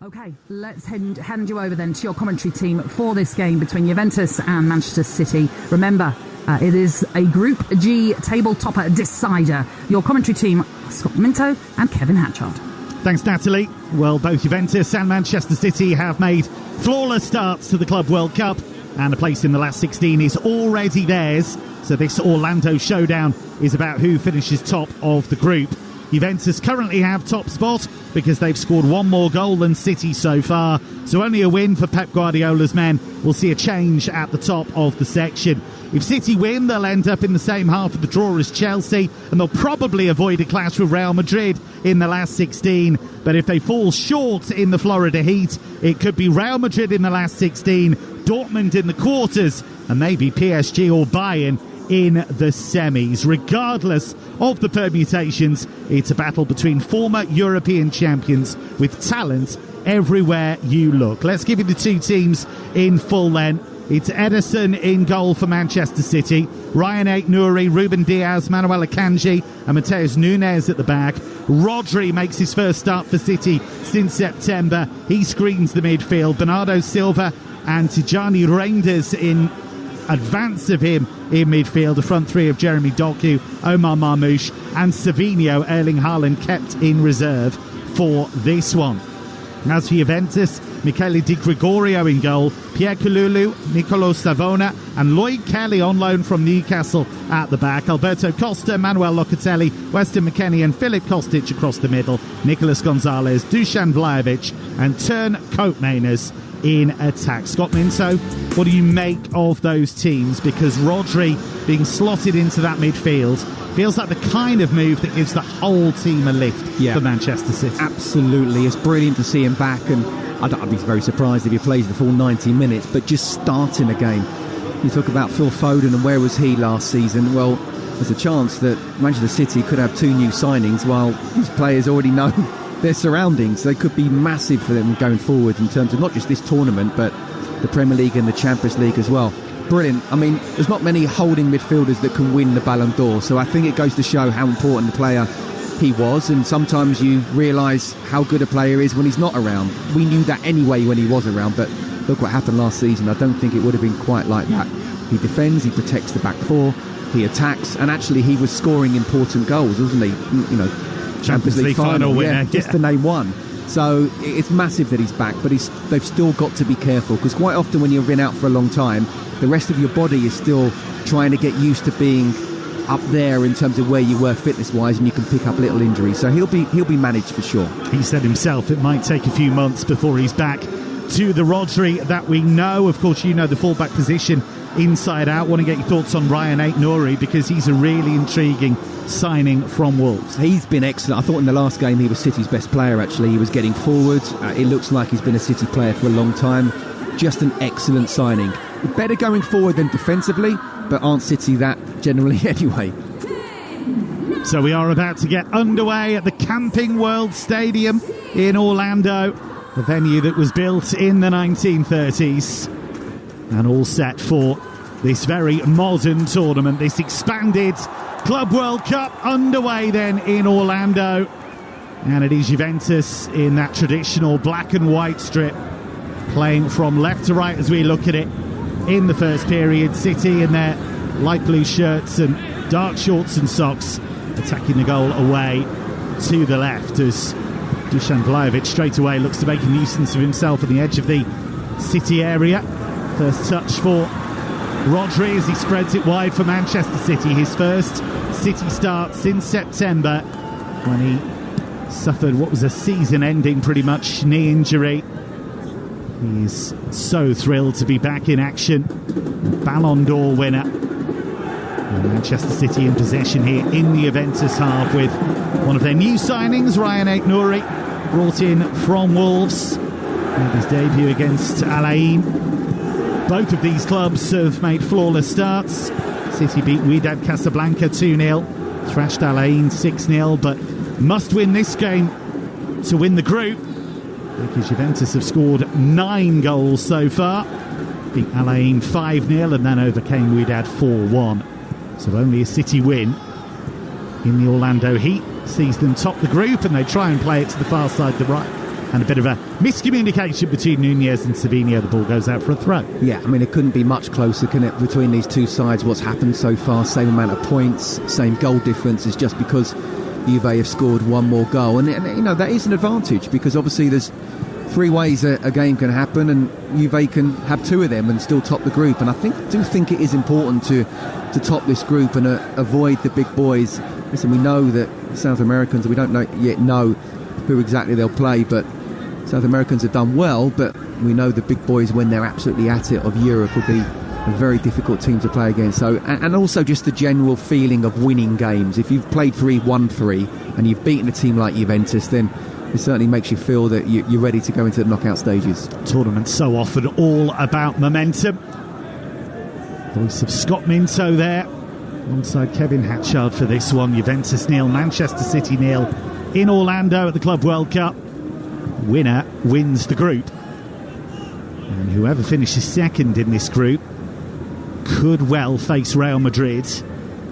OK, let's hand you over then to your commentary team for this game between Juventus and Manchester City. Remember, it is a Group G table topper decider. Your commentary team, Scott Minto and Kevin Hatchard. Thanks, Natalie. Well, both Juventus and Manchester City have made flawless starts to the Club World Cup, and a place in the last 16 is already theirs. So this Orlando showdown is about who finishes top of the group. Juventus currently have top spot because they've scored one more goal than City so far. So only a win for Pep Guardiola's men will see a change at the top of the section. If City win, they'll end up in the same half of the draw as Chelsea, and they'll probably avoid a clash with Real Madrid in the last 16. But if they fall short in the Florida Heat, it could be Real Madrid in the last 16, Dortmund in the quarters, and maybe PSG or Bayern in the semis. Regardless of the permutations, it's a battle between former European champions with talent everywhere you look. Let's give you the two teams in full then. It's Ederson in goal for Manchester City, Ryan Aït-Nouri, Ruben Diaz, Manuel Akanji and Mateus Nunes at the back. Rodri makes his first start for City since September. He screens the midfield. Bernardo Silva and Tijani Reinders in advance of him in midfield. The front three of Jeremy Doku, Omar Marmoush and Savinho. Erling Haaland kept in reserve for this one. As for Juventus, Michele Di Gregorio in goal, Pierre Kalulu, Nicolo Savona and Lloyd Kelly on loan from Newcastle at the back. Alberto Costa, Manuel Locatelli, Weston McKennie and Filip Kostic across the middle. Nicolas Gonzalez, Dusan Vlahovic and Tern Koopmeiners in attack. Scott Minto, what do you make of those teams? Because Rodri being slotted into that midfield feels like the kind of move that gives the whole team a lift for Manchester City. Absolutely. It's brilliant to see him back, and I'd be very surprised if he plays the full 90 minutes, but just starting a game. You talk about Phil Foden and where was he last season? Well, there's a chance that Manchester City could have two new signings while these players already know their surroundings. They could be massive for them going forward in terms of not just this tournament, but the Premier League and the Champions League as well. Brilliant. I mean, there's not many holding midfielders that can win the Ballon d'Or, so I think it goes to show how important the player he was, and sometimes you realise how good a player is when he's not around. We knew that anyway when he was around, but look what happened last season. I don't think it would have been quite like that. He defends, he protects the back four, he attacks, and actually he was scoring important goals, wasn't he? You know, Champions League final winner, just to name one. So it's massive that he's back, but they've still got to be careful, because quite often when you've been out for a long time, the rest of your body is still trying to get used to being up there in terms of where you were fitness-wise, and you can pick up little injuries. So he'll be managed for sure. He said himself it might take a few months before he's back to the Rodri that we know. Of course, you know the fullback position inside out. Want to get your thoughts on Ryan Aït-Nouri, because he's a really intriguing signing from Wolves. He's been excellent. I thought in the last game he was City's best player, actually. He was getting forward. It looks like he's been a City player for a long time. Just an excellent signing. Better going forward than defensively, but aren't City that generally anyway? So we are about to get underway at the Camping World Stadium in Orlando, the venue that was built in the 1930s, and all set for this very modern tournament, this expanded Club World Cup underway then in Orlando. And it is Juventus in that traditional black and white strip, playing from left to right as we look at it in the first period. City in their light blue shirts and dark shorts and socks, attacking the goal away to the left as Dusan Vlahovic straight away looks to make a nuisance of himself on the edge of the City area. First touch for Rodri as he spreads it wide for Manchester City. His first City start since September, when he suffered what was a season-ending pretty much knee injury. He's so thrilled to be back in action. Ballon d'Or winner. And Manchester City in possession here in the Juventus half with one of their new signings, Ryan Aït-Nouri, brought in from Wolves. Made his debut against Al Ain. Both of these clubs have made flawless starts. City beat Wydad Casablanca 2-0, thrashed Al Ain 6-0, but must win this game to win the group, because Juventus have scored 9 goals so far. Beat Al Ain 5-0 and then overcame Wydad 4-1. So only a City win in the Orlando Heat sees them top the group, and they try and play it to the far side, the right And a bit of a miscommunication between Nunez and Savinho. The ball goes out for a throw. Yeah, I mean, it couldn't be much closer, can it, between these two sides, what's happened so far. Same amount of points, same goal difference. Is just because Juve have scored one more goal. And that is an advantage, because obviously there's 3 ways a game can happen, and Juve can have 2 of them and still top the group. And I do think it is important to top this group and avoid the big boys. Listen, we know that South Americans, we don't yet know who exactly they'll play, but South Americans have done well, but we know the big boys, when they're absolutely at it, of Europe, will be a very difficult team to play against. So, and also just the general feeling of winning games. If you've played 3-1-3 and you've beaten a team like Juventus, then it certainly makes you feel that you're ready to go into the knockout stages. Tournament so often all about momentum. Voice of Scott Minto there, alongside Kevin Hatchard for this one. Juventus 0, Manchester City 0 in Orlando at the Club World Cup. Winner wins the group. And whoever finishes second in this group could well face Real Madrid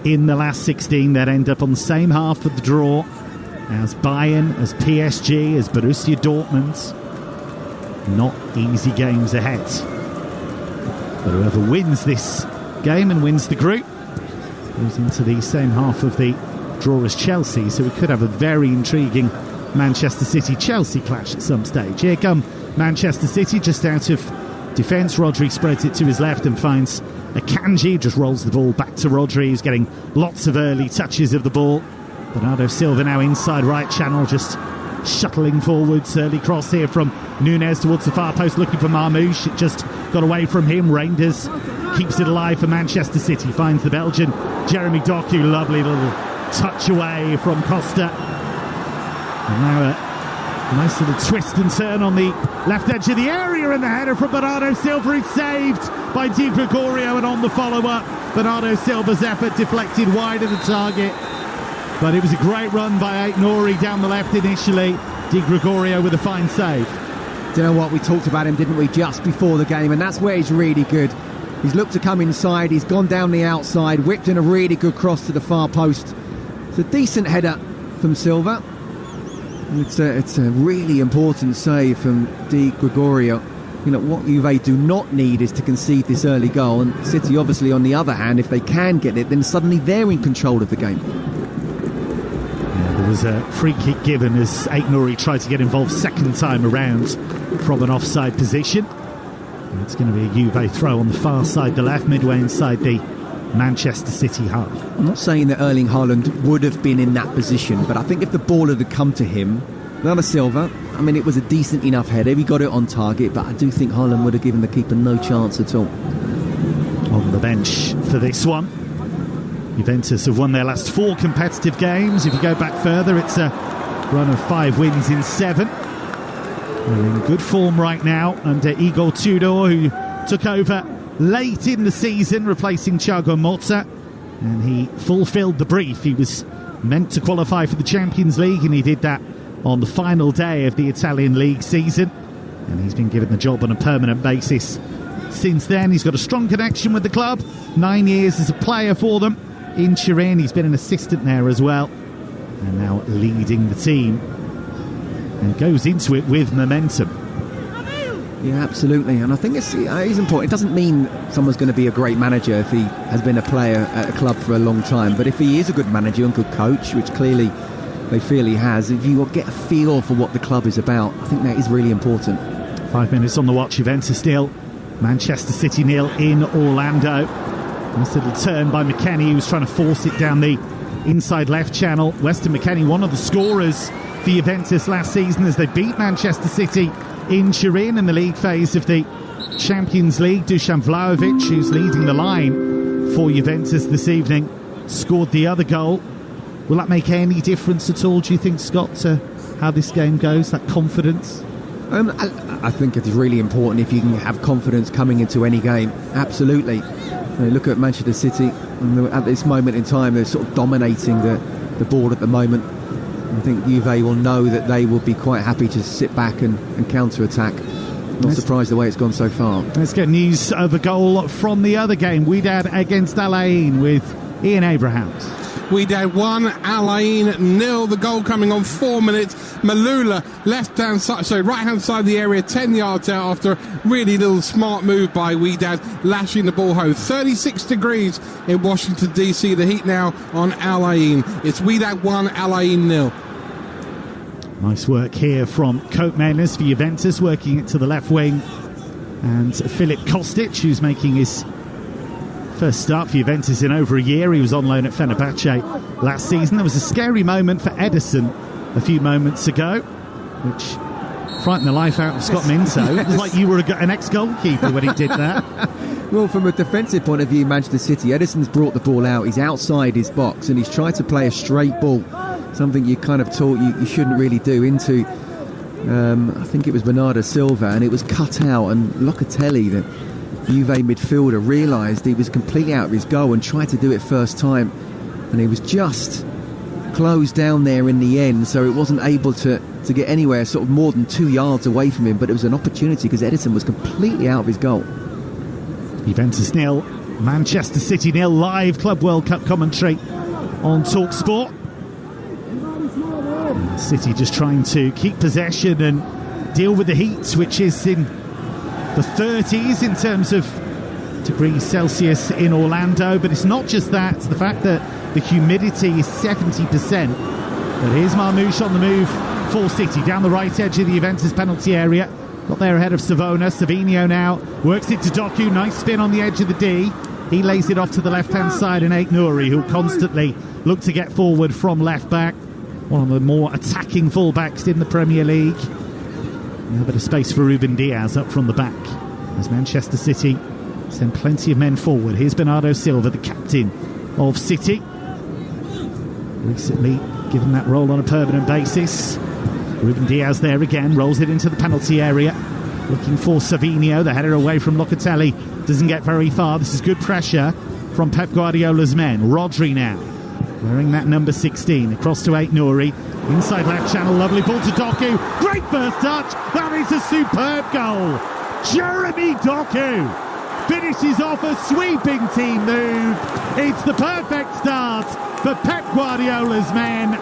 in the last 16. They'd end up on the same half of the draw as Bayern, as PSG, as Borussia Dortmund. Not easy games ahead. But whoever wins this game and wins the group goes into the same half of the draw as Chelsea. So we could have a very intriguing Manchester City-Chelsea clash at some stage. Here come Manchester City, just out of defence. Rodri spreads it to his left and finds Akanji, just rolls the ball back to Rodri. He's getting lots of early touches of the ball. Bernardo Silva now inside right channel, just shuttling forwards. Early cross here from Nunez towards the far post, looking for Marmoush. It just got away from him. Reinders keeps it alive for Manchester City. Finds the Belgian Jeremy Doku. Lovely little touch away from Costa. And now a nice little twist and turn on the left edge of the area, and the header from Bernardo Silva is saved by Di Gregorio. And on the follow-up, Bernardo Silva's effort deflected wide of the target. But it was a great run by Aït-Nouri down the left initially. Di Gregorio with a fine save. Do you know what? We talked about him, didn't we, just before the game, and that's where he's really good. He's looked to come inside, he's gone down the outside, whipped in a really good cross to the far post. It's a decent header from Silva. It's a really important save from Di Gregorio. What Juve do not need is to concede this early goal, and City obviously, on the other hand, if they can get it, then suddenly they're in control of the game. Yeah, there was a free kick given as Aït-Nouri tried to get involved second time around from an offside position. And it's going to be a Juve throw on the far side, the left, midway inside the Manchester City half. I'm not saying that Erling Haaland would have been in that position, but I think if the ball had come to him, Bernardo Silva, it was a decent enough header. He got it on target, but I do think Haaland would have given the keeper no chance at all. On the bench for this one, Juventus have won their last 4 competitive games. If you go back further, it's a run of 5 wins in 7. They're in good form right now under Igor Tudor, who took over late in the season, replacing Thiago Motta, and he fulfilled the brief. He was meant to qualify for the Champions League, and he did that on the final day of the Italian League season, and he's been given the job on a permanent basis since then. He's got a strong connection with the club, 9 years as a player for them in Turin. He's been an assistant there as well, and now leading the team, and goes into it with momentum. Yeah, absolutely, and I think it's important. It doesn't mean someone's going to be a great manager if he has been a player at a club for a long time, but if he is a good manager and good coach, which clearly they feel he has, if you get a feel for what the club is about, I think that is really important. 5 minutes on the watch. Juventus nil, Manchester City 0 in Orlando. Nice little turn by McKennie, who's trying to force it down the inside left channel. Weston McKennie, one of the scorers for Juventus last season as they beat Manchester City in Turin in the league phase of the Champions League. Dusan Vlahovic, who's leading the line for Juventus this evening, scored the other goal. Will that make any difference at all, do you think, Scott, to how this game goes, that confidence? I think it is really important if you can have confidence coming into any game. Absolutely. Look at Manchester City, and at this moment in time, they're sort of dominating the board at the moment. I think Juve will know that they will be quite happy to sit back and counter-attack. Not surprised the way it's gone so far. Let's get news of a goal from the other game, Wydad against Al Ain, with Ian Abrahams. Wydad 1, Al Ain 0. The goal coming on 4 minutes. Malula, right-hand side of the area, 10 yards out after a really little smart move by Wydad, lashing the ball home. 36 degrees in Washington, D.C. The heat now on Al Ain. It's Wydad 1, Al Ain 0. Nice work here from Cope Mendes for Juventus, working it to the left wing. And Filip Kostic, who's making his first start for Juventus in over a year. He was on loan at Fenerbahce last season. There was a scary moment for Ederson a few moments ago, which frightened the life out of Scott Minto. It was like you were an ex-goalkeeper when he did that. Well, from a defensive point of view, Manchester City, Ederson's brought the ball out. He's outside his box and he's tried to play a straight ball, something you kind of taught you shouldn't really do, into I think it was Bernardo Silva, and it was cut out, and Locatelli, the Juve midfielder, realised he was completely out of his goal and tried to do it first time, and he was just closed down there in the end, so it wasn't able to get anywhere sort of more than 2 yards away from him. But it was an opportunity because Ederson was completely out of his goal. Juventus 0, Manchester City 0, live Club World Cup commentary on Talksport. City just trying to keep possession and deal with the heat, which is in the 30s in terms of degrees Celsius in Orlando. But it's not just that, it's the fact that the humidity is 70%. But here's Marmoush on the move for City, down the right edge of the Juventus penalty area. Got there ahead of Savona. Savinho now works it to Doku. Nice spin on the edge of the D. He lays it off to the left-hand side, and Aït-Nouri, who'll constantly look to get forward from left-back. One of the more attacking full-backs in the Premier League. Now a bit of space for Ruben Diaz up from the back, as Manchester City send plenty of men forward. Here's Bernardo Silva, the captain of City. Recently given that role on a permanent basis. Ruben Diaz there again, rolls it into the penalty area. Looking for Savinho, the header away from Locatelli. Doesn't get very far. This is good pressure from Pep Guardiola's men. Rodri now, wearing that number 16, across to Aït-Nouri. Inside left channel, lovely ball to Doku. Great first touch. That is a superb goal. Jeremy Doku finishes off a sweeping team move. It's the perfect start for Pep Guardiola's men.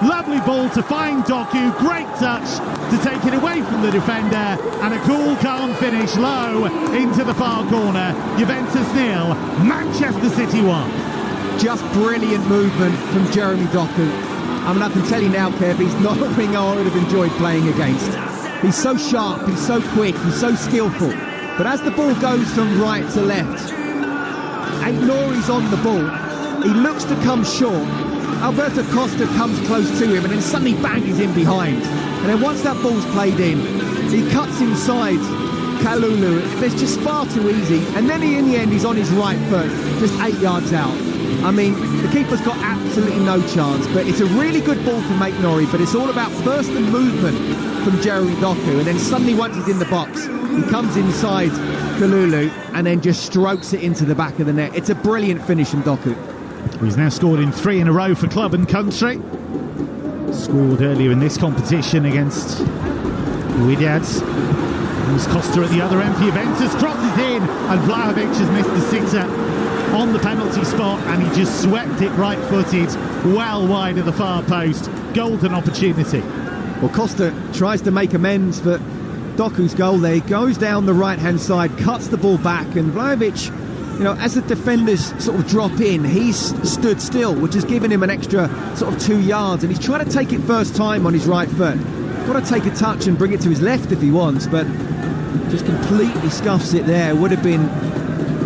Lovely ball to find Doku. Great touch to take it away from the defender. And a cool, calm finish low into the far corner. Juventus 0, Manchester City 1. Just brilliant movement from Jeremy Doku. I mean, I can tell you now, Kev, he's not a winger I would have enjoyed playing against. He's so sharp, he's so quick, he's so skillful. But as the ball goes from right to left, Aït-Nouri's on the ball. He looks to come short. Alberto Costa comes close to him, and then suddenly bang, he's in behind. And then once that ball's played in, he cuts inside Kalulu. It's just far too easy. And then in the end, he's on his right foot, just 8 yards out. I mean, the keeper's got absolutely no chance, but it's a really good ball from Aït-Nouri, but it's all about first the movement from Jeremy Doku, and then suddenly once he's in the box, he comes inside Kalulu and then just strokes it into the back of the net. It's a brilliant finish from Doku. He's now scored in 3 in a row for club and country. Scored earlier in this competition against Wydad. There's Costa at the other end for Juventus, crosses in, and Vlahovic has missed the sitter on the penalty spot, and he just swept it right-footed, well wide of the far post. Golden opportunity. Well, Costa tries to make amends for Doku's goal there. He goes down the right-hand side, cuts the ball back, and Vlahovic, you know, as the defenders sort of drop in, he's stood still, which has given him an extra sort of 2 yards, and he's trying to take it first time on his right foot. Got to take a touch and bring it to his left if he wants, but just completely scuffs it there. Would have been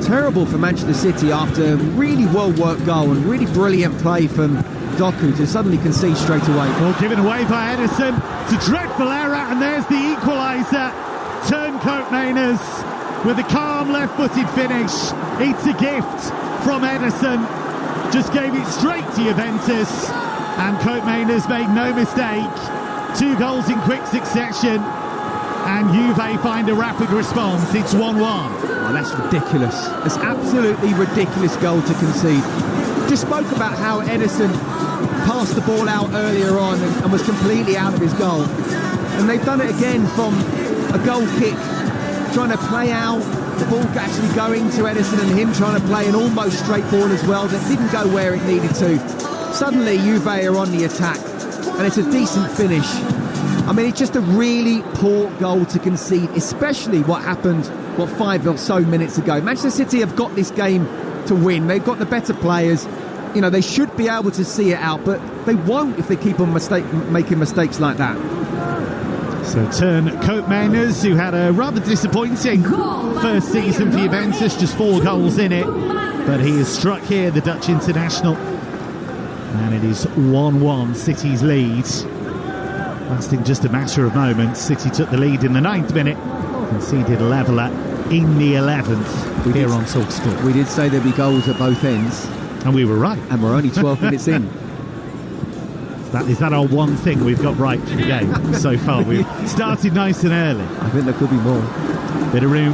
terrible for Manchester City after a really well-worked goal and really brilliant play from Doku to suddenly concede straight away. Ball given away by Ederson. It's a dreadful error, and there's the equaliser. Turncoat Mainers with a calm left-footed finish. It's a gift from Ederson. Just gave it straight to Juventus, and Coat Mainers made no mistake. 2 goals in quick succession, and Juve find a rapid response. It's 1-1. Oh, that's ridiculous. It's absolutely ridiculous goal to concede. Just spoke about how Ederson passed the ball out earlier on and was completely out of his goal. And they've done it again from a goal kick, trying to play out, the ball actually going to Ederson and him trying to play an almost straight ball as well that didn't go where it needed to. Suddenly Juve are on the attack, and it's a decent finish. I mean, it's just a really poor goal to concede, especially what happened, 5 or so minutes ago. Manchester City have got this game to win. They've got the better players. You know, they should be able to see it out, but they won't if they keep on making mistakes like that. So turn Koopmeiners, who had a rather disappointing first season for Juventus, just 4 goals in it, but he has struck here, the Dutch international, and it is 1-1, City's lead. Lasting just a matter of moments. City took the lead in the 9th minute, conceded a leveller in the 11th here on Talksport. We did say there'd be goals at both ends. And we were right. And we're only 12 minutes in. Is that our one thing we've got right for the game so far? We've started nice and early. I think there could be more. Bit of room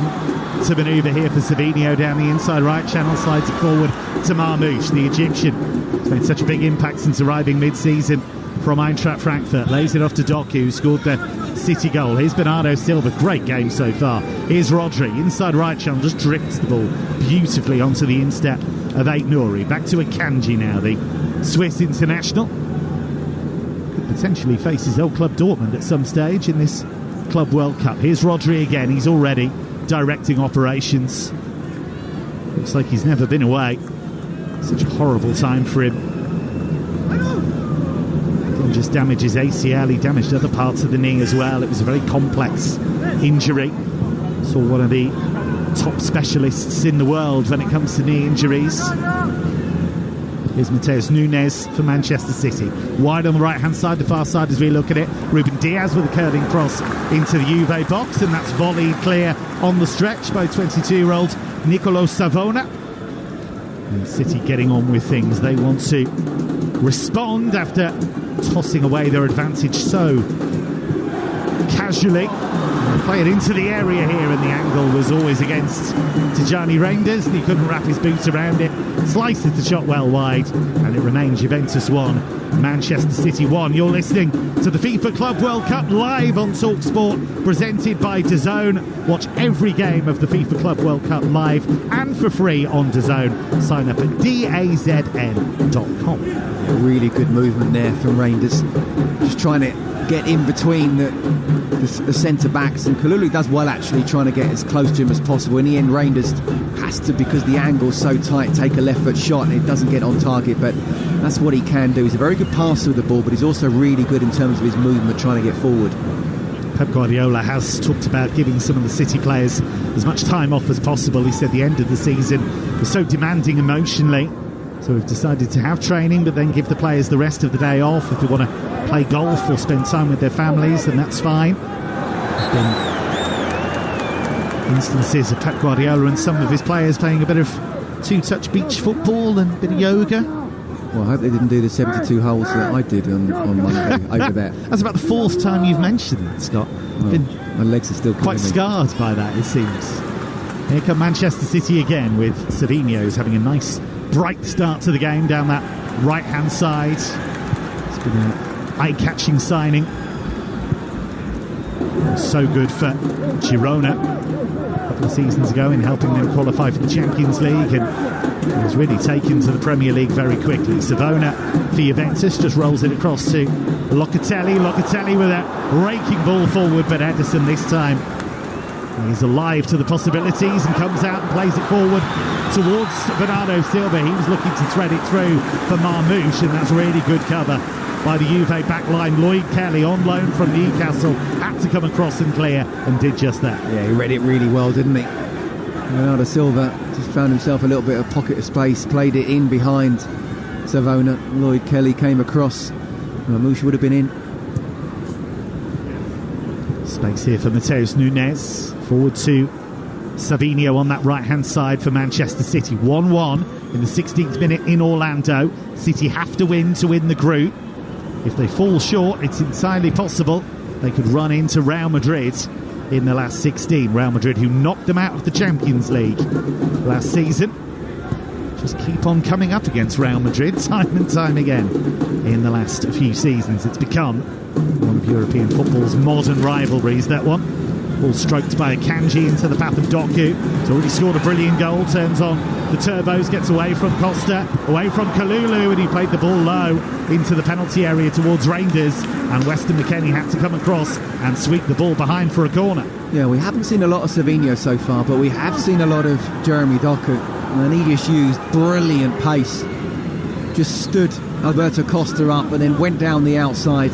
to manoeuvre here for Savinho down the inside right channel, slides it forward to Marmoush, the Egyptian. He's made such a big impact since arriving mid-season from Eintracht Frankfurt. Lays it off to Doku, who scored the City goal. Here's Bernardo Silva, great game so far. Here's Rodri, inside right channel, just drifts the ball beautifully onto the instep of Aït-Nouri. Back to Akanji now, the Swiss international. Could potentially face his old club Dortmund at some stage in this Club World Cup. Here's Rodri again, he's already directing operations. Looks like he's never been away. Such a horrible time for him. Didn't just damage his ACL, he damaged other parts of the knee as well. It was a very complex injury. Saw one of the top specialists in the world when it comes to knee injuries. Here's Mateus Nunes for Manchester City. Wide on the right-hand side, the far side as we look at it. Ruben Diaz with a curving cross into the Juve box, and that's volleyed clear on the stretch by 22-year-old Nicolo Savona. And City getting on with things. They want to respond after tossing away their advantage so casually. Play it into the area here, and the angle was always against Tijani Reinders, and he couldn't wrap his boot around it. Slices the shot well wide, and it remains Juventus 1, Manchester City 1. You're listening to the FIFA Club World Cup live on Talksport, presented by DAZN. Watch every game of the FIFA Club World Cup live and for free on DAZN. Sign up at dazn.com. Really good movement there from Reinders, just trying to get in between the centre-backs, and Kalulu does well actually trying to get as close to him as possible. In the end, Reinders has to, because the angle's so tight, take a left-foot shot, and it doesn't get on target, but that's what he can do. He's a very good passer with the ball, but he's also really good in terms of his movement, trying to get forward. Pep Guardiola has talked about giving some of the City players as much time off as possible. He said the end of the season was so demanding emotionally, so we've decided to have training but then give the players the rest of the day off. If they want to play golf or spend time with their families, then that's fine. There's been instances of Pep Guardiola and some of his players playing a bit of two-touch beach football and a bit of yoga. Well, I hope they didn't do the 72 holes that I did on Monday over there. That's about the 4th time you've mentioned that, Scott. Well, my legs are still quite scarred by that, it seems. Here come Manchester City again, with Savinho who's having a nice bright start to the game down that right-hand side. It's been an eye-catching signing. So good for Girona a couple of seasons ago in helping them qualify for the Champions League, and he's really taken to the Premier League very quickly. Savona for Juventus just rolls it across to Locatelli. Locatelli with a raking ball forward, but Ederson this time, he's alive to the possibilities and comes out and plays it forward towards Bernardo Silva. He was looking to thread it through for Marmoush, and that's really good cover by the Juve backline. Lloyd Kelly on loan from Newcastle had to come across and clear, and did just that. Yeah, he read it really well, didn't he? Bernardo Silva just found himself a little bit of pocket of space, played it in behind Savona. Lloyd Kelly came across. Marmoush would have been in. Space here for Mateus Nunes. Forward to Savinho on that right-hand side for Manchester City. 1-1 in the 16th minute in Orlando. City have to win the group. If they fall short, it's entirely possible they could run into Real Madrid in the last 16. Real Madrid, who knocked them out of the Champions League last season. Just keep on coming up against Real Madrid time and time again in the last few seasons. It's become one of European football's modern rivalries, that one. Ball stroked by Akanji into the path of Doku. He's already scored a brilliant goal. Turns on the turbos, gets away from Costa, away from Kalulu, and he played the ball low into the penalty area towards Rangers. And Weston McKennie had to come across and sweep the ball behind for a corner. Yeah, we haven't seen a lot of Savinho so far, but we have seen a lot of Jeremy Doku. And he just used brilliant pace. Just stood Alberto Costa up and then went down the outside.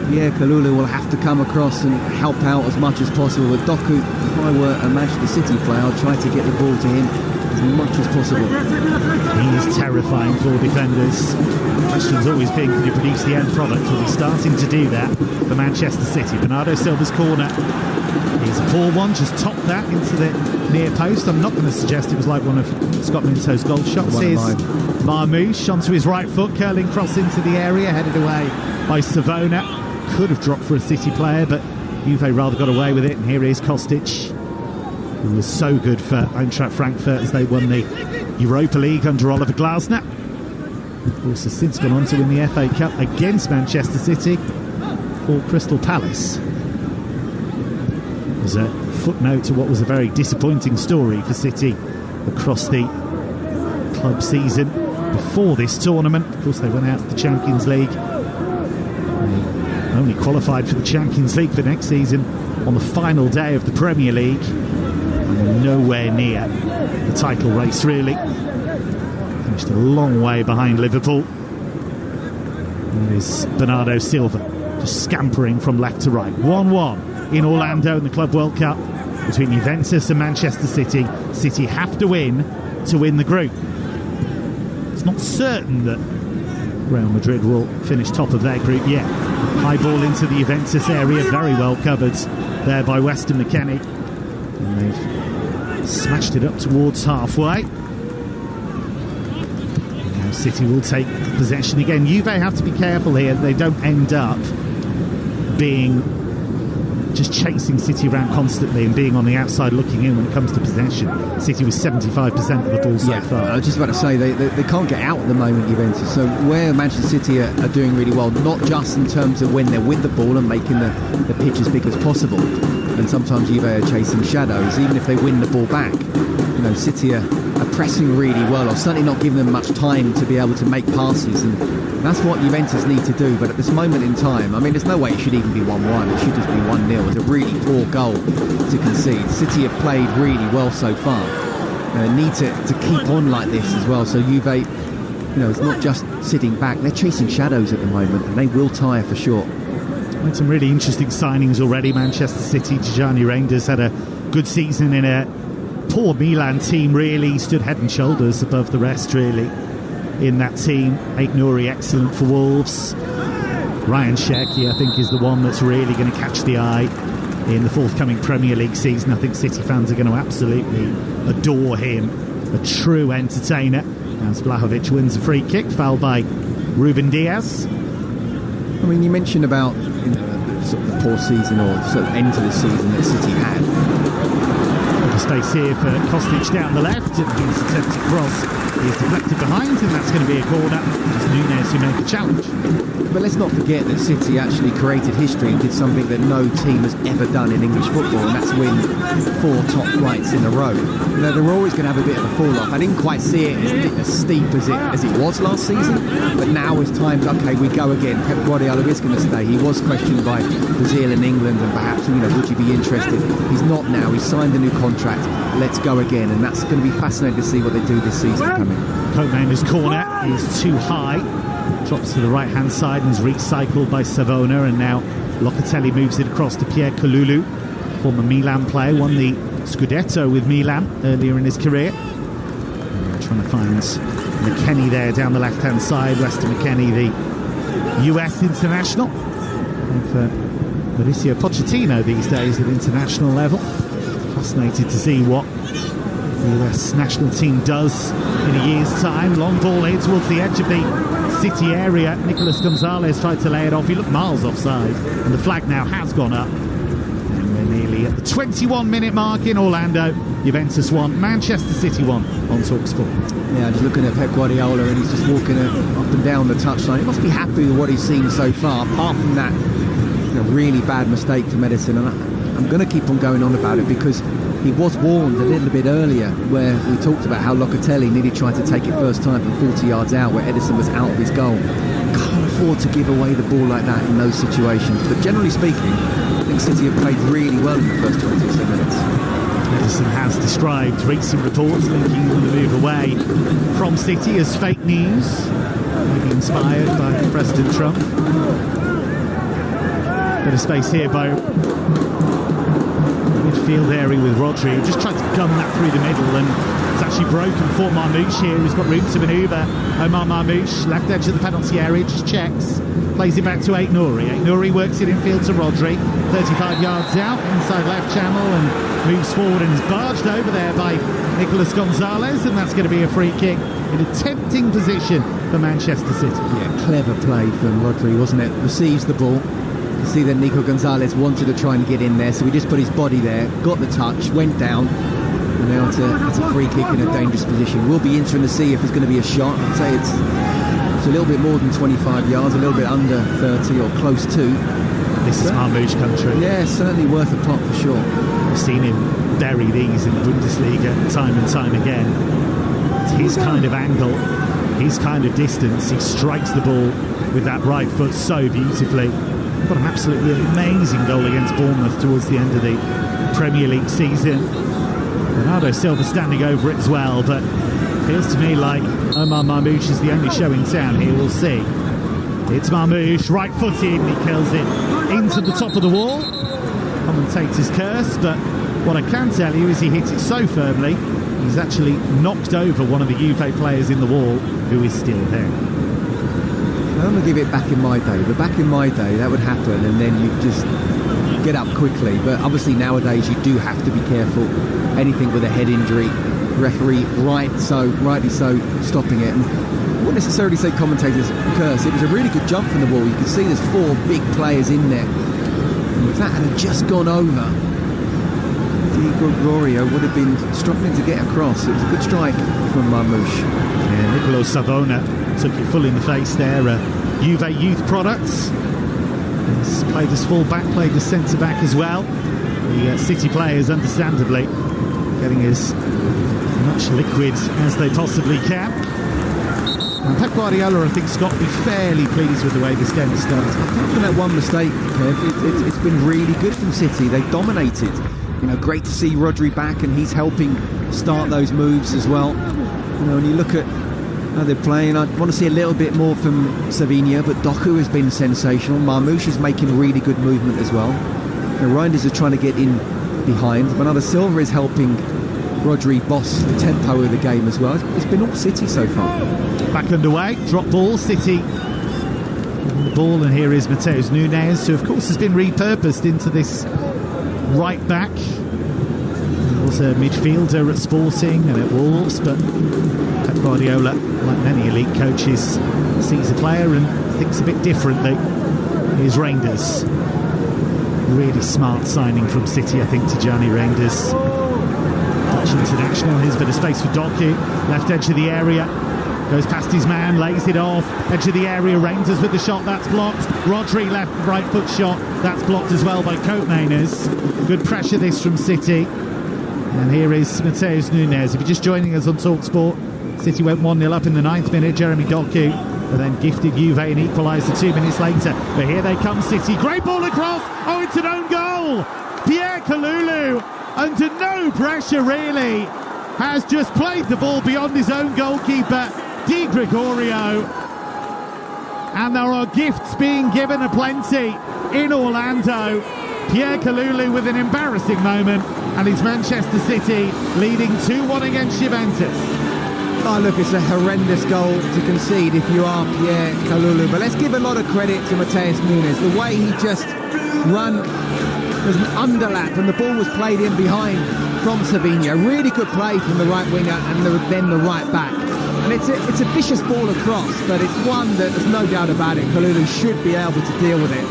Pierre Kalulu will have to come across and help out as much as possible. But Doku, if I were a Manchester City player, I'd try to get the ball to him as much as possible. He is terrifying for defenders. The question's always been, can you produce the end product? Well, he's starting to do that for Manchester City. Bernardo Silva's corner is a poor one, just topped that into the near post. I'm not going to suggest it was like one of Scott Minto's goal shots. Here's Marmoush onto his right foot, curling cross into the area, headed away by Savona. Could have dropped for a City player, but Juve rather got away with it. And here is Kostic, who was so good for Eintracht Frankfurt as they won the Europa League under Oliver Glasner. Of course, has since gone on to win the FA Cup against Manchester City for Crystal Palace. There's a footnote to what was a very disappointing story for City across the club season before this tournament. Of course, they went out of the Champions League. They only qualified for the Champions League for next season on the final day of the Premier League. And nowhere near the title race, really. Finished a long way behind Liverpool. There is Bernardo Silva just scampering from left to right. 1-1 in Orlando in the Club World Cup between Juventus and Manchester City. City have to win to win the group. It's not certain that Real Madrid will finish top of their group yet. High ball into the Juventus area, very well covered there by Weston McKennie. And they've smashed it up towards halfway. And now City will take possession again. Juve have to be careful here they don't end up being just chasing City around constantly and being on the outside looking in when it comes to possession. City was 75% of the ball so far. I was just about to say, they can't get out at the moment, Juventus. So where Manchester City are doing really well, not just in terms of when they're with the ball and making the pitch as big as possible, and sometimes Juve are chasing shadows, even if they win the ball back. You know, City are pressing really well, or certainly not giving them much time to be able to make passes, and that's what Juventus need to do. But at this moment in time, I mean, there's no way it should even be 1-1. It should just be 1-0. It's a really poor goal to concede. City have played really well so far. Need to keep on like this as well. So Juve, it's not just sitting back. They're chasing shadows at the moment, and they will tire for sure. Made some really interesting signings already. Manchester City, Tijani Reinders had a good season in a poor Milan team, really. Stood head and shoulders above the rest, really, in that team. Aït-Nouri, excellent for Wolves. Ryan Cherki, I think, is the one that's really going to catch the eye in the forthcoming Premier League season. I think City fans are going to absolutely adore him. A true entertainer. As Vlahovic wins a free kick, fouled by Ruben Diaz. I mean, you mentioned about sort of the poor season or sort of end to the season that City had. Space here for Kostic down the left, and his attempted cross is deflected behind, and that's going to be a corner. It's Nunes who made the challenge. But let's not forget that City actually created history and did something that no team has ever done in English football, and that's win 4 top flights in a row. They're always going to have a bit of a fall off. I didn't quite see it as steep as it was last season, but now it's time, okay, we go again. Pep Guardiola is going to stay. He was questioned by Brazil and England, and perhaps, would you be interested? He's not now. He's signed a new contract. Let's go again, and that's going to be fascinating to see what they do this season coming. Coatmander's corner is too high. Drops to the right-hand side and is recycled by Savona, and now Locatelli moves it across to Pierre Kalulu, former Milan player, won the Scudetto with Milan earlier in his career. Trying to find McKennie there down the left-hand side. Weston McKennie, the US international. And for Mauricio Pochettino these days at international level. Fascinated to see what the US national team does in a year's time. Long ball here towards the edge of the City area. Nicolas Gonzalez tried to lay it off. He looked miles offside, and the flag now has gone up. And we're nearly at the 21-minute mark in Orlando. Juventus 1, Manchester City 1 on Talksport. Yeah, just looking at Pep Guardiola, and he's just walking up and down the touchline. He must be happy with what he's seen so far, apart from that really bad mistake from Edison. And I'm going to keep on going on about it because he was warned a little bit earlier where we talked about how Locatelli nearly tried to take it first time from 40 yards out where Ederson was out of his goal. Can't afford to give away the ball like that in those situations. But generally speaking, I think City have played really well in the first 20 or so minutes. Ederson has described recent reports linking the move away from City as fake news, maybe inspired by President Trump. Bit of space here by midfield area with Rodri, who just tried to gun that through the middle, and it's actually broken for Marmoush here, who's got room to manoeuvre. Omar Marmoush, left edge of the penalty area, just checks, plays it back to Aït-Nouri. Aït-Nouri works it infield to Rodri, 35 yards out, inside left channel, and moves forward and is barged over there by Nicolas Gonzalez, and that's going to be a free kick in a tempting position for Manchester City. Yeah, clever play from Rodri, wasn't it? Receives the ball. You see that Nico Gonzalez wanted to try and get in there, so he just put his body there, got the touch, went down, and now it's a free kick in a dangerous position. Will be interesting to see if there's going to be a shot. I'd say it's a little bit more than 25 yards, a little bit under 30 or close to. This is Marmoush country. Yeah, certainly worth a pot for sure. I've seen him bury these in the Bundesliga time and time again. It's his kind of angle, his kind of distance. He strikes the ball with that right foot so beautifully. Got an absolutely amazing goal against Bournemouth towards the end of the Premier League season. Bernardo Silva standing over it as well, but it feels to me like Omar Marmoush is the only show in town here. We'll see. It's Marmoush, right-footed, he curls it into the top of the wall. Commentator's curse, but what I can tell you is he hit it so firmly, he's actually knocked over one of the Juve players in the wall, who is still there. I'm going to give it back in my day, but back in my day that would happen and then you just get up quickly. But obviously nowadays you do have to be careful. Anything with a head injury, referee rightly so stopping it. And I wouldn't necessarily say commentators curse. It was a really good jump from the wall. You can see there's 4 big players in there. And if that had just gone over, Di Gregorio would have been struggling to get across. It was a good strike from Marmoush. Yeah, Nicolo Savona took it full in the face there. Juve youth products. He's played as full-back, played as centre-back as well. The City players, understandably, getting as much liquid as they possibly can. And Pep Guardiola, I think, has got to be fairly pleased with the way this game has started. Apart from that one mistake, Kev, it's been really good from City. They've dominated. You know, great to see Rodri back, and he's helping start those moves as well. You know, when you look at how they're playing, I want to see a little bit more from Savinha, but Doku has been sensational. Marmoush is making really good movement as well. The Reinders are trying to get in behind. Bernardo Silva is helping Rodri boss the tempo of the game as well. It's been all City so far. Back underway, drop ball, City the ball, and here is Mateus Nunes, who of course has been repurposed into this right back. He was a midfielder at Sporting and at Wolves, but Pep Guardiola, like many elite coaches, sees a player and thinks a bit differently. Here's Reinders. Really smart signing from City, I think, Tijani Reinders. Dutch international. Here's a bit of space for Doku. Left edge of the area. Goes past his man, lays it off. Edge of the area, Reinders with the shot, that's blocked. Rodri left, right foot shot, that's blocked as well by Koopmeiners. Good pressure this from City. And here is Mateus Nunes. If you're just joining us on Talksport, City went 1-0 up in the 9th minute. Jeremy Doku, but then gifted Juve an equaliser 2 minutes later. But here they come, City. Great ball across. Oh, it's an own goal. Pierre Kalulu, under no pressure really, has just played the ball beyond his own goalkeeper, Di Gregorio. And there are gifts being given aplenty in Orlando. Pierre Kalulu with an embarrassing moment, and it's Manchester City leading 2-1 against Juventus. Oh, look, it's a horrendous goal to concede if you are Pierre Kalulu. But let's give a lot of credit to Mateus Nunes. The way he just ran, there's an underlap, and the ball was played in behind from Savinha. Really good play from the right winger and then the right back. And it's a vicious ball across, but it's one that there's no doubt about it. Kalulu should be able to deal with it.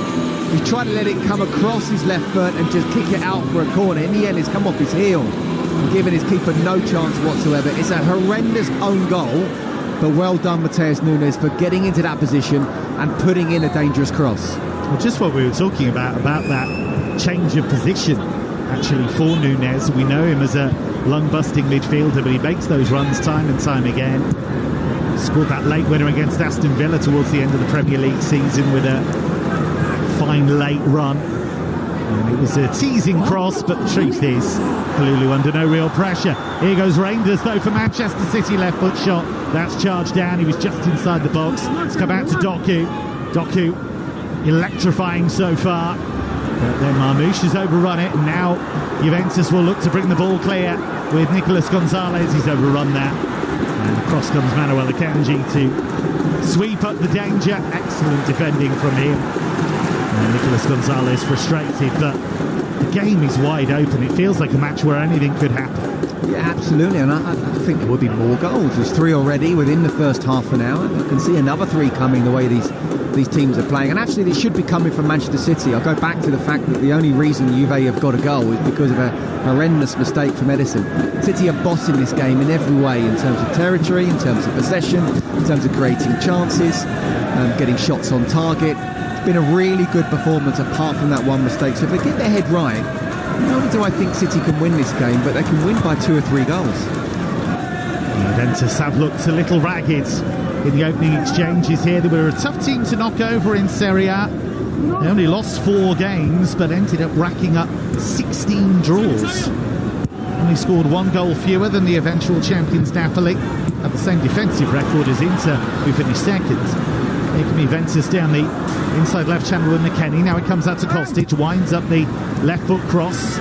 He tried to let it come across his left foot and just kick it out for a corner. In the end, it's come off his heel, giving his keeper no chance whatsoever. It's a horrendous own goal, but well done, Mateus Nunes, for getting into that position and putting in a dangerous cross. Well, just what we were talking about that change of position actually, for Nunez. We know him as a lung-busting midfielder, but he makes those runs time and time again. Scored that late winner against Aston Villa towards the end of the Premier League season with a fine late run. And it was a teasing cross, but the truth is, Kalulu under no real pressure. Here goes Reinders, though, for Manchester City, left foot shot. That's charged down. He was just inside the box. It's come out to Doku. Doku, electrifying so far. But then Marmoush has overrun it, and now Juventus will look to bring the ball clear with Nicolas Gonzalez. He's overrun that. And across comes Manuel Akanji to sweep up the danger. Excellent defending from him. And Nicolas Gonzalez frustrated, but the game is wide open. It feels like a match where anything could happen. Yeah, absolutely, and I think there will be more goals. There's 3 already within the first half an hour. I can see another 3 coming the way these teams are playing, and actually they should be coming from Manchester City. I'll go back to the fact that the only reason Juve have got a goal is because of a horrendous mistake from Edison. City are bossing this game in every way, in terms of territory, in terms of possession, in terms of creating chances, getting shots on target. It's been a really good performance apart from that one mistake. So if they get their head right, not only do I think City can win this game, but they can win by 2 or 3 goals. Juventus have looked a little ragged in the opening exchanges here. They were a tough team to knock over in Serie A. They only lost 4 games, but ended up racking up 16 draws. Only scored 1 goal fewer than the eventual champions Napoli, had the same defensive record as Inter, who finished second. Here can Juventus down the inside left channel with McKennie. Now it comes out to Kostic, winds up the left foot cross.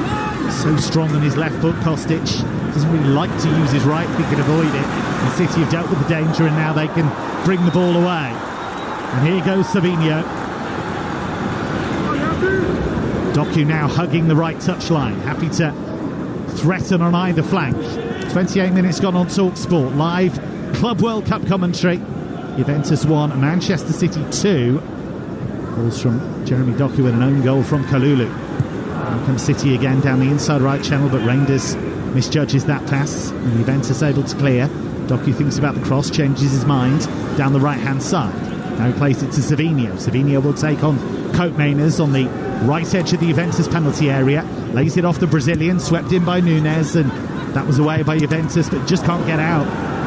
So strong on his left foot, Kostic. Doesn't really like to use his right if he can avoid it. And City have dealt with the danger, and now they can bring the ball away. And here goes Savinho. Doku now hugging the right touchline, happy to threaten on either flank. 28 minutes gone on Talksport, live Club World Cup commentary. Juventus 1, Manchester City 2. Balls from Jeremy Doku with an own goal from Kalulu. Here comes City again down the inside right channel, but Reinders misjudges that pass, and Juventus able to clear. Doku thinks about the cross, changes his mind down the right hand side. Now he plays it to Savinho. Savinho will take on Koopmeiners on the right edge of the Juventus penalty area, lays it off the Brazilian, swept in by Nunez, and that was away by Juventus, but just can't get out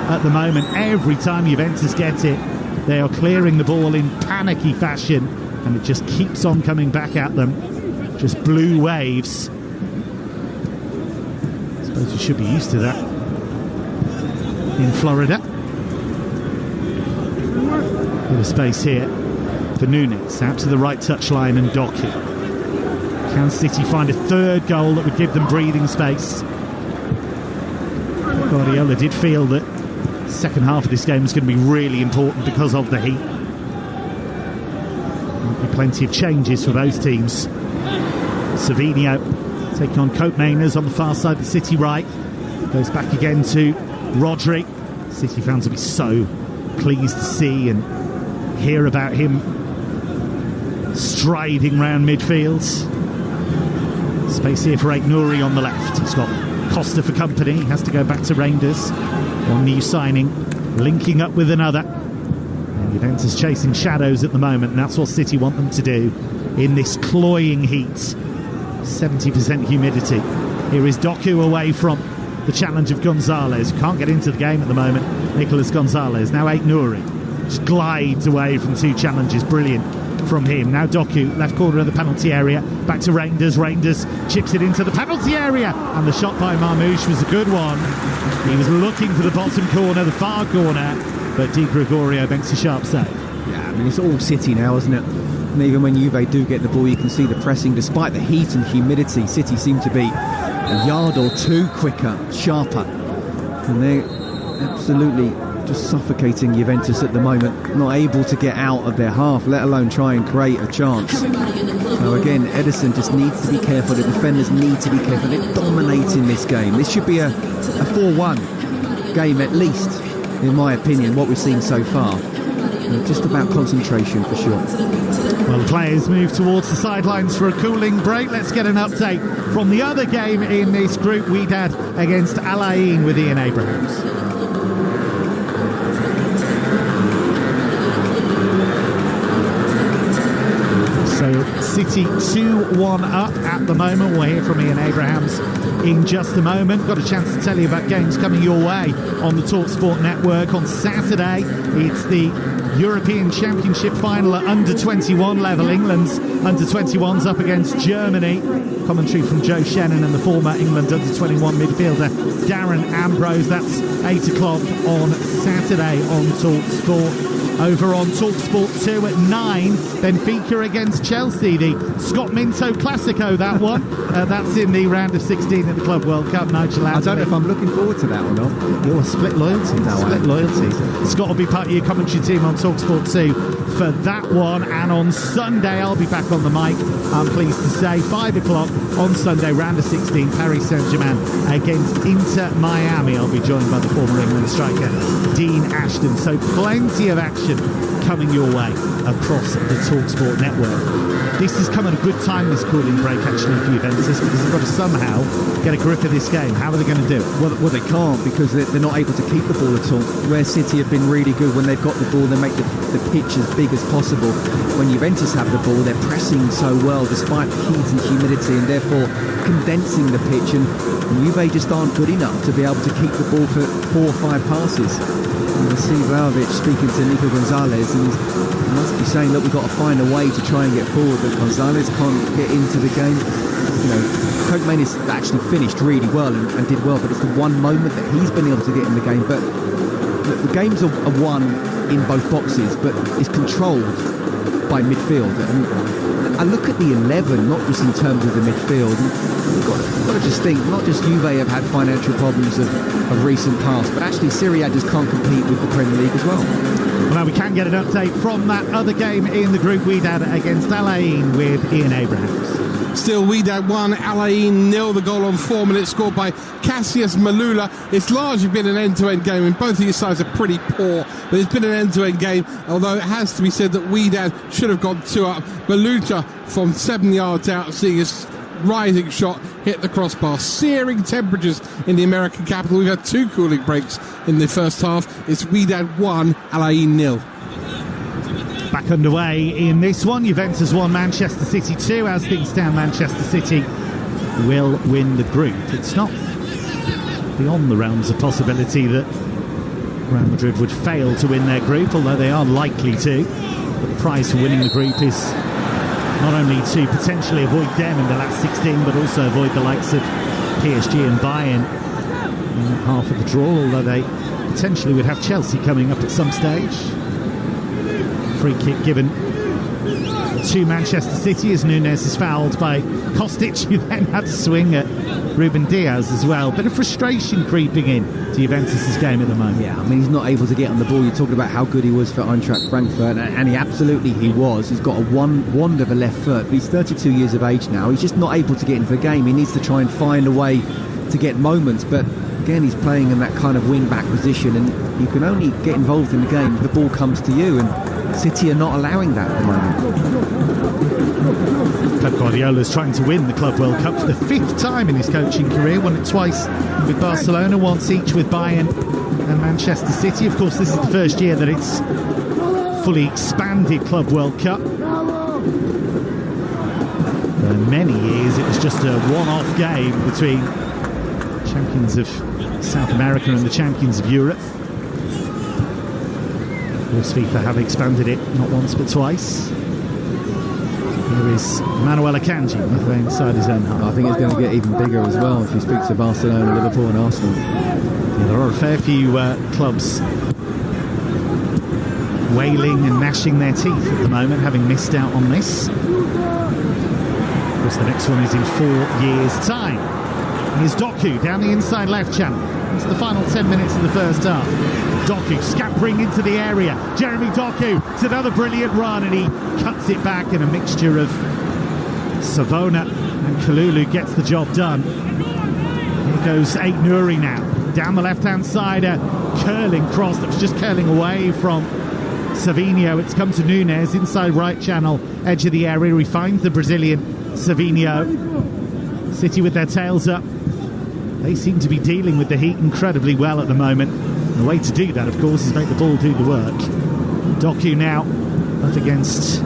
at the moment. Every time Juventus get it, they are clearing the ball in panicky fashion, and it just keeps on coming back at them. Just blue waves. I suppose you should be used to that in Florida. Bit of space here for Nunez, out to the right touchline, and Doku. Can City find a 3rd goal that would give them breathing space? Guardiola did feel that second half of this game is going to be really important because of the heat. There'll be plenty of changes for both teams. Savinho taking on Koopmeiners on the far side of the City right. Goes back again to Rodri. City fans will be so pleased to see and hear about him striding round midfield. Space here for Aït-Nouri on the left. He's got Costa for company. He has to go back to Reinders. One new signing, linking up with another. And Juventus chasing shadows at the moment, and that's what City want them to do in this cloying heat. 70% humidity. Here is Doku away from the challenge of Gonzalez. Can't get into the game at the moment. Nicolas Gonzalez. Now Aït-Nouri just glides away from 2 challenges. Brilliant from him. Now Doku, left corner of the penalty area. Back to Reinders. Reinders chips it into the penalty area. And the shot by Marmoush was a good one. He was looking for the bottom corner, the far corner, but Di Gregorio makes a sharp save. Yeah, I mean, it's all City now, isn't it? And even when Juve do get the ball, you can see the pressing. Despite the heat and humidity, City seem to be a yard or 2 quicker, sharper. And they're absolutely just suffocating Juventus at the moment, not able to get out of their half, let alone try and create a chance. So again, Edison just needs to be careful. The defenders need to be careful. They're dominating this game. This should be a 4-1 game at least, in my opinion, what we've seen so far. Just about concentration for sure. Well, the players move towards the sidelines for a cooling break. Let's get an update from the other game in this group, Wydad against Al Ain with Ian Abrahams. So City 2-1 up at the moment. We'll hear from Ian Abrahams in just a moment. Got a chance to tell you about games coming your way on the Talksport network. On Saturday, it's the European Championship final at under-21 level. England's under-21s up against Germany. Commentary from Joe Shannon and the former England under-21 midfielder Darren Ambrose. That's 8 o'clock on Saturday on Talksport. Over on Talksport 2 at 9, Benfica against Chelsea, the Scott Minto Classico, that one. That's in the round of 16 at the Club World Cup. Nigel Anthony. I don't know if I'm looking forward to that or not. You're split loyalty. Split loyalty. Scott will be part of your commentary team on Talksport 2 for that one. And on Sunday, I'll be back on the mic, I'm pleased to say. 5 o'clock on Sunday, round of 16, Paris Saint-Germain against Inter Miami. I'll be joined by the former England striker, Dean Ashton. So plenty of action coming your way across the Talksport network. This has come at a good time, this cooling break, actually, for Juventus, because they've got to somehow get a grip of this game. How are they going to do it? Well, they can't, because they're not able to keep the ball at all. Where City have been really good, when they've got the ball, they make the pitch as big as possible. When Juventus have the ball, they're pressing so well, despite the heat and humidity, and therefore condensing the pitch. And Juve just aren't good enough to be able to keep the ball for 4 or 5 passes. You see Vlahovic speaking to Nico Gonzalez, and he must be saying, look, we've got to find a way to try and get forward, but Gonzalez can't get into the game. You know, Kokeman has actually finished really well and did well, but it's the one moment that he's been able to get in the game. But the games are won in both boxes, but it's controlled by midfield. And I look at the 11, not just in terms of the midfield. You've got to just think, not just Juve have had financial problems of recent past, but actually Serie A just can't compete with the Premier League as well. Well, now we can get an update from that other game in the group, Wydad against Al Ain, with Ian Abrahams. Still Wydad 1, Al Ain 0. The goal on 4 minutes scored by Cassius Malula. It's largely been an end-to-end game, and both of these sides are pretty poor, but it's been an end-to-end game, although it has to be said that Wydad should have gone 2 up. Malula from 7 yards out, seeing his rising shot hit the crossbar. Searing temperatures in the American capital. We've had 2 cooling breaks in the first half. It's Wydad 1, Al Ain 0. Back underway in this one. Juventus 1, Manchester City 2. As things stand, Manchester City will win the group. It's not beyond the realms of possibility that Real Madrid would fail to win their group, although they are likely to. But the prize for winning the group is not only to potentially avoid them in the last 16, but also avoid the likes of PSG and Bayern in half of the draw, although they potentially would have Chelsea coming up at some stage. Free kick given to Manchester City as Nunes is fouled by Kostic, who then had to swing at Ruben Diaz as well. Bit of frustration creeping in to Juventus' game at the moment. Yeah, I mean, he's not able to get on the ball. You're talking about how good he was for Eintracht Frankfurt, and he was. He's got a wand of a left foot, but he's 32 years of age now. He's just not able to get into the game. He needs to try and find a way to get moments, but again, he's playing in that kind of wing-back position, and you can only get involved in the game if the ball comes to you, and City are not allowing that at the moment. Pep Guardiola's trying to win the Club World Cup for the 5th time in his coaching career. Won it twice with Barcelona, once each with Bayern and Manchester City. Of course, this is the first year that it's fully expanded Club World Cup. For many years, it was just a one-off game between champions of South America and the champions of Europe. Of course, FIFA have expanded it not once but twice. Here is Manuel Akanji inside his own half. I think it's going to get even bigger as well if you speak to Barcelona, Liverpool and Arsenal. Yeah, there are a fair few clubs wailing and gnashing their teeth at the moment, having missed out on this. Of course, the next one is in 4 years' time. Here's Doku down the inside left channel. It's the final 10 minutes of the first half. Doku scampering into the area. Jeremy Doku, it's another brilliant run, and he cuts it back, and a mixture of Savona and Kalulu gets the job done. Here goes Ait Nouri now. Down the left-hand side, a curling cross that was just curling away from Savinho. It's come to Nunes, inside right channel, edge of the area. He finds the Brazilian Savinho. City with their tails up. They seem to be dealing with the heat incredibly well at the moment. The way to do that, of course, is make the ball do the work. Doku now up against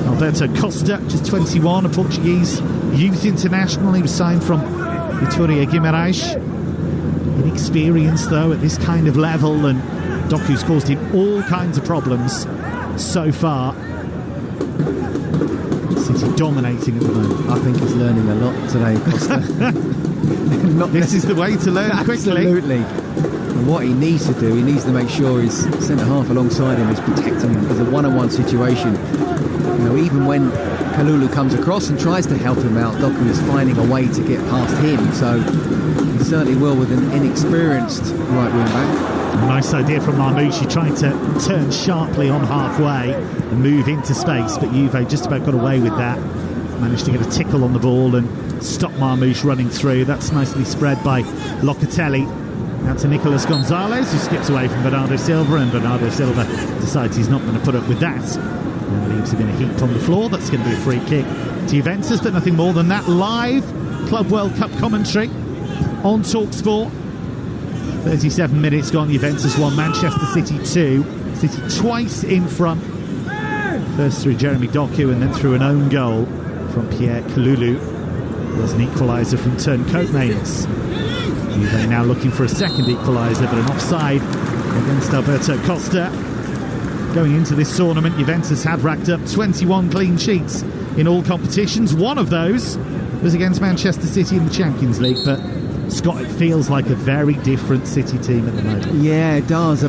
Alberto Costa, just 21, a Portuguese youth international. He was signed from Vitória Guimarães. Inexperienced, though, at this kind of level, and Doku's caused him all kinds of problems so far. City dominating at the moment. I think he's learning a lot today, Costa. This is the way to learn quickly. Absolutely. And what he needs to do, he needs to make sure his centre-half alongside him is protecting him. It's a one-on-one situation. You know, even when Kalulu comes across and tries to help him out, Doku is finding a way to get past him. So he certainly will with an inexperienced right wing back. Nice idea from Marmoush. He tried to turn sharply on halfway and move into space, but Juve just about got away with that. Managed to get a tickle on the ball and stop Marmoush running through. That's nicely spread by Locatelli. Now to Nicolas Gonzalez, who skips away from Bernardo Silva, and Bernardo Silva decides he's not going to put up with that and leaves him in a heap on the floor. That's going to be a free kick to Juventus, but nothing more than that. Live Club World Cup commentary on Talksport. 37 minutes gone, Juventus 1, Manchester City 2. City twice in front. First through Jeremy Doku and then through an own goal from Pierre Kalulu. There's an equaliser from Turncoat Mains. Juve now looking for a second equaliser, but an offside against Alberto Costa. Going into this tournament, Juventus have racked up 21 clean sheets in all competitions. One of those was against Manchester City in the Champions League, but Scott, it feels like a very different City team at the moment. Yeah, it does. I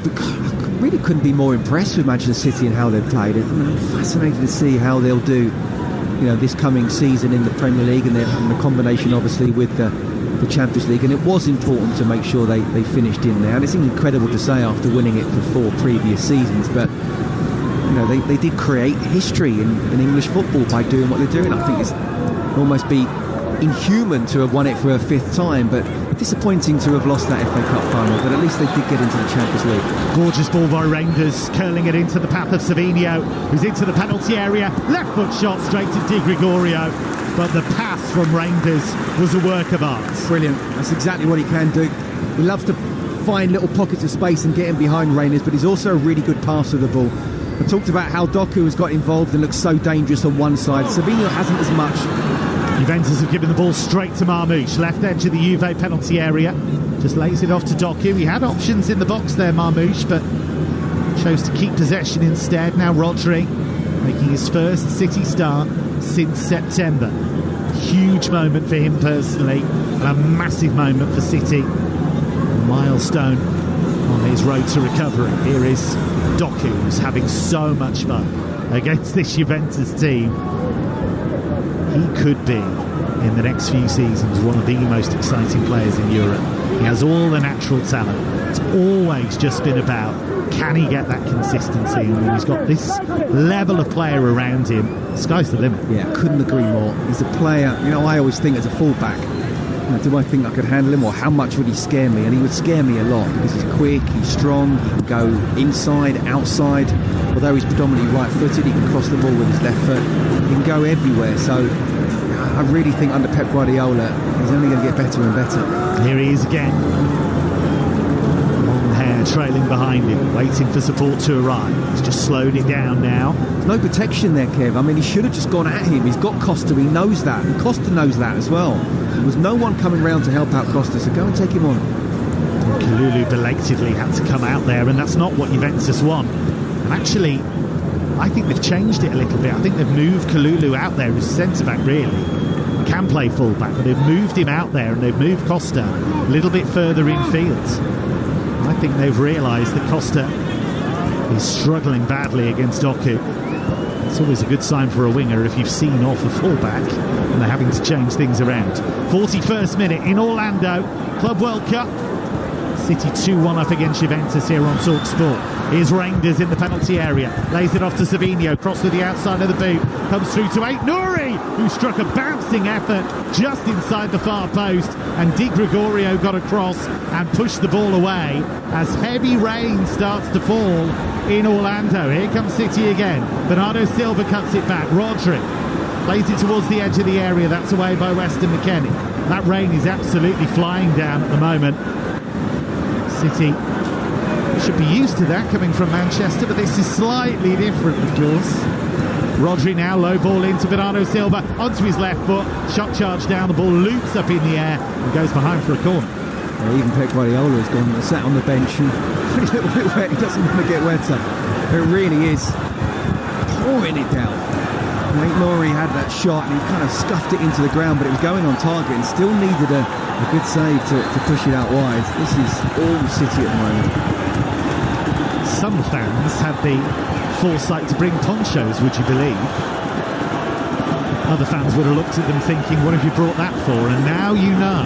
really couldn't be more impressed with Manchester City and how they've played it. I'm fascinated to see how they'll do, you know, this coming season in the Premier League, and the combination, obviously, with the Champions League. And it was important to make sure they finished in there. And it's incredible to say after winning it for 4 previous seasons, but you know, they did create history in English football by doing what they're doing. I think it's almost be inhuman to have won it for a 5th time, but disappointing to have lost that FA Cup final, but at least they did get into the Champions League. Gorgeous ball by Reinders, curling it into the path of Savinho, who's into the penalty area. Left foot shot straight to Di Gregorio, but the pass from Reinders was a work of art. Brilliant. That's exactly what he can do. He loves to find little pockets of space and get in behind Reinders, but he's also a really good passer of the ball. I talked about how Doku has got involved and looks so dangerous on one side. Savinho hasn't as much. Juventus have given the ball straight to Marmoush, left edge of the Juve penalty area. Just lays it off to Doku. He had options in the box there, Marmoush, but chose to keep possession instead. Now Rodri making his first City start since September. Huge moment for him personally, and a massive moment for City. A milestone on his road to recovery. Here is Doku, who's having so much fun against this Juventus team. He could be, in the next few seasons, one of the most exciting players in Europe. He has all the natural talent. It's always just been about, can he get that consistency? And when he's got this level of player around him, the sky's the limit. Yeah, couldn't agree more. He's a player, you know, I always think as a fullback, you know, do I think I could handle him, or how much would he scare me? And he would scare me a lot, because he's quick, he's strong, he can go inside, outside. Although he's predominantly right-footed, he can cross the ball with his left foot. He can go everywhere. So I really think under Pep Guardiola, he's only going to get better and better. Here he is again. Long hair trailing behind him, waiting for support to arrive. He's just slowed it down now. There's no protection there, Kev. I mean, he should have just gone at him. He's got Costa, he knows that. And Costa knows that as well. There was no one coming round to help out Costa, so go and take him on. And Kalulu belatedly had to come out there, and that's not what Juventus want. And actually, I think they've changed it a little bit. I think they've moved Kalulu out there as centre-back, really. He can play full-back, but they've moved him out there, and they've moved Costa a little bit further infield. I think they've realised that Costa is struggling badly against Doku. It's always a good sign for a winger if you've seen off a full-back and they're having to change things around. 41st minute in Orlando, Club World Cup. City 2-1 up against Juventus here on Talksport. Here's Reinders in the penalty area. Lays it off to Savinho. Cross to the outside of the boot. Comes through to Nouri, who struck a bouncing effort just inside the far post. And Di Gregorio got across and pushed the ball away as heavy rain starts to fall in Orlando. Here comes City again. Bernardo Silva cuts it back. Rodri plays it towards the edge of the area. That's away by Weston McKennie. That rain is absolutely flying down at the moment. City should be used to that coming from Manchester, but this is slightly different, of course. Rodri now, low ball into Bernardo Silva, onto his left foot, shot charge down, the ball loops up in the air and goes behind for a corner. Yeah, even Pep Guardiola has gone and sat on the bench and a little bit wet. He doesn't want to get wetter. It really is pouring it down. I think Laurie had that shot and he kind of scuffed it into the ground, but it was going on target and still needed a good save to push it out wide. This is all City at the moment. Some fans had the foresight to bring ponchos, would you believe? Other fans would have looked at them thinking, what have you brought that for? And now you know.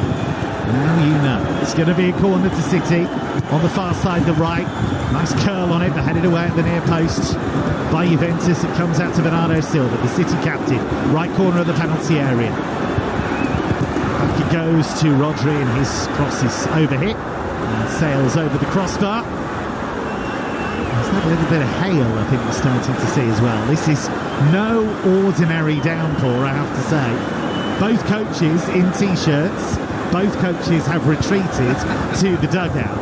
Now you know. It's going to be a corner to City on the far side, the right. Nice curl on it, but headed away at the near post by Juventus. It comes out to Bernardo Silva, the City captain. Right corner of the penalty area. Back it goes to Rodri and his cross is overhit and sails over the crossbar. There's a little bit of hail, I think we're starting to see as well. This is no ordinary downpour, I have to say. Both coaches in T-shirts, both coaches have retreated to the dugout.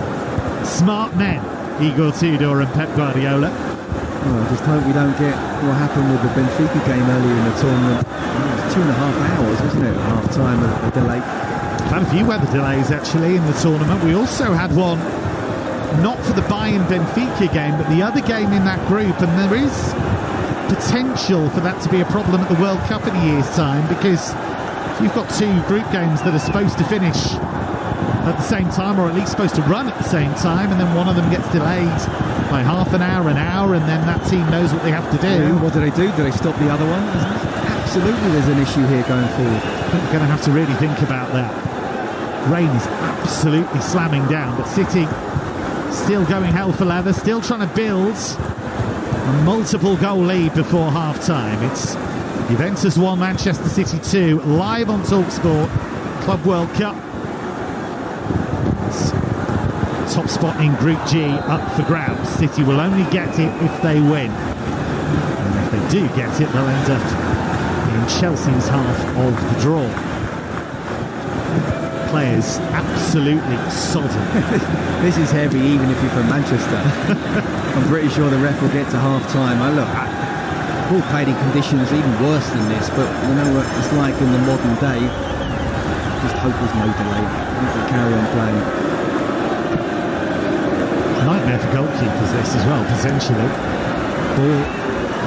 Smart men, Igor Tudor and Pep Guardiola. Well, I just hope we don't get what happened with the Benfica game earlier in the tournament. It was 2.5 hours, wasn't it, at half-time, a delay. Had a few weather delays, actually, in the tournament. We also had one not for the Bayern-Benfica game, but the other game in that group, and there is potential for that to be a problem at the World Cup in a year's time, because you've got two group games that are supposed to finish at the same time, or at least supposed to run at the same time, and then one of them gets delayed by half an hour, and then that team knows what they have to do. Yeah, what do? Do they stop the other one? Absolutely, there's an issue here going forward. I think we're going to have to really think about that. Rain is absolutely slamming down, but City still going hell for leather, still trying to build a multiple goal lead before half-time. It's Juventus 1, Manchester City 2, live on Talksport, Club World Cup. It's top spot in Group G up for grabs. City will only get it if they win. And if they do get it, they'll end up in Chelsea's half of the draw. Players absolutely sodden. This is heavy even if you're from Manchester. I'm pretty sure the ref will get to half-time. Ball played in conditions even worse than this, but you know what it's like in the modern day. Just hope there's no delay. We can carry on playing. Nightmare for goalkeepers this as well, potentially. Ball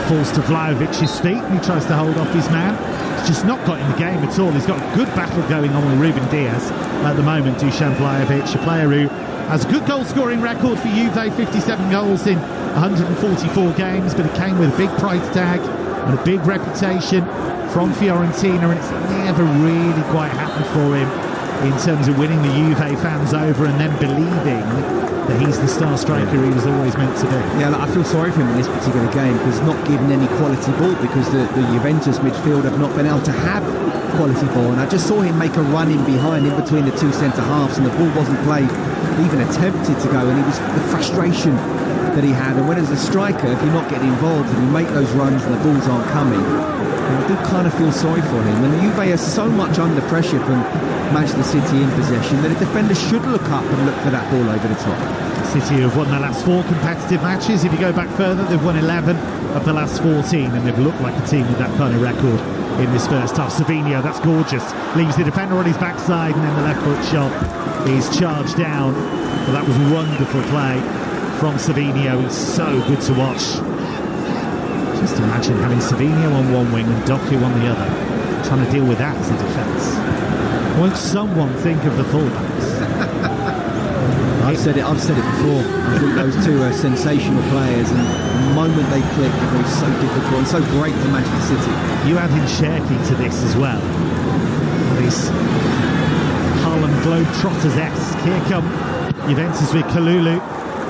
falls to Vlahovic's feet and he tries to hold off his man. He's just not got in the game at all. He's got a good battle going on with Ruben Diaz at the moment. Dusan Vlahovic, a player who has a good goal-scoring record for Juve, 57 goals in 144 games, but it came with a big price tag and a big reputation from Fiorentina, and it's never really quite happened for him in terms of winning the Juve fans over and then believing that he's the star striker he was always meant to be. Yeah, I feel sorry for him in this particular game because not given any quality ball, because the Juventus midfield have not been able to have quality ball, and I just saw him make a run in behind, in between the two centre-halves, and the ball wasn't played, even attempted to go, and it was the frustration that he had. And when as a striker, if you're not getting involved and you make those runs and the balls aren't coming, I do kind of feel sorry for him. And Juve are so much under pressure from Manchester City in possession that a defender should look up and look for that ball over the top. City have won their last 4 competitive matches. If you go back further, they've won 11 of the last 14, and they've looked like a team with that kind of record in this first half. Savinho, that's gorgeous, leaves the defender on his backside, and then the left foot shot is charged down. Well, that was wonderful play from Savinho. He's so good to watch. Just imagine having Savinho on one wing and Doku on the other, trying to deal with that as a defence. Won't someone think of the fullbacks? I've said it before. I think those two are sensational players, and the moment they click, it's so difficult and so great for Manchester City. You add in Cherki to this as well. This Harlem Globetrotters-esque. Here come Juventus with Kalulu,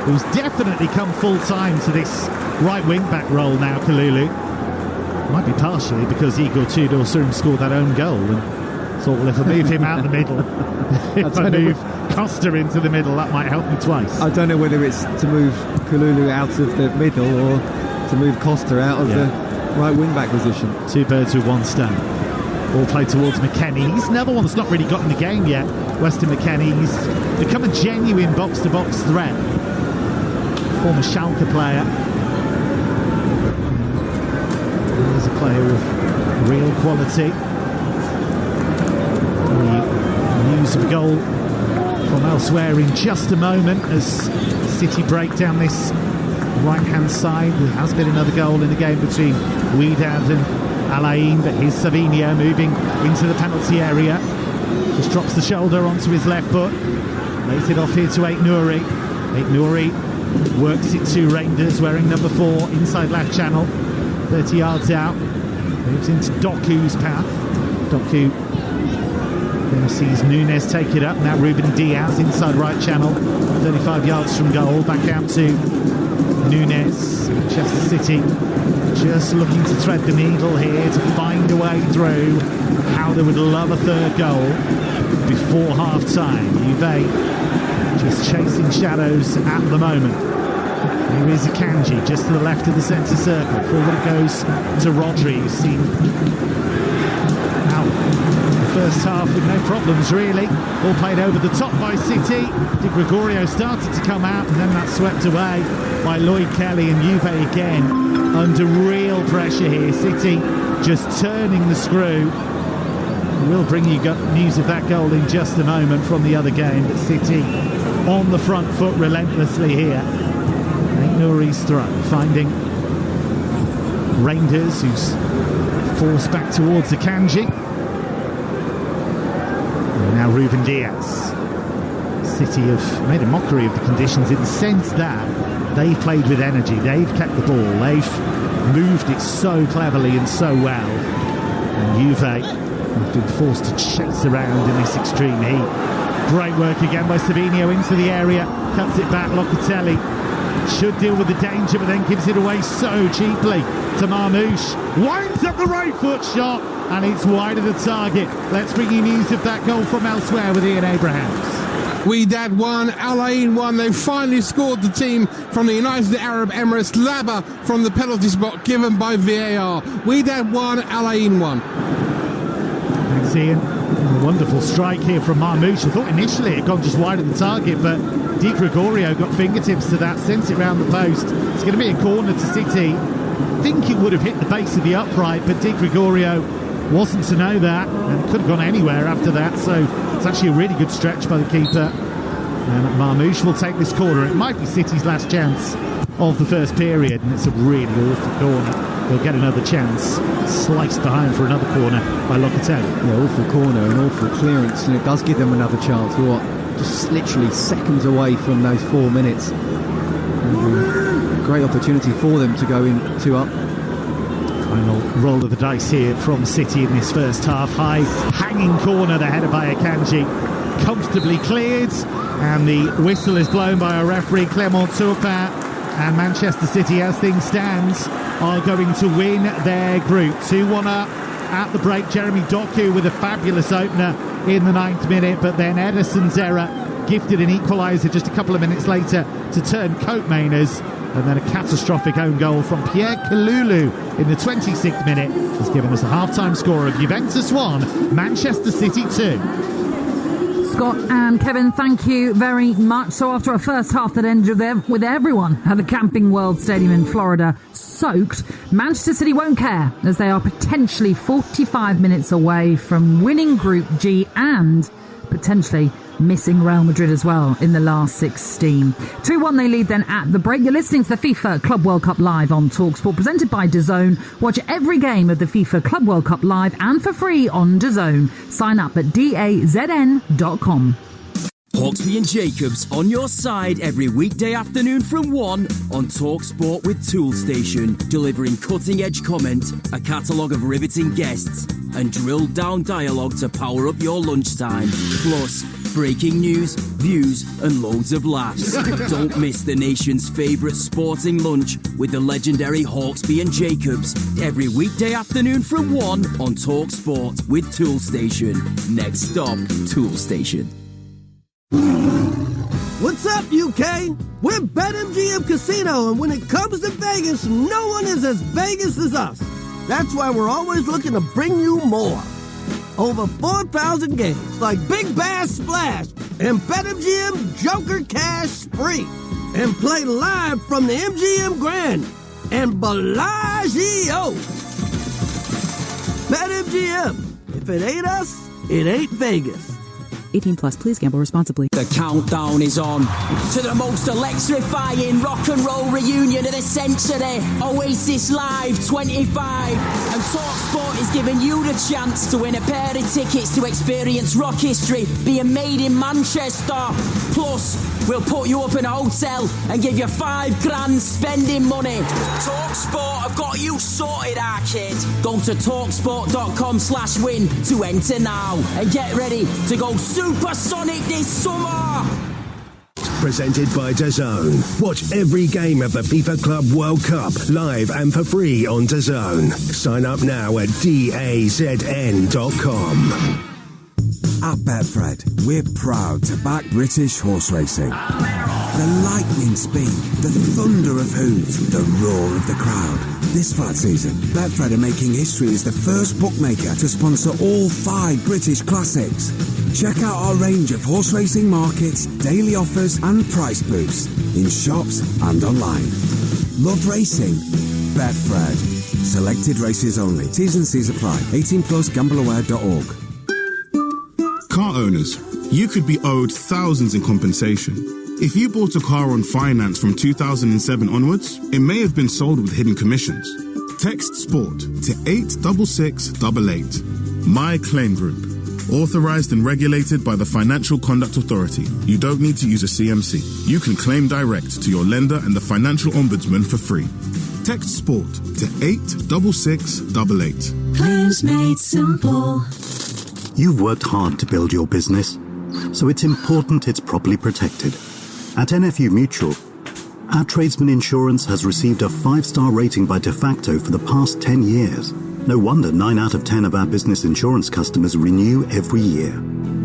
who's definitely come full-time to this right wing-back role now, Kalulu. Might be partially because Igor Tudor saw him score that own goal and thought, well, if I move him out the middle, if I move Costa into the middle, that might help me twice. I don't know whether it's to move Kalulu out of the middle or to move Costa out of the right wing-back position. 2 birds with 1 stone. Ball played towards McKennie. He's another one that's not really got in the game yet. Weston McKennie, he's become a genuine box-to-box threat. Former Schalke player. He's a player of real quality. The news of a goal from elsewhere in just a moment as City break down this right-hand side. There has been another goal in the game between Wydad and Alain, but here's Savinho moving into the penalty area. Just drops the shoulder onto his left foot. Lays it off here to Ait Nouri. Ait Nouri works it to Reinders, wearing number 4, inside left channel. 30 yards out. Moves into Doku's path. Doku then sees Nunes take it up. Now Ruben Diaz inside right channel. 35 yards from goal. Back out to Nunes. Manchester City just looking to thread the needle here to find a way through. How they would love a third goal before half-time. Juve just chasing shadows at the moment. Here is Akanji just to the left of the centre circle. Forward it goes to Rodri, who's seen out the first half with no problems really. All played over the top by City. Di Gregorio started to come out and then that swept away by Lloyd Kelly, and Juve again under real pressure here. City just turning the screw. We'll bring you news of that goal in just a moment from the other game, but City on the front foot relentlessly here. Nouri's throw, finding Reinders, who's forced back towards Akanji. And now Ruben Diaz. City have made a mockery of the conditions in the sense that they've played with energy, they've kept the ball, they've moved it so cleverly and so well. And Juve have been forced to chase around in this extreme heat. Great work again by Savinho into the area, cuts it back. Locatelli should deal with the danger, but then gives it away so cheaply to Marmoush. Winds up the right foot shot, and it's wide of the target. Let's bring you news of that goal from elsewhere with Ian Abrahams. Wydad 1, Alain 1. They've finally scored, the team from the United Arab Emirates. Laba from the penalty spot given by VAR. Wydad 1, Alain 1. Thanks, Ian. A wonderful strike here from Marmoush. I thought initially it had gone just wide of the target, but Di Gregorio got fingertips to that, sent it round the post. It's going to be a corner to City. I think it would have hit the base of the upright, but Di Gregorio wasn't to know that, and could have gone anywhere after that, so it's actually a really good stretch by the keeper. And Marmoush will take this corner. It might be City's last chance of the first period, and it's a really awful corner. They'll get another chance. Sliced behind for another corner by Locatelli. Yeah, awful corner, an awful clearance, and it does give them another chance. What? Just literally seconds away from those 4 minutes. And, great opportunity for them to go in 2 up. Final roll of the dice here from City in this first half. High hanging corner, the header by Akanji, comfortably cleared, and the whistle is blown by our referee Clement Turpin. And Manchester City, as things stand, are going to win their group. 2-1 up at the break. Jeremy Doku with a fabulous opener in the 9th minute, but then Ederson's error gifted an equaliser just a couple of minutes later to turn Cope Mainers, and then a catastrophic own goal from Pierre Kalulu in the 26th minute has given us a half-time score of Juventus 1, Manchester City 2. Scott and Kevin, thank you very much. So after a first half that ended with everyone at the Camping World Stadium in Florida soaked, Manchester City won't care, as they are potentially 45 minutes away from winning Group G and potentially missing Real Madrid as well in the last 16. 2-1 they lead then at the break. You're listening to the FIFA Club World Cup live on Talksport, presented by DAZN. Watch every game of the FIFA Club World Cup live and for free on DAZN. Sign up at DAZN.com. Hawksby and Jacobs on your side every weekday afternoon from 1 on Talksport with Toolstation, delivering cutting-edge comment, a catalogue of riveting guests, and drilled-down dialogue to power up your lunchtime. Plus, breaking news, views, and loads of laughs. Don't miss the nation's favourite sporting lunch with the legendary Hawksby and Jacobs every weekday afternoon from 1 on Talksport with Toolstation. Next stop, Toolstation. What's up, UK? We're BetMGM Casino, and when it comes to Vegas, no one is as Vegas as us. That's why we're always looking to bring you more. Over 4,000 games like Big Bass Splash and BetMGM Joker Cash Spree. And play live from the MGM Grand and Bellagio. BetMGM. If it ain't us, it ain't Vegas. 18 plus, please gamble responsibly. The countdown is on to the most electrifying rock and roll reunion of the century. Oasis Live 25. And Talksport is giving you the chance to win a pair of tickets to experience rock history being made in Manchester. Plus, we'll put you up in a hotel and give you $5,000 spending money. Talksport have got you sorted, our kid. Go to talksport.com/win to enter now and get ready to go supersonic this summer. Presented by DAZN. Watch every game of the FIFA Club World Cup live and for free on DAZN. Sign up now at DAZN.com. At Betfred, we're proud to back British horse racing. The lightning speed, the thunder of hooves, the roar of the crowd. This flat season, Betfred are making history as the first bookmaker to sponsor all 5 British classics. Check out our range of horse racing markets, daily offers and price boosts in shops and online. Love racing? Betfred. Selected races only. T's and C's apply. 18 plus gambleaware.org. Car owners, you could be owed thousands in compensation. If you bought a car on finance from 2007 onwards, it may have been sold with hidden commissions. Text SPORT to 86688. My Claim Group. Authorized and regulated by the Financial Conduct Authority. You don't need to use a CMC. You can claim direct to your lender and the Financial Ombudsman for free. Text SPORT to 86688. Claims made simple. You've worked hard to build your business, so it's important it's properly protected. At NFU Mutual, our tradesman insurance has received a 5-star rating by De Facto for the past 10 years. No wonder 9 out of 10 of our business insurance customers renew every year.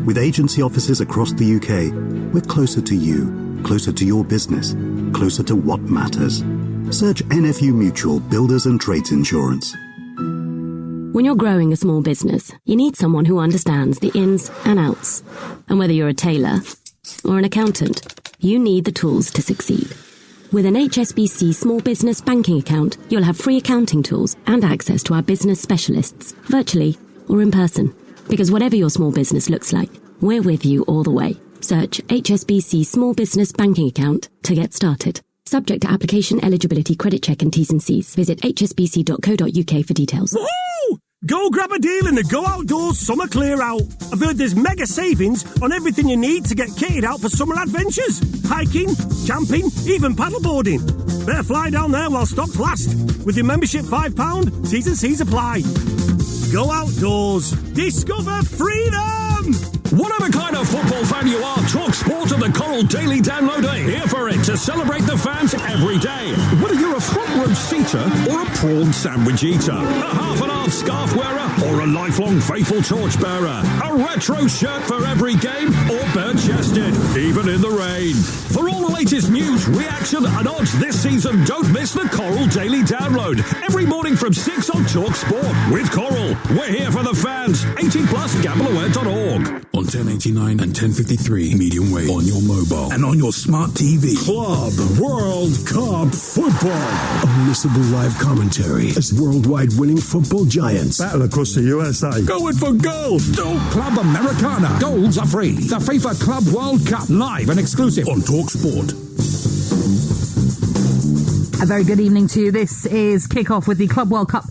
With agency offices across the UK, we're closer to you, closer to your business, closer to what matters. Search NFU Mutual Builders and Trades Insurance. When you're growing a small business, you need someone who understands the ins and outs. And whether you're a tailor or an accountant, you need the tools to succeed. With an HSBC small business banking account, you'll have free accounting tools and access to our business specialists, virtually or in person. Because whatever your small business looks like, we're with you all the way. Search HSBC small business banking account to get started. Subject to application, eligibility, credit check and T's and C's. Visit hsbc.co.uk for details. Woohoo! Go grab a deal in the Go Outdoors Summer Clear Out. I've heard there's mega savings on everything you need to get kitted out for summer adventures. Hiking, camping, even paddleboarding. Better fly down there while stocks last. With your membership £5, T's and C's apply. Go Outdoors. Discover freedom! Whatever kind of football fan you are, Talksport and the Coral Daily Download are here for it to celebrate the fans every day. Whether you're a front row seater or a prawn sandwich eater, a half and half scarf wearer or a lifelong faithful torchbearer, a retro shirt for every game or bare-chested, even in the rain. For all the latest news, reaction and odds this season, don't miss the Coral Daily Download every morning from 6 on Talksport. With Coral, we're here for the fans. 18 plus gambleaware.org. On 1089 and 1053 medium wave on your mobile and on your smart TV. Club World Cup Football. Unmissable live commentary as worldwide winning football giants battle across the USA. Going for goals. Do Club Americana. Goals are free. The FIFA Club World Cup live and exclusive on Talksport. A very good evening to you. This is Kickoff with the Club World Cup,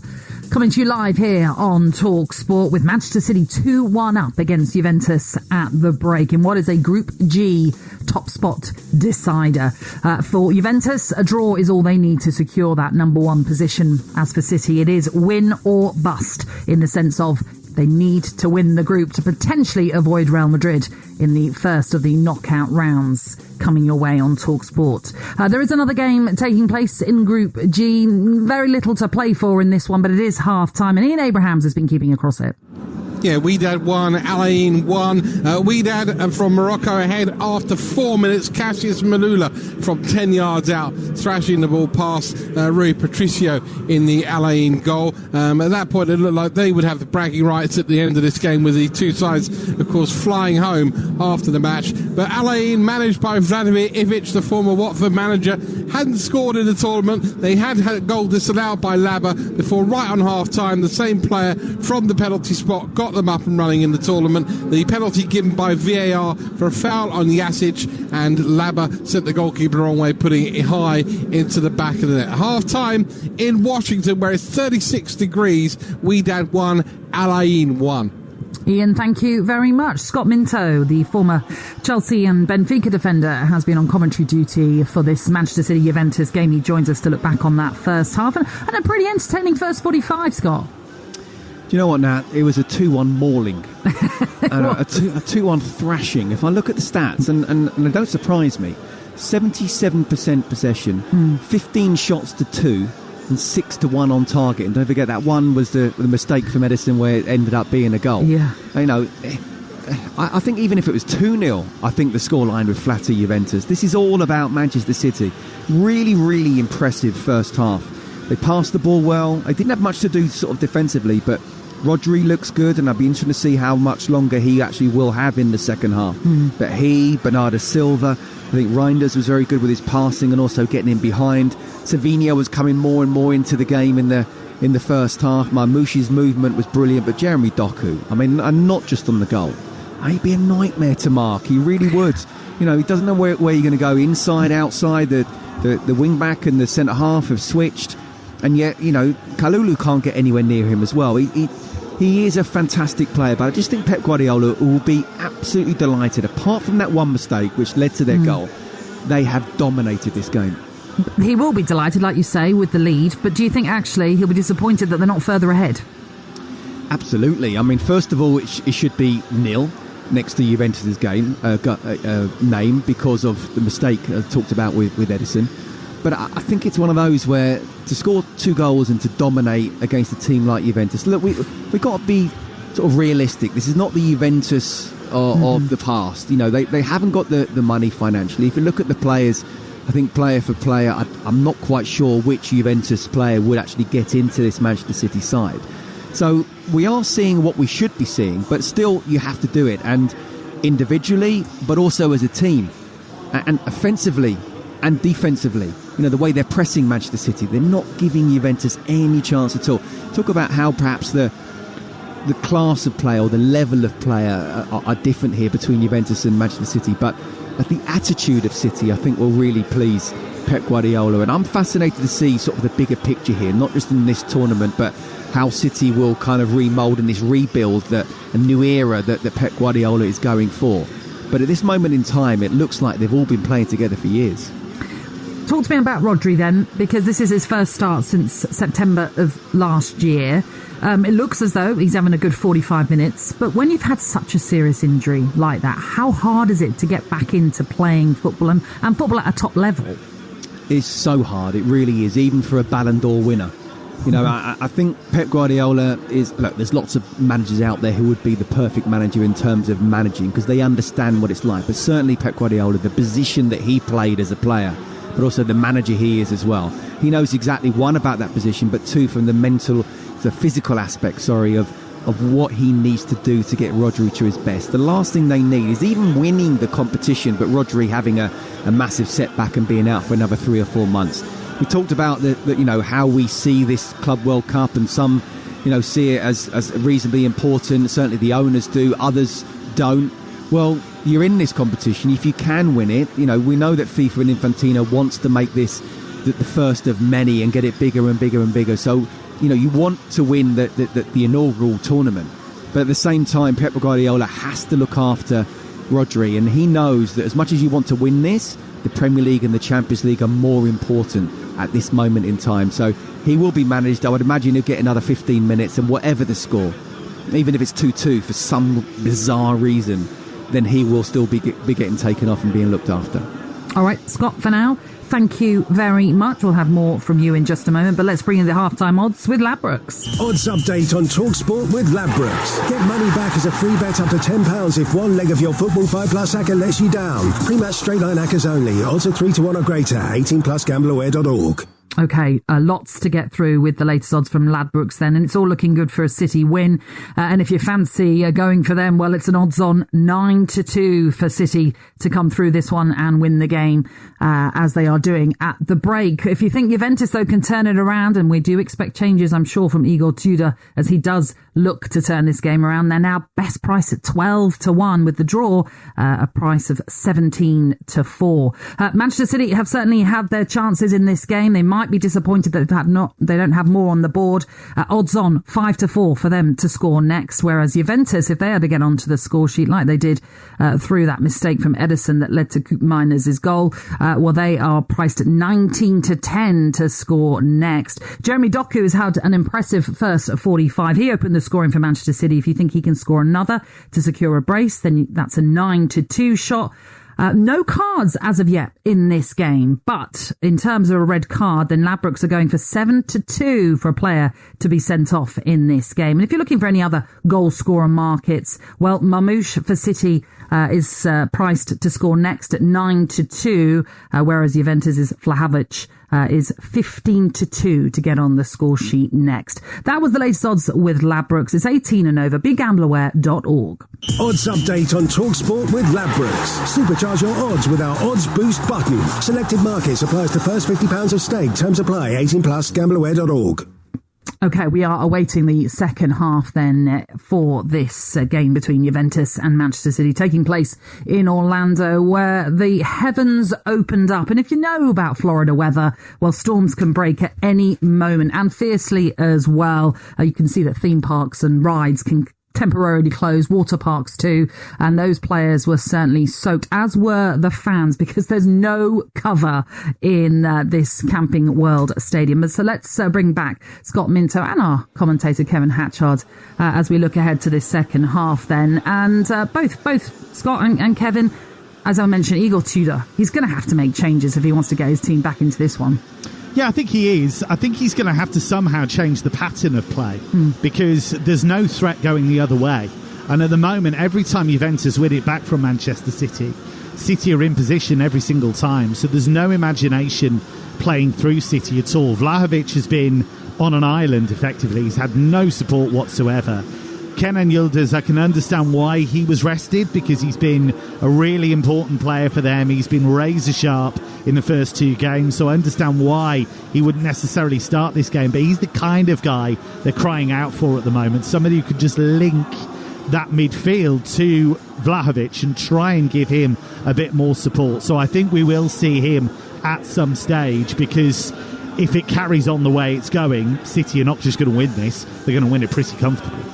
coming to you live here on Talksport, with Manchester City 2-1 up against Juventus at the break in what is a Group G top spot decider. For Juventus, a draw is all they need to secure that number 1 position. As for City, it is win or bust, in the sense of they need to win the group to potentially avoid Real Madrid in the first of the knockout rounds, coming your way on Talksport. There is another game taking place in Group G. Very little to play for in this one, but it is half-time, and Ian Abrahams has been keeping across it. Yeah, Wydad 1, Al Ain 1. Wydad from Morocco ahead after 4 minutes. Cassius Malula from 10 yards out, thrashing the ball past Rui Patricio in the Al Ain goal. At that point, it looked like they would have the bragging rights at the end of this game, with the two sides, of course, flying home after the match. But Al Ain, managed by Vladimir Ivic, the former Watford manager, hadn't scored in the tournament. They had a goal disallowed by Labba before, right on half-time, the same player from the penalty spot got them up and running in the tournament. The penalty given by VAR for a foul on Jasic, and Labba sent the goalkeeper the wrong way, putting it high into the back of the net. Half-time in Washington, where it's 36 degrees, Wydad 1, Al Ain 1. Ian, thank you very much. Scott Minto, the former Chelsea and Benfica defender, has been on commentary duty for this Manchester City Juventus game. He joins us to look back on that first half and a pretty entertaining first 45, Scott. Do you know what, Nat? It was a 2-1 mauling. And a 2-1 thrashing. If I look at the stats, and they don't surprise me, 77% possession, 15 shots to 2, and 6-1 on target. And don't forget that one was the mistake from Edison, where it ended up being a goal. Yeah. You know, I think even if it was 2-0, I think the scoreline would flatter Juventus. This is all about Manchester City. Really, really impressive first half. They passed the ball well. They didn't have much to do sort of defensively, but Rodri looks good, and I'd be interested to see how much longer he actually will have in the second half. But Bernardo Silva, I think Reinders was very good with his passing and also getting in behind. Savinho was coming more and more into the game in the first half. Marmoushi's movement was brilliant, but Jeremy Doku, I mean, and not just on the goal, he'd be a nightmare to mark. He really would. You know, he doesn't know where you're going to go, inside, outside. The wing back and the centre half have switched, and yet, you know, Kalulu can't get anywhere near him as well. He is a fantastic player, but I just think Pep Guardiola will be absolutely delighted. Apart from that one mistake which led to their goal, they have dominated this game. He will be delighted, like you say, with the lead, but do you think actually he'll be disappointed that they're not further ahead? Absolutely. I mean, first of all, it should be 0 next to Juventus' name because of the mistake I talked about with Edison. But I think it's one of those where to score 2 goals and to dominate against a team like Juventus, look, we've got to be sort of realistic. This is not the Juventus of the past. You know, they haven't got the money financially. If you look at the players, I think player for player, I'm not quite sure which Juventus player would actually get into this Manchester City side. So we are seeing what we should be seeing, but still you have to do it, and individually, but also as a team, and offensively and defensively. You know, the way they're pressing Manchester City, they're not giving Juventus any chance at all. Talk about how perhaps the class of play or the level of player are different here between Juventus and Manchester City, but the attitude of City, I think, will really please Pep Guardiola. And I'm fascinated to see sort of the bigger picture here, not just in this tournament, but how City will kind of remould in this rebuild, that a new era that Pep Guardiola is going for. But at this moment in time, it looks like they've all been playing together for years. Talk to me about Rodri then, because this is his first start since September of last year. It looks as though he's having a good 45 minutes, but when you've had such a serious injury like that, how hard is it to get back into playing football and football at a top level? It's so hard, it really is, even for a Ballon d'Or winner. You know, I think Pep Guardiola is... Look, there's lots of managers out there who would be the perfect manager in terms of managing, because they understand what it's like. But certainly Pep Guardiola, the position that he played as a player, but also the manager he is as well, he knows exactly, one, about that position, but two, from the physical aspect, of what he needs to do to get Rodri to his best. The last thing they need is even winning the competition, but Rodri having a massive setback and being out for another 3 or 4 months. We talked about how we see this Club World Cup, and some, see it as reasonably important. Certainly the owners do, others don't. Well, you're in this competition. If you can win it, we know that FIFA and Infantino wants to make this the first of many and get it bigger and bigger and bigger. So, you want to win the inaugural tournament. But at the same time, Pep Guardiola has to look after Rodri, and he knows that as much as you want to win this, the Premier League and the Champions League are more important at this moment in time. So he will be managed. I would imagine he'll get another 15 minutes, and whatever the score, even if it's 2-2 for some bizarre reason, then he will still be getting taken off and being looked after. All right, Scott, for now, thank you very much. We'll have more from you in just a moment, but let's bring in the halftime odds with Ladbrokes. Odds update on Talksport with Ladbrokes. Get money back as a free bet up to £10 if one leg of your Football 5 Plus acca lets you down. Pre-match straight line accas only. Odds are 3-1 or greater. 18 plus gambleaware.org. Okay, lots to get through with the latest odds from Ladbrokes then, and it's all looking good for a City win. And if you fancy going for them, well, it's an odds-on 9-2 for City to come through this one and win the game, as they are doing at the break. If you think Juventus, though, can turn it around, and we do expect changes, I'm sure, from Igor Tudor as he does look to turn this game around, they're now best price at 12-1 with the draw, a price of 17-4. Manchester City have certainly had their chances in this game. They might be disappointed that they don't have more on the board. Odds on 5-4 for them to score next, whereas Juventus, if they had to get onto the score sheet like they did through that mistake from Ederson that led to Koopmeiners' goal, well, they are priced at 19-10 to score next. Jeremy Doku has had an impressive first 45. He opened the scoring for Manchester City. If you think he can score another to secure a brace, then that's a 9-2 shot. No cards as of yet in this game, but in terms of a red card, then Ladbrokes are going for 7-2 for a player to be sent off in this game. And if you're looking for any other goal scorer markets, well, Marmoush for City is priced to score next at 9-2, whereas Juventus' Vlahovic is 15-2 to get on the score sheet next. That was the latest odds with Ladbrokes. It's 18 and over. BigGambleAware.org. Odds update on Talksport with Ladbrokes. Supercharge your odds with our Odds Boost button. Selected markets applies to first £50 of stake. Terms apply. 18 plus. GambleAware.org. Okay, we are awaiting the second half then for this game between Juventus and Manchester City, taking place in Orlando, where the heavens opened up. And if you know about Florida weather, well, storms can break at any moment, and fiercely as well. You can see that theme parks and rides can temporarily closed, water parks too, and those players were certainly soaked, as were the fans, because there's no cover in this Camping World Stadium. So let's bring back Scott Minto and our commentator Kevin Hatchard as we look ahead to this second half then. And both Scott and Kevin, as I mentioned, Igor Tudor, he's going to have to make changes if he wants to get his team back into this one. Yeah, I think he is. I think he's going to have to somehow change the pattern of play because there's no threat going the other way. And at the moment, every time Juventus win it back from Manchester City, City are in position every single time. So there's no imagination playing through City at all. Vlahovic has been on an island, effectively. He's had no support whatsoever. Kenan Yildiz, I can understand why he was rested, because he's been a really important player for them. He's been razor sharp in the first two games, so I understand why he wouldn't necessarily start this game. But he's the kind of guy they're crying out for at the moment, somebody who could just link that midfield to Vlahovic and try and give him a bit more support. So I think we will see him at some stage, because if it carries on the way it's going, City are not just going to win this, they're going to win it pretty comfortably.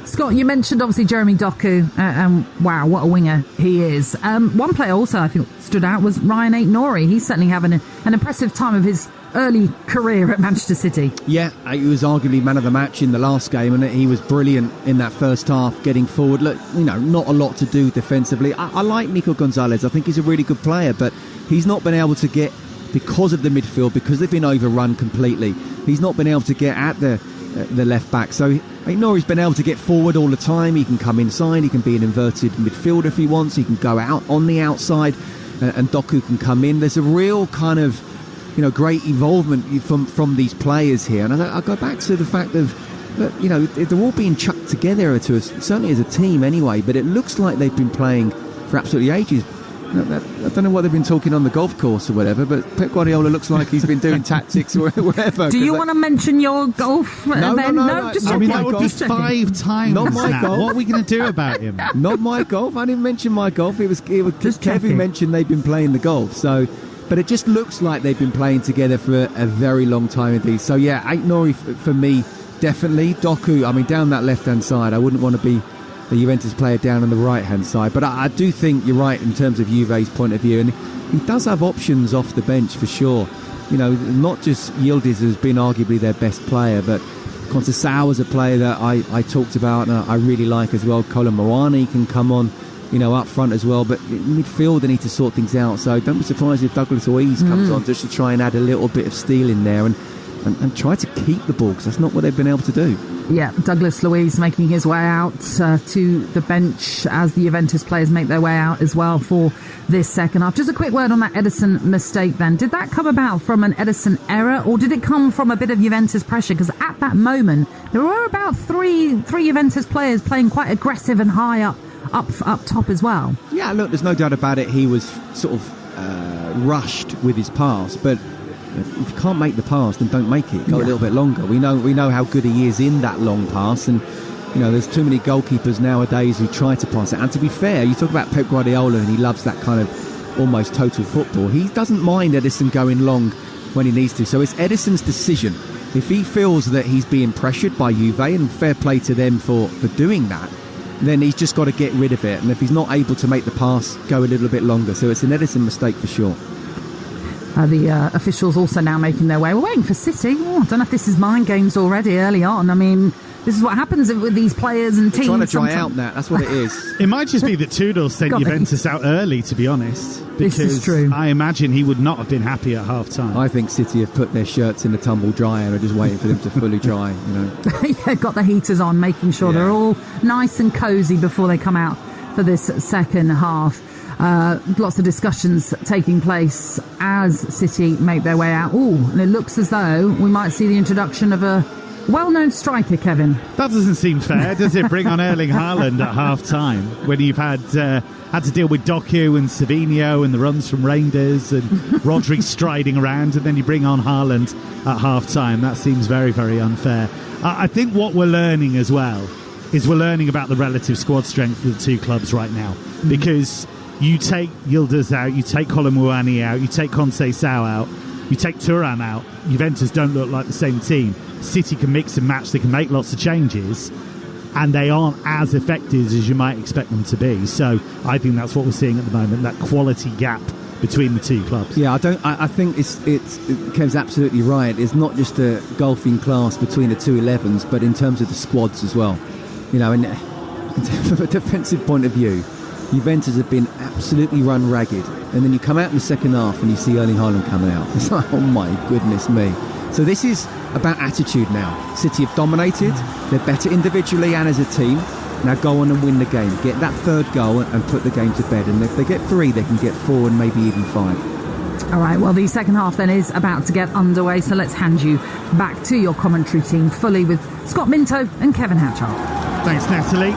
Scott, you mentioned obviously Jeremy Doku, and wow, what a winger he is. One player also I think stood out was Ryan Aït-Nouri. He's certainly having an impressive time of his early career at Manchester City. Yeah, he was arguably man of the match in the last game, and he was brilliant in that first half, getting forward. Look, not a lot to do defensively. I like Nico Gonzalez. I think he's a really good player, but he's not been able to get, because of the midfield, because they've been overrun completely, he's not been able to get at the left back. So Aït-Nouri's been able to get forward all the time. He can come inside, he can be an inverted midfielder if he wants, he can go out on the outside, and Doku can come in. There's a real kind of great involvement from these players here, and I go back to the fact of they're all being chucked together certainly as a team anyway, but it looks like they've been playing for absolutely ages. I don't know what they've been talking on the golf course or whatever, but Pep Guardiola looks like he's been doing tactics or whatever. Do you want to mention your golf? No, just I mean, that would be 5 times. Not my now. golf. What are we going to do about him? Not my golf. I didn't mention my golf. It was just Kevin mentioned they've been playing the golf. So, but it just looks like they've been playing together for a very long time indeed. So yeah, Aït-Nouri for me definitely. Doku, I mean, down that left-hand side, I wouldn't want to be the Juventus player down on the right-hand side. But I do think you're right in terms of Juve's point of view. And he does have options off the bench for sure. Not just Yildiz has been arguably their best player, but Conceição is a player that I talked about and I really like as well. Colin Moani can come on up front as well. But in midfield, they need to sort things out. So don't be surprised if Douglas Luiz comes on just to try and add a little bit of steel in there and try to keep the ball, because that's not what they've been able to do. Yeah, Douglas Luiz making his way out to the bench as the Juventus players make their way out as well for this second half. Just a quick word on that Ederson mistake then. Did that come about from an Ederson error, or did it come from a bit of Juventus pressure? Because at that moment, there were about three Juventus players playing quite aggressive and high up top as well. Yeah, look, there's no doubt about it. He was sort of rushed with his pass, but if you can't make the pass, then don't make it. Go a little bit longer. We know how good he is in that long pass, and there's too many goalkeepers nowadays who try to pass it. And to be fair, you talk about Pep Guardiola, and he loves that kind of almost total football. He doesn't mind Ederson going long when he needs to. So it's Ederson's decision. If he feels that he's being pressured by Juve, and fair play to them for doing that, then he's just got to get rid of it. And if he's not able to make the pass, go a little bit longer. So it's an Ederson mistake for sure. The officials also now making their way. We're waiting for City. I don't know if this is mind games already early on. I mean, this is what happens with these players and teams. They're trying to dry out now. That's what it is. It might just be that Tudor sent Juventus out early, to be honest. This is true. I imagine he would not have been happy at half-time. I think City have put their shirts in the tumble dryer and are just waiting for them to fully dry. Yeah, got the heaters on, making sure they're all nice and cosy before they come out for this second half. Lots of discussions taking place as City make their way out. And it looks as though we might see the introduction of a well-known striker, Kevin. That doesn't seem fair, does it? Bring on Erling Haaland at half-time when you've had to deal with Doku and Savinho and the runs from Rangers and Rodri striding around, and then you bring on Haaland at half-time. That seems very, very unfair. I think what we're learning as well is we're learning about the relative squad strength of the two clubs right now, because you take Yildiz out, you take Kolomuani out, you take Conceição out, you take Thuram out. Juventus don't look like the same team. City can mix and match, they can make lots of changes, and they aren't as effective as you might expect them to be. So I think that's what we're seeing at the moment, that quality gap between the two clubs. Yeah, I think Kev's absolutely right. It's not just a golfing class between the two 11s, but in terms of the squads as well. And from a defensive point of view, Juventus have been absolutely run ragged, and then you come out in the second half and you see Erling Haaland coming out. It's like, oh my goodness me. So this is about attitude now. City have dominated, they're better individually and as a team. Now go on and win the game, get that third goal and put the game to bed, and if they get 3 they can get 4 and maybe even 5. All right, well, the second half then is about to get underway, so let's hand you back to your commentary team fully with Scott Minto and Kevin Hatchard. Thanks, Natalie.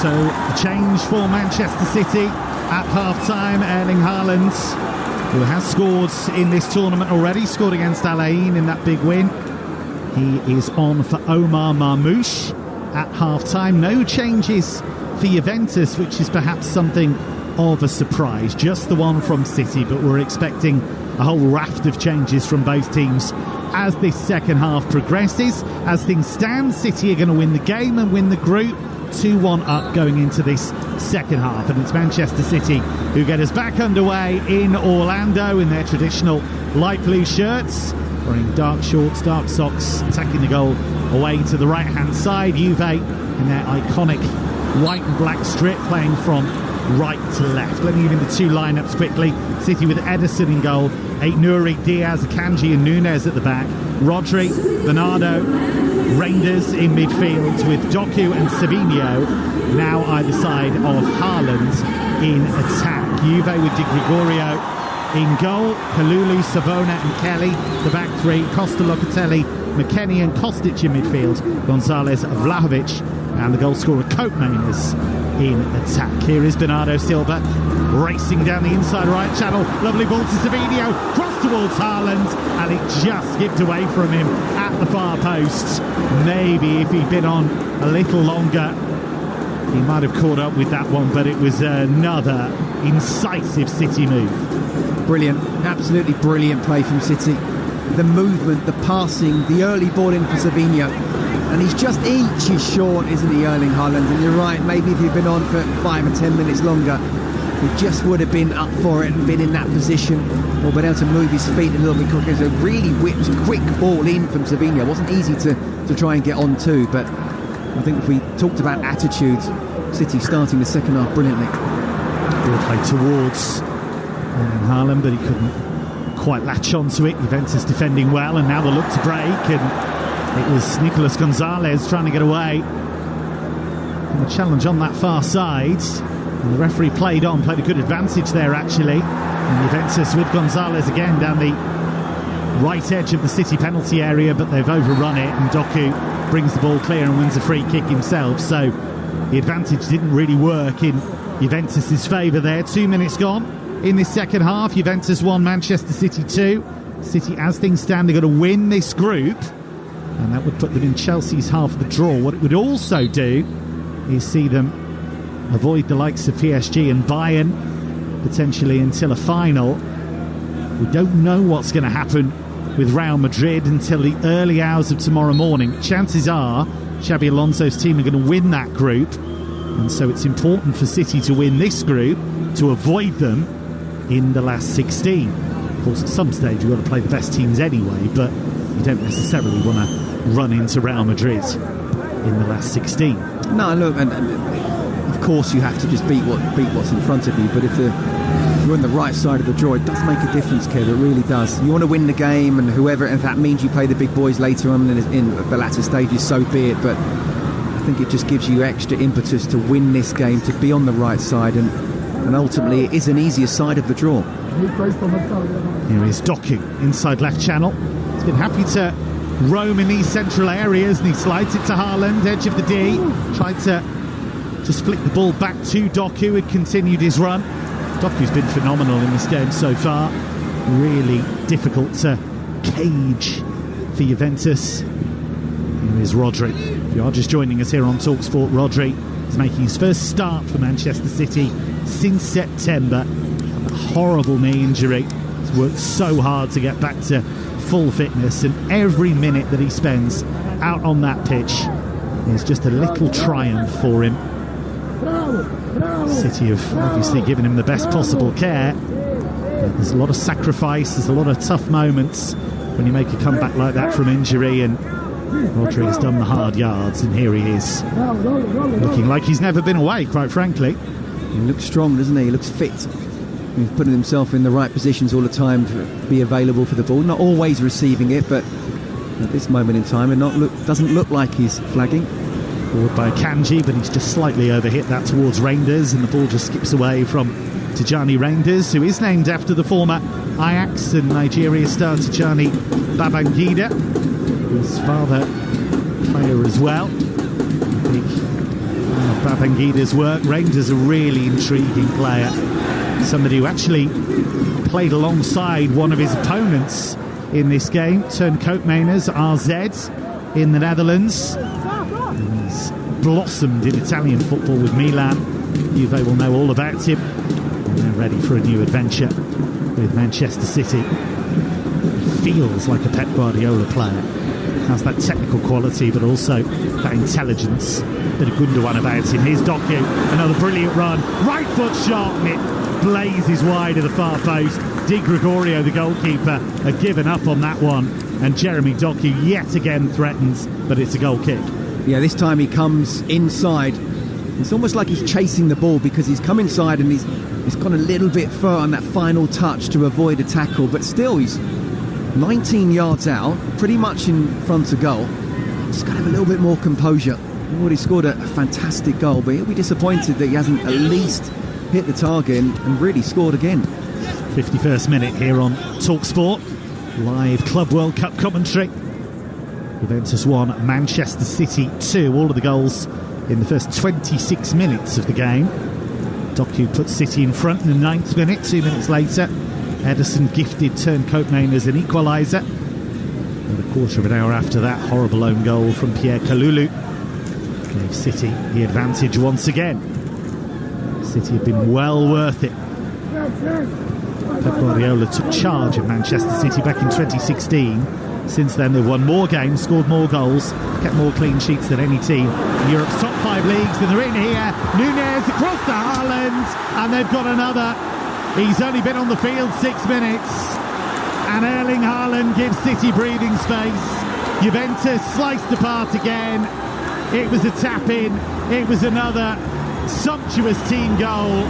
So, a change for Manchester City at half-time. Erling Haaland, who has scored in this tournament already, scored against Al Ain in that big win. He is on for Omar Marmoush at half-time. No changes for Juventus, which is perhaps something of a surprise. Just the one from City, but we're expecting a whole raft of changes from both teams as this second half progresses. As things stand, City are going to win the game and win the group. 2-1 up going into this second half, and it's Manchester City who get us back underway in Orlando in their traditional light blue shirts, wearing dark shorts, dark socks, attacking the goal away to the right hand side. Juve in their iconic white and black strip, playing from right to left. Let me give you the two lineups quickly. City with Ederson in goal, Aït-Nouri, Diaz, Akanji and Nunez at the back, Rodri, Bernardo, Rangers in midfield with Doku and Savinho now either side of Haaland in attack. Juve with Di Gregorio in goal, Kalulu, Savona and Kelly, the back three, Costa, Locatelli, McKennie and Kostic in midfield, Gonzalez, Vlahovic and the goal scorer Cope Mainers in attack. Here is Bernardo Silva racing down the inside right channel, lovely ball to Savinho, cross towards Haaland, and it just skipped away from him at the far post. Maybe if he'd been on a little longer he might have caught up with that one, but it was another incisive City move. Brilliant, absolutely brilliant play from City. The movement, the passing, the early ball in for Savinho, and he's just inches short, isn't he, Erling Haaland? And you're right, maybe if he'd been on for 5 or 10 minutes longer, he just would have been up for it and been in that position, or been able to move his feet a little bit quicker. It's a really whipped, quick ball in from Savinho. It wasn't easy to try and get on to, but I think if we talked about attitudes, City starting the second half brilliantly. Ball played towards Haaland, but he couldn't quite latch onto it. Juventus defending well, and now they look to break, and it was Nicolas Gonzalez trying to get away. And the challenge on that far side, and the referee played a good advantage there actually. And Juventus with Gonzalez again down the right edge of the City penalty area, but they've overrun it, and Doku brings the ball clear and wins a free kick himself. So the advantage didn't really work in Juventus' favour there. 2 minutes gone in this second half. Juventus 1, Manchester City 2. City, as things stand, are going to win this group, and that would put them in Chelsea's half of the draw. What it would also do is see them avoid the likes of PSG and Bayern, potentially until a final. We don't know what's going to happen with Real Madrid until the early hours of tomorrow morning. Chances are Xabi Alonso's team are going to win that group, and so it's important for City to win this group to avoid them in the last 16. Of course, at some stage you've got to play the best teams anyway, but you don't necessarily want to run into Real Madrid in the last 16. No, look, and of course you have to just beat what's in front of you, but if you're on the right side of the draw, it does make a difference, Kev. It really does. You want to win the game, and whoever, if that means you play the big boys later on in the latter stages, so be it. But I think it just gives you extra impetus to win this game, to be on the right side, and ultimately it is an easier side of the draw. Here is Doku, inside left channel. He's been happy to roam in these central areas, and he slides it to Haaland, edge of the D. Tried to just flick the ball back to Doku, who had continued his run. Doku's been phenomenal in this game so far. Really difficult to cage for Juventus. Here is Rodri. If you are just joining us here on Talksport, Rodri is making his first start for Manchester City since September. A horrible knee injury. He's worked so hard to get back to full fitness, and every minute that he spends out on that pitch is just a little triumph for him. City have obviously given him the best possible care, but there's a lot of sacrifice, there's a lot of tough moments when you make a comeback like that from injury, and Rodri has done the hard yards, and here he is, looking like he's never been away, quite frankly. He looks strong, doesn't he? He looks fit. He's putting himself in the right positions all the time to be available for the ball, not always receiving it, but at this moment in time it doesn't look like he's flagging. Forward by Kanji, but he's just slightly overhit that towards Reinders, and the ball just skips away from Tijani Reinders, who is named after the former Ajax and Nigeria star Tijani Babangida, his father player as well. Big fan of Babangida's work. Reinders a really intriguing player, somebody who actually played alongside one of his opponents in this game, Turncoat-Mainers, RZ in the Netherlands. He's blossomed in Italian football with Milan. Juve will know all about him, and they're ready for a new adventure with Manchester City. He feels like a Pep Guardiola player. Has that technical quality, but also that intelligence, bit of Gundogan about him. Here's Doku, another brilliant run, right foot shot, and it blazes wide of the far post. Di Gregorio, the goalkeeper, had given up on that one, and Jeremy Doku yet again threatens, but it's a goal kick. Yeah, this time he comes inside. It's almost like he's chasing the ball, because he's come inside and he's gone a little bit far on that final touch to avoid a tackle, but still he's 19 yards out, pretty much in front of goal. Just got to have a little bit more composure. He already scored a fantastic goal, but he'll be disappointed that he hasn't at least hit the target and really scored again. 51st minute here on Talksport, live Club World Cup commentary. Juventus 1, Manchester City 2. All of the goals in the first 26 minutes of the game. Doku put City in front in the 9th minute. 2 minutes later, Ederson gifted Turncoat-Mainers an equaliser. And a quarter of an hour after that, horrible own goal from Pierre Kalulu gave City the advantage once again. City have been well worth it. Pep Guardiola took charge of Manchester City back in 2016. Since then, they've won more games, scored more goals, kept more clean sheets than any team in Europe's top 5 leagues. And they're in here. Nunez across to Haaland, and they've got another. He's only been on the field 6 minutes, and Erling Haaland gives City breathing space. Juventus sliced apart again. It was a tap-in. It was another sumptuous team goal,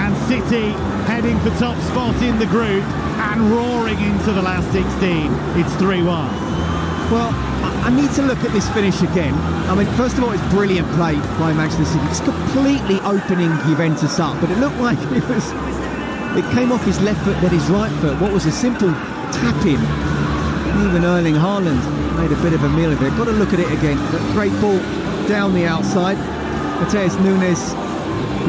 And City heading for top spot in the group and roaring into the last 16. It's 3-1. Well, I need to look at this finish again. I mean, first of all, it's brilliant play by Manchester City. It's completely opening Juventus up, but it looked like it came off his left foot, then his right foot. What was a simple tap-in. Even Erling Haaland made a bit of a meal of it. Got to look at it again. But great ball down the outside. Matheus Nunes,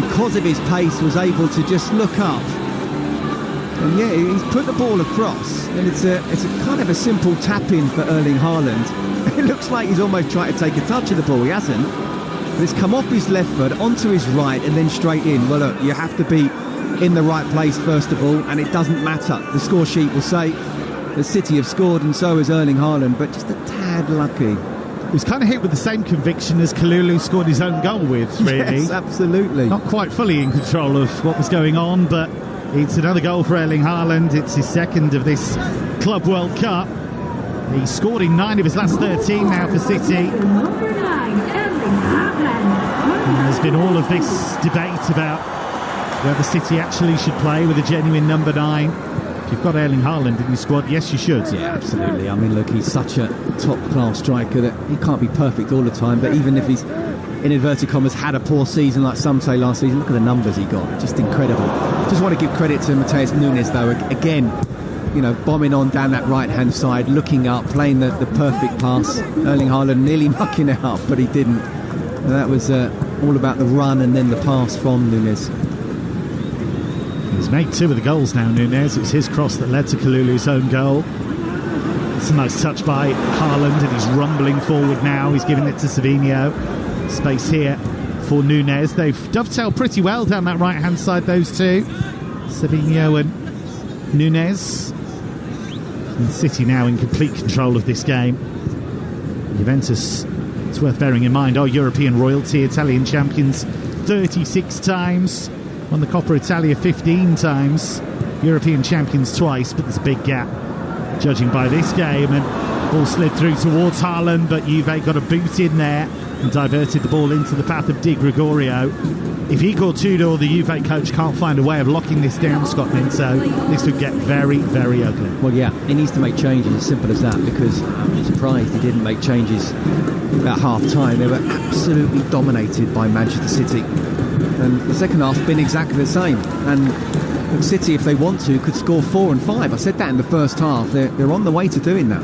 because of his pace, was able to just look up. And yeah, he's put the ball across. And it's a kind of a simple tap-in for Erling Haaland. It looks like he's almost trying to take a touch of the ball. He hasn't. But it's come off his left foot, onto his right, and then straight in. Well, look, you have to be in the right place first of all, and it doesn't matter. The score sheet will say the City have scored, and so has Erling Haaland, but just a tad lucky. He was kind of hit with the same conviction as Kalulu scored his own goal with, really. Yes, absolutely. Not quite fully in control of what was going on, but it's another goal for Erling Haaland. It's his second of this Club World Cup. He's scored in 9 of his last 13 now for City. There's been all of this debate about whether City actually should play with a genuine number 9. If you've got Erling Haaland in your squad, yes, you should. Yeah, absolutely. I mean, look, he's such a top-class striker that he can't be perfect all the time, but even if he's, in inverted commas, had a poor season like some say last season, look at the numbers he got. Just incredible. Just want to give credit to Matheus Nunes, though. Again, you know, bombing on down that right-hand side, looking up, playing the perfect pass. Erling Haaland nearly mucking it up, but he didn't. And that was all about the run and then the pass from Nunes. He's made 2 of the goals now, Nunes. It was his cross that led to Kalulu's own goal. It's a nice touch by Haaland, and he's rumbling forward now. He's giving it to Savinho. Space here for Nunes. They've dovetailed pretty well down that right-hand side, those two. Savinho and Nunes. And City now in complete control of this game. Juventus, it's worth bearing in mind, are European royalty, Italian champions 36 times. Won the Coppa Italia 15 times, European champions twice, but there's a big gap judging by this game. And ball slid through towards Haaland, but Juve got a boot in there and diverted the ball into the path of Di Gregorio. If Igor Tudor, the Juve coach, can't find a way of locking this down, Scott Minto, this would get very, very ugly. Well, yeah, he needs to make changes, as simple as that, because I'm surprised he didn't make changes at half-time. They were absolutely dominated by Manchester City. And the second half's been exactly the same. And City, if they want to, could score 4 and 5. I said that in the first half. They're on the way to doing that.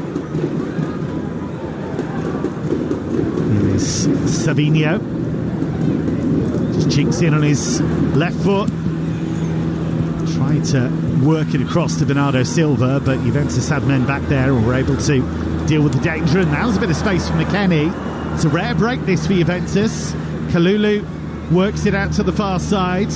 Here is Savinho. Just chinks in on his left foot. Tried to work it across to Bernardo Silva, but Juventus had men back there and were able to deal with the danger. And now there's a bit of space for McKennie. It's a rare break, this, for Juventus. Kalulu works it out to the far side.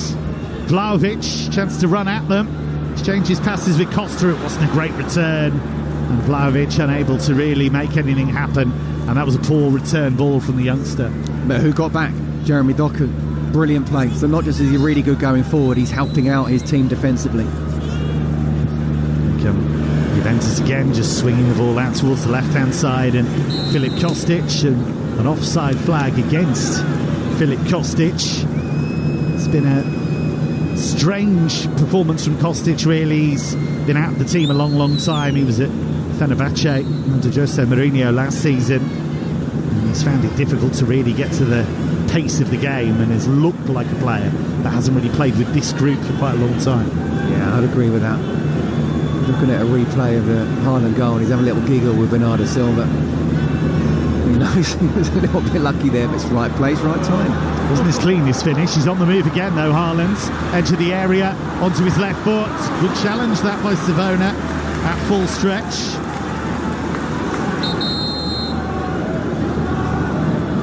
Vlahovic, chance to run at them. Exchanges passes with Costa. It wasn't a great return. And Vlahovic unable to really make anything happen. And that was a poor return ball from the youngster. But who got back? Jeremy Doku. Brilliant play. So not just is he really good going forward, he's helping out his team defensively. Juventus again, just swinging the ball out towards the left-hand side. And Filip Kostic, and an offside flag against Filip Kostic. It's been a strange performance from Kostic, really. He's been out of the team a long time. He was at Fenerbahce under Jose Mourinho last season, and he's found it difficult to really get to the pace of the game, and has looked like a player that hasn't really played with this group for quite a long time. Yeah, I'd agree with that. Looking at a replay of the Haaland goal, he's having a little giggle with Bernardo Silva. He knows he was a little bit lucky there, but it's right place, right time. Wasn't as clean, this finish. He's on the move again, though, Haaland. Edge of the area, onto his left foot. Good challenge, that by Savona, at full stretch.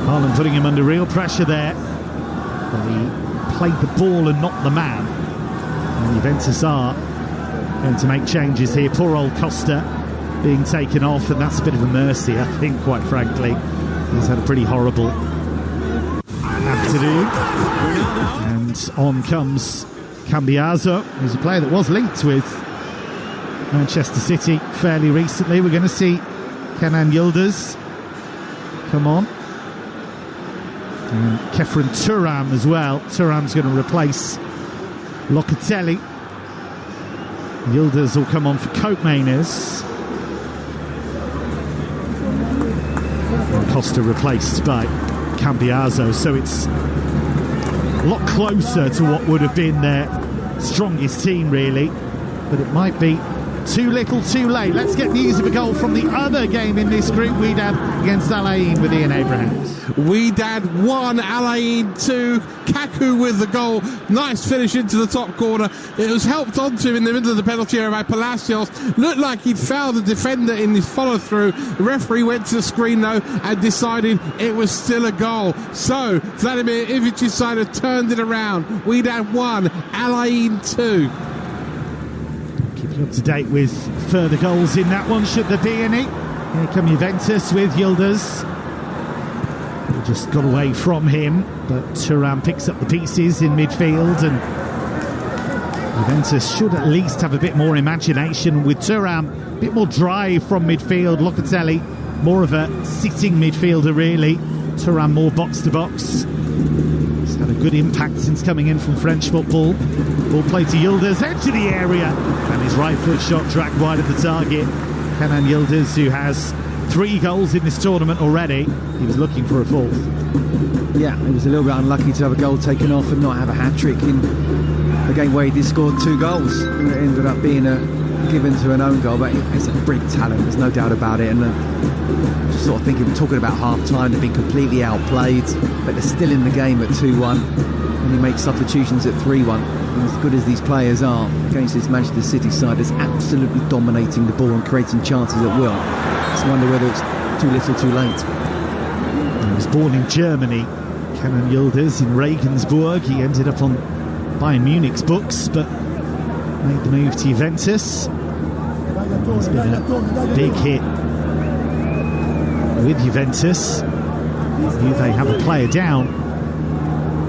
Haaland putting him under real pressure there. But he played the ball and not the man. And Juventus are going to make changes here. Poor old Costa being taken off, and that's a bit of a mercy, I think, quite frankly. He's had a pretty horrible afternoon. And on comes Cambiaso, who's a player that was linked with Manchester City fairly recently. We're going to see Kenan Yildiz come on. And Kefren Turam as well. Turam's going to replace Locatelli. Yildiz will come on for Koopmeiners. Costa replaced by Cambiaso, so it's a lot closer to what would have been their strongest team, really, but it might be too little too late. Let's get news of a goal from the other game in this group, Wydad against Al Ain with Ian Abrahams. Wydad 1, Al Ain 2. Kaku with the goal. Nice finish into the top corner. It was helped onto in the middle of the penalty area by Palacios. Looked like he'd fouled the defender in his follow-through. The referee went to the screen, though, and decided it was still a goal. So, Vladimir Ivic's side have turned it around. Wydad 1, Al Ain 2. Keep you up to date with further goals in that one, should there be any. Here come Juventus with Yildiz. Just got away from him, but Thuram picks up the pieces in midfield, and Juventus should at least have a bit more imagination with Thuram, a bit more drive from midfield. Locatelli, more of a sitting midfielder really. Thuram more box to box. He's had a good impact since coming in from French football. Ball played to Yildiz, edge of the area, and his right foot shot dragged wide of the target. Kenan Yildiz, who has 3 goals in this tournament already, he was looking for a 4th. Yeah, he was a little bit unlucky to have a goal taken off and not have a hat-trick in a game where he did score 2 goals. It ended up being given to an own goal, but he's a big talent, there's no doubt about it. And just sort of talking about half-time, they've been completely outplayed, but they're still in the game at 2-1, and he makes substitutions at 3-1. And as good as these players are, against this Manchester City side that's absolutely dominating the ball and creating chances at will, I wonder whether it's too little too late. He was born in Germany, Kenan Yildiz, in Regensburg. He ended up on Bayern Munich's books, but made the move to Juventus. He's been a big hit with Juventus. They have a player down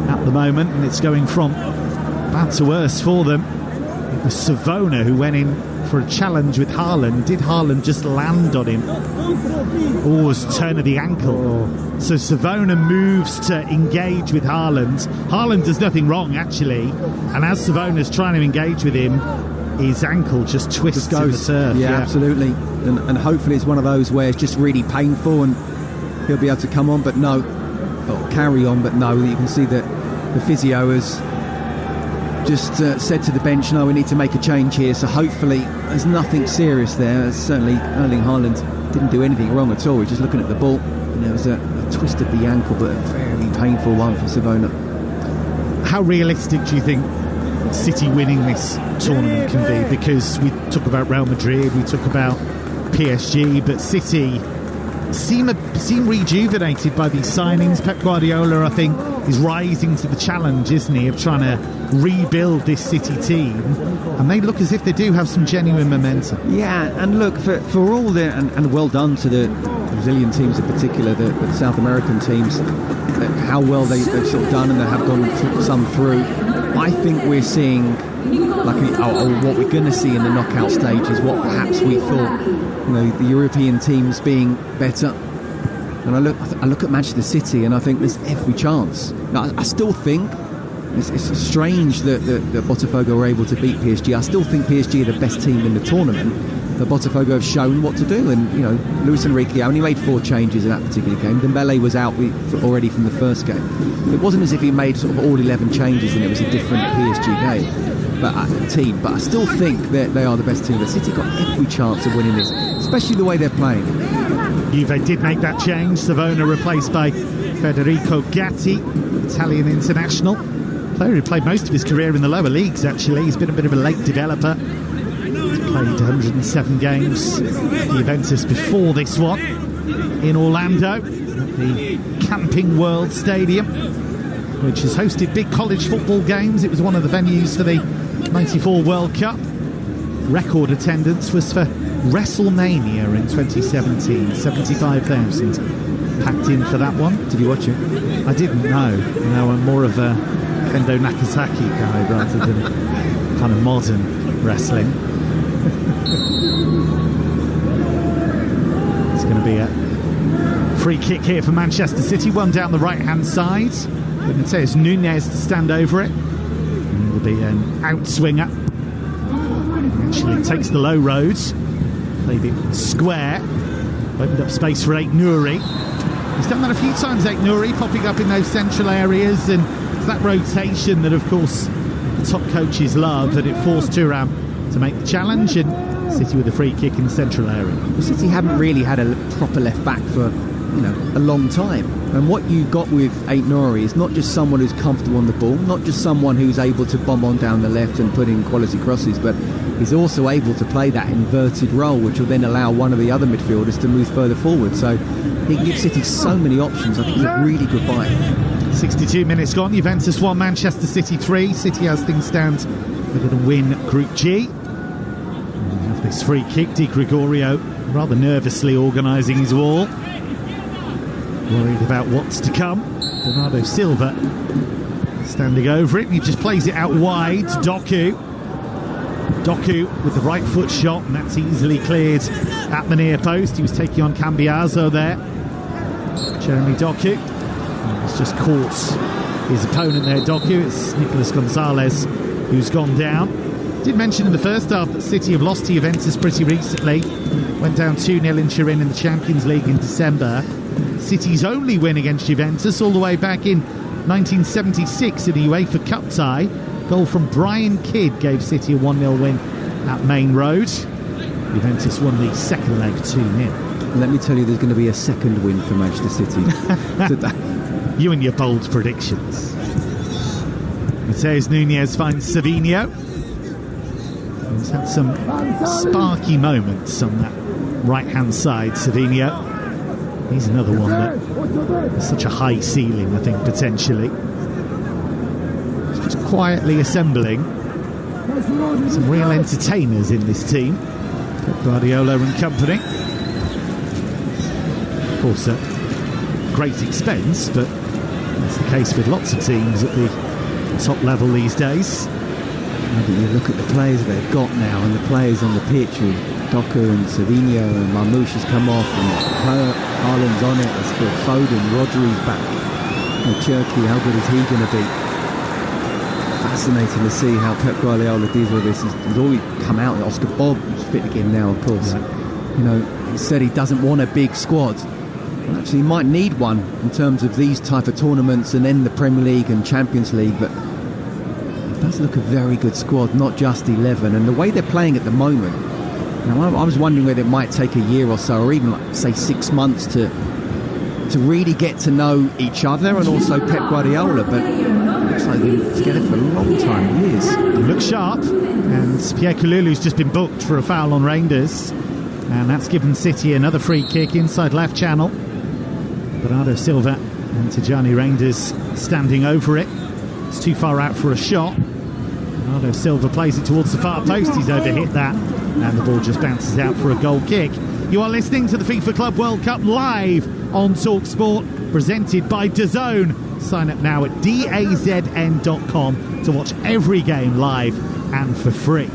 at the moment, and it's going from bad to worse for them. It was Savona who went in for a challenge with Haaland. Did Haaland just land on him? Or was turn of the ankle? So Savona moves to engage with Haaland. Haaland does nothing wrong, actually, and as Savona's trying to engage with him, his ankle just twists in the turf. Yeah, absolutely. And hopefully it's one of those where it's just really painful and he'll be able to come on, but no, or carry on, but no. You can see that the physio has just said to the bench, no, we need to make a change here. So hopefully there's nothing serious there. Certainly Erling Haaland didn't do anything wrong at all. He's just looking at the ball, and there was a twist of the ankle, but a very painful one for Savona. How realistic do you think City winning this tournament can be? Because we talk about Real Madrid, we talk about PSG, but City seem rejuvenated by these signings. Pep Guardiola, I think, is rising to the challenge, isn't he, of trying to rebuild this City team, and they look as if they do have some genuine momentum. Yeah, and look, for all the and well done to the Brazilian teams in particular, the South American teams, how well they've sort of done, and they have gone some through. I think we're seeing what we're going to see in the knockout stage is what perhaps we thought, the European teams being better. And I look at Manchester City, and I think there's every chance. Now, I still think it's strange that Botafogo were able to beat PSG. I still think PSG are the best team in the tournament. The Botafogo have shown what to do, and Luis Enrique only made 4 changes in that particular game. Dembele was out already from the first game. It wasn't as if he made sort of all 11 changes and it was a different PSG game, but team. But I still think that they are the best team. The City got every chance of winning this, especially the way they're playing. Juve did make that change. Savona replaced by Federico Gatti, Italian international. Player who played most of his career in the lower leagues, actually. He's been a bit of a late developer. He's played 107 games for Juventus before this one in Orlando, at the Camping World Stadium, which has hosted big college football games. It was one of the venues for the 94 World Cup. Record attendance was for WrestleMania in 2017, 75,000 packed in for that one. Did you watch it? I didn't know. I'm more of a Kendo Nagasaki guy rather than kind of modern wrestling. It's going to be a free kick here for Manchester City, one down the right hand side. Mateus Nunes to stand over it. And the be an outswinger. Actually takes the low road, played it square, opened up space for Ait Nouri. He's done that a few times, Ait Nouri, popping up in those central areas, and it's that rotation that, of course, the top coaches love, that it forced Thuram to make the challenge, and City with a free kick in the central area. Well, City haven't really had a proper left back for a long time, and what you got with Ait Nouri is not just someone who's comfortable on the ball, not just someone who's able to bomb on down the left and put in quality crosses, but he's also able to play that inverted role, which will then allow one of the other midfielders to move further forward. So he can give City so many options. I think he's a really good buy. 62 minutes gone. Juventus 1, Manchester City 3. City, as things stand, they're going to win Group G. And we have this free kick. Di Gregorio rather nervously organising his wall, worried about what's to come. Bernardo Silva standing over it, and he just plays it out wide. Doku with the right foot shot, and that's easily cleared at the near post. He was taking on Cambiaso there. Jeremy Doku has just caught his opponent there. Doku, it's Nicolas Gonzalez who's gone down. Did mention in the first half that City have lost to Juventus pretty recently. Went down 2-0 in Turin in the Champions League in December. City's only win against Juventus all the way back in 1976 in a UEFA Cup tie. Goal from Brian Kidd gave City a 1-0 win at Main Road. Juventus won the second leg 2-0. Let me tell you, there's going to be a second win for Manchester City today. You and your bold predictions. Mateus Nunes finds Savinho. He's had some sparky moments on that right-hand side, Savinho. He's another one that has such a high ceiling, I think, potentially. Just quietly assembling some real entertainers in this team. Pep Guardiola and company. Of course, at great expense, but that's the case with lots of teams at the top level these days. But you look at the players they've got now, and the players on the pitch with Doku and Savinho, and Marmoush has come off, and Haaland's on it, as Phil Foden, Rodri's back. Cherki, how good is he going to be? Fascinating to see how Pep Guardiola deals with this. He's always come out. Oscar Bob is fit again now, of course. Yeah. He said he doesn't want a big squad. Well, actually, he might need one in terms of these type of tournaments, and then the Premier League and Champions League, but it does look a very good squad, not just 11. And the way they're playing at the moment, I was wondering whether it might take a year or so, or even, say, 6 months to really get to know each other, and also Pep Guardiola, but it looks like they've been together for a long time, years. They look sharp, and Pierre Kalulu's just been booked for a foul on Reinders, and that's given City another free kick inside left channel. Bernardo Silva and Tijani Reinders standing over it. It's too far out for a shot. Bernardo Silva plays it towards the far post. He's overhit that, and the ball just bounces out for a goal kick. You are listening to the FIFA Club World Cup live on Talksport, presented by DAZN. Sign up now at dazn.com to watch every game live and for free.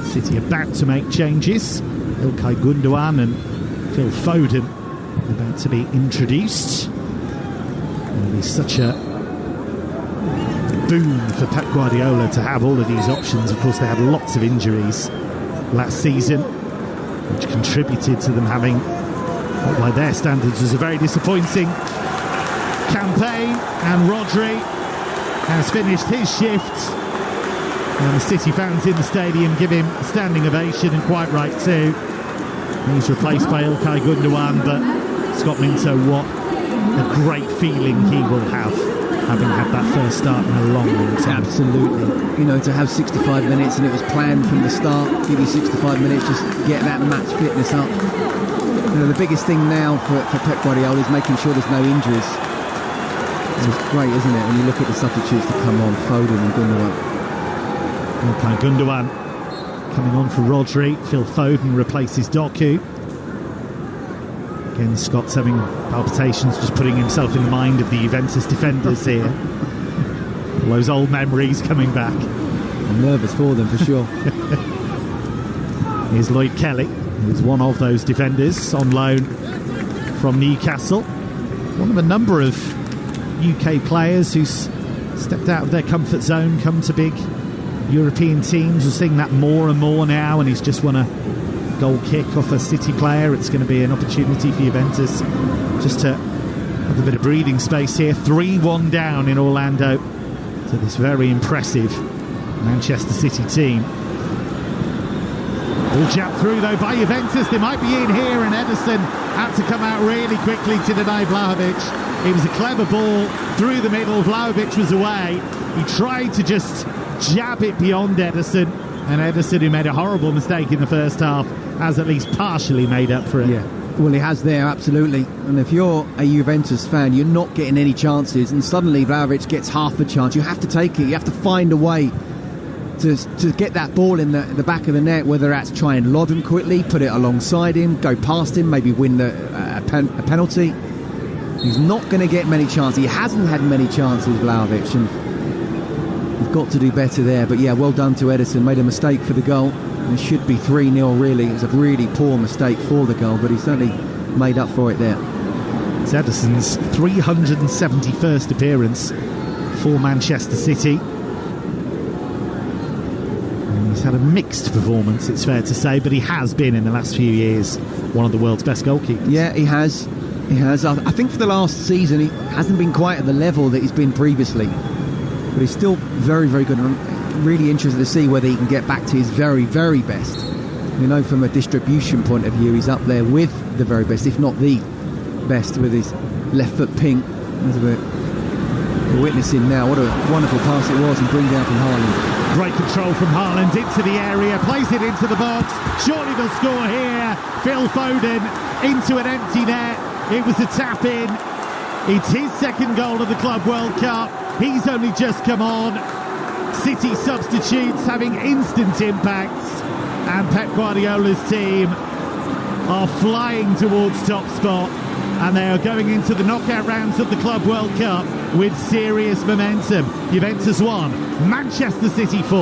City about to make changes. Ilkay Gundogan and Phil Foden about to be introduced. It'll be such a boon for Pep Guardiola to have all of these options. Of course, they had lots of injuries last season, which contributed to them having, what by their standards was a very disappointing campaign. And Rodri has finished his shift, and the City fans in the stadium give him a standing ovation, and quite right too. He's replaced by Ilkay Gundogan, but Scott Minto, what a great feeling he will have, having had that first start in a long, long time. Absolutely. To have 65 minutes, and it was planned from the start, give you 65 minutes, just get that match fitness up. The biggest thing now for Pep Guardiola is making sure there's no injuries. It's great, isn't it, when you look at the substitutes that come on, Foden and Gundogan. Ilkay Gundogan coming on for Rodri. Phil Foden replaces Doku. Again, Scott's having palpitations, just putting himself in mind of the Juventus defenders here. All those old memories coming back. I'm nervous for them, for sure. Here's Lloyd Kelly, who's one of those defenders on loan from Newcastle. One of a number of UK players who's stepped out of their comfort zone, come to big European teams. We're seeing that more and more now, and he's just won a goal kick off a City player. It's going to be an opportunity for Juventus just to have a bit of breathing space here. 3-1 down in Orlando to this very impressive Manchester City team. All jabbed through though by Juventus. They might be in here, and Ederson had to come out really quickly to deny Vlahovic. It was a clever ball through the middle. Vlahovic was away. He tried to just jab it beyond Ederson, and Ederson, who made a horrible mistake in the first half, has at least partially made up for it. Yeah, well, he has there, absolutely. And if you're a Juventus fan, you're not getting any chances, and suddenly Vlahovic gets half a chance. You have to take it. You have to find a way to get that ball in the back of the net, whether that's try and lod him quickly, put it alongside him, go past him, maybe win a penalty. He's not going to get many chances. He hasn't had many chances, Vlahovic, and he's got to do better there. But yeah, well done to Ederson. Made a mistake for the goal. It should be 3-0 really. It was a really poor mistake for the goal, but he certainly made up for it there. It's Ederson's 371st appearance for Manchester City. He's had a mixed performance, it's fair to say, but he has been, in the last few years, one of the world's best goalkeepers. Yeah, he has. He has. I think for the last season, he hasn't been quite at the level that he's been previously. But he's still very, very good. And I'm really interested to see whether he can get back to his very, very best. You know, from a distribution point of view, he's up there with the very best, if not the best, with his left foot pink. We're witnessing now what a wonderful pass it was, and bring down from Haaland. Great control from Haaland into the area, plays it into the box. Surely they'll score here. Phil Foden into an empty net. It was a tap in. It's his second goal of the Club World Cup. He's only just come on. City substitutes having instant impacts, and Pep Guardiola's team are flying towards top spot, and they are going into the knockout rounds of the Club World Cup with serious momentum. Juventus 1, Manchester City 4.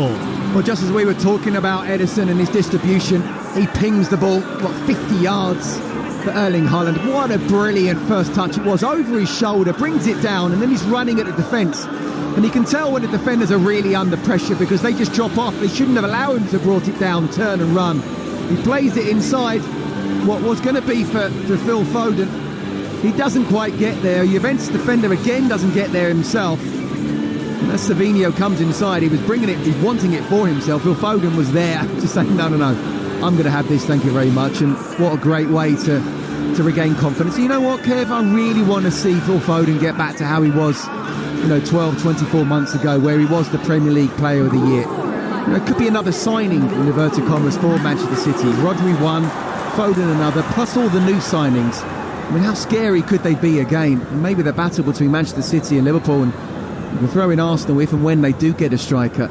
Well, just as we were talking about Ederson and his distribution, he pings the ball, 50 yards for Erling Haaland. What a brilliant first touch it was, over his shoulder, brings it down, and then he's running at the defence. And you can tell when the defenders are really under pressure, because they just drop off. They shouldn't have allowed him to brought it down, turn and run. He plays it inside what was going to be for Phil Foden. He doesn't quite get there. Juventus defender again doesn't get there himself. And as Savinho comes inside, he was bringing it, he's wanting it for himself. Phil Foden was there to say, no, I'm going to have this, thank you very much. And what a great way to regain confidence. You know what, Kev, I really want to see Phil Foden get back to how he was, 12, 24 months ago, where he was the Premier League Player of the Year. It could be another signing, in inverted commas, for Manchester City. Rodri one, Foden another, plus all the new signings. I mean, how scary could they be again? And maybe the battle between Manchester City and Liverpool, and we'll throw in Arsenal if and when they do get a striker.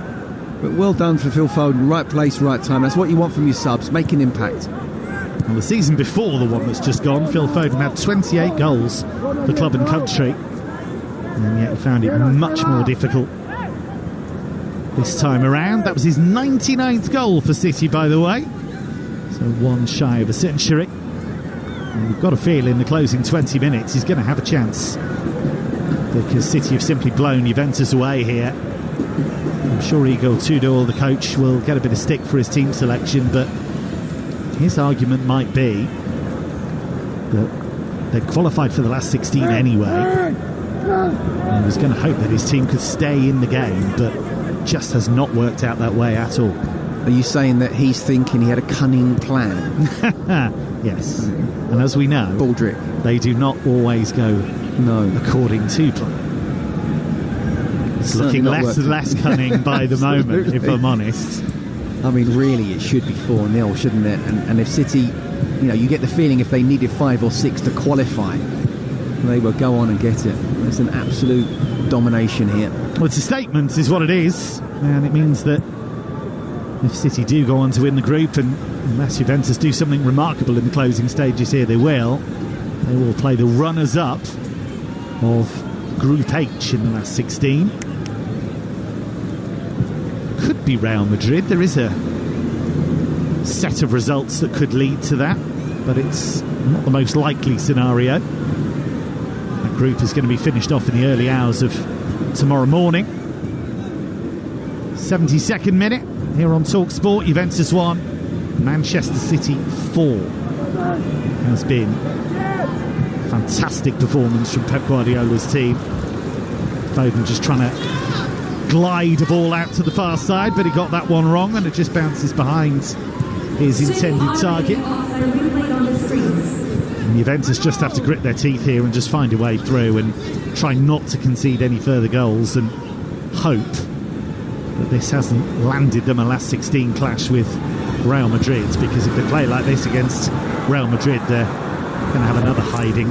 But well done for Phil Foden, right place, right time. That's what you want from your subs, make an impact. Well, the season before the one that's just gone, Phil Foden had 28 goals for club and country, and yet he found it much more difficult this time around. That was his 99th goal for City, by the way, so one shy of a century. And we've got a feel in the closing 20 minutes he's going to have a chance, because City have simply blown Juventus away here. I'm sure Igor Tudor, the coach, will get a bit of stick for his team selection, but his argument might be that they'd qualified for the last 16 anyway, and he was going to hope that his team could stay in the game, but it just has not worked out that way at all. Are you saying that he's thinking he had a cunning plan? Yes. And as we know, Baldrick, they do not always go according to plan. It's looking less and less cunning by the moment, if I'm honest. I mean, really, it should be 4-0, shouldn't it? And if City, you get the feeling if they needed 5 or 6 to qualify, they will go on and get it. It's an absolute domination here. Well, it's a statement, is what it is. And it means that if City do go on to win the group, and unless Juventus do something remarkable in the closing stages here, they will play the runners-up of Group H in the last 16. Could be Real Madrid. There is a set of results that could lead to that, but it's not the most likely scenario. That group is going to be finished off in the early hours of tomorrow morning. 72nd minute here on Talksport. Juventus 1, Manchester City 4. Has been fantastic performance from Pep Guardiola's team. Foden just trying to glide a ball out to the far side, but he got that one wrong and it just bounces behind his intended target. And Juventus just have to grit their teeth here and just find a way through and try not to concede any further goals and hope that this hasn't landed them a last 16 clash with Real Madrid, because if they play like this against Real Madrid, they're going to have another hiding.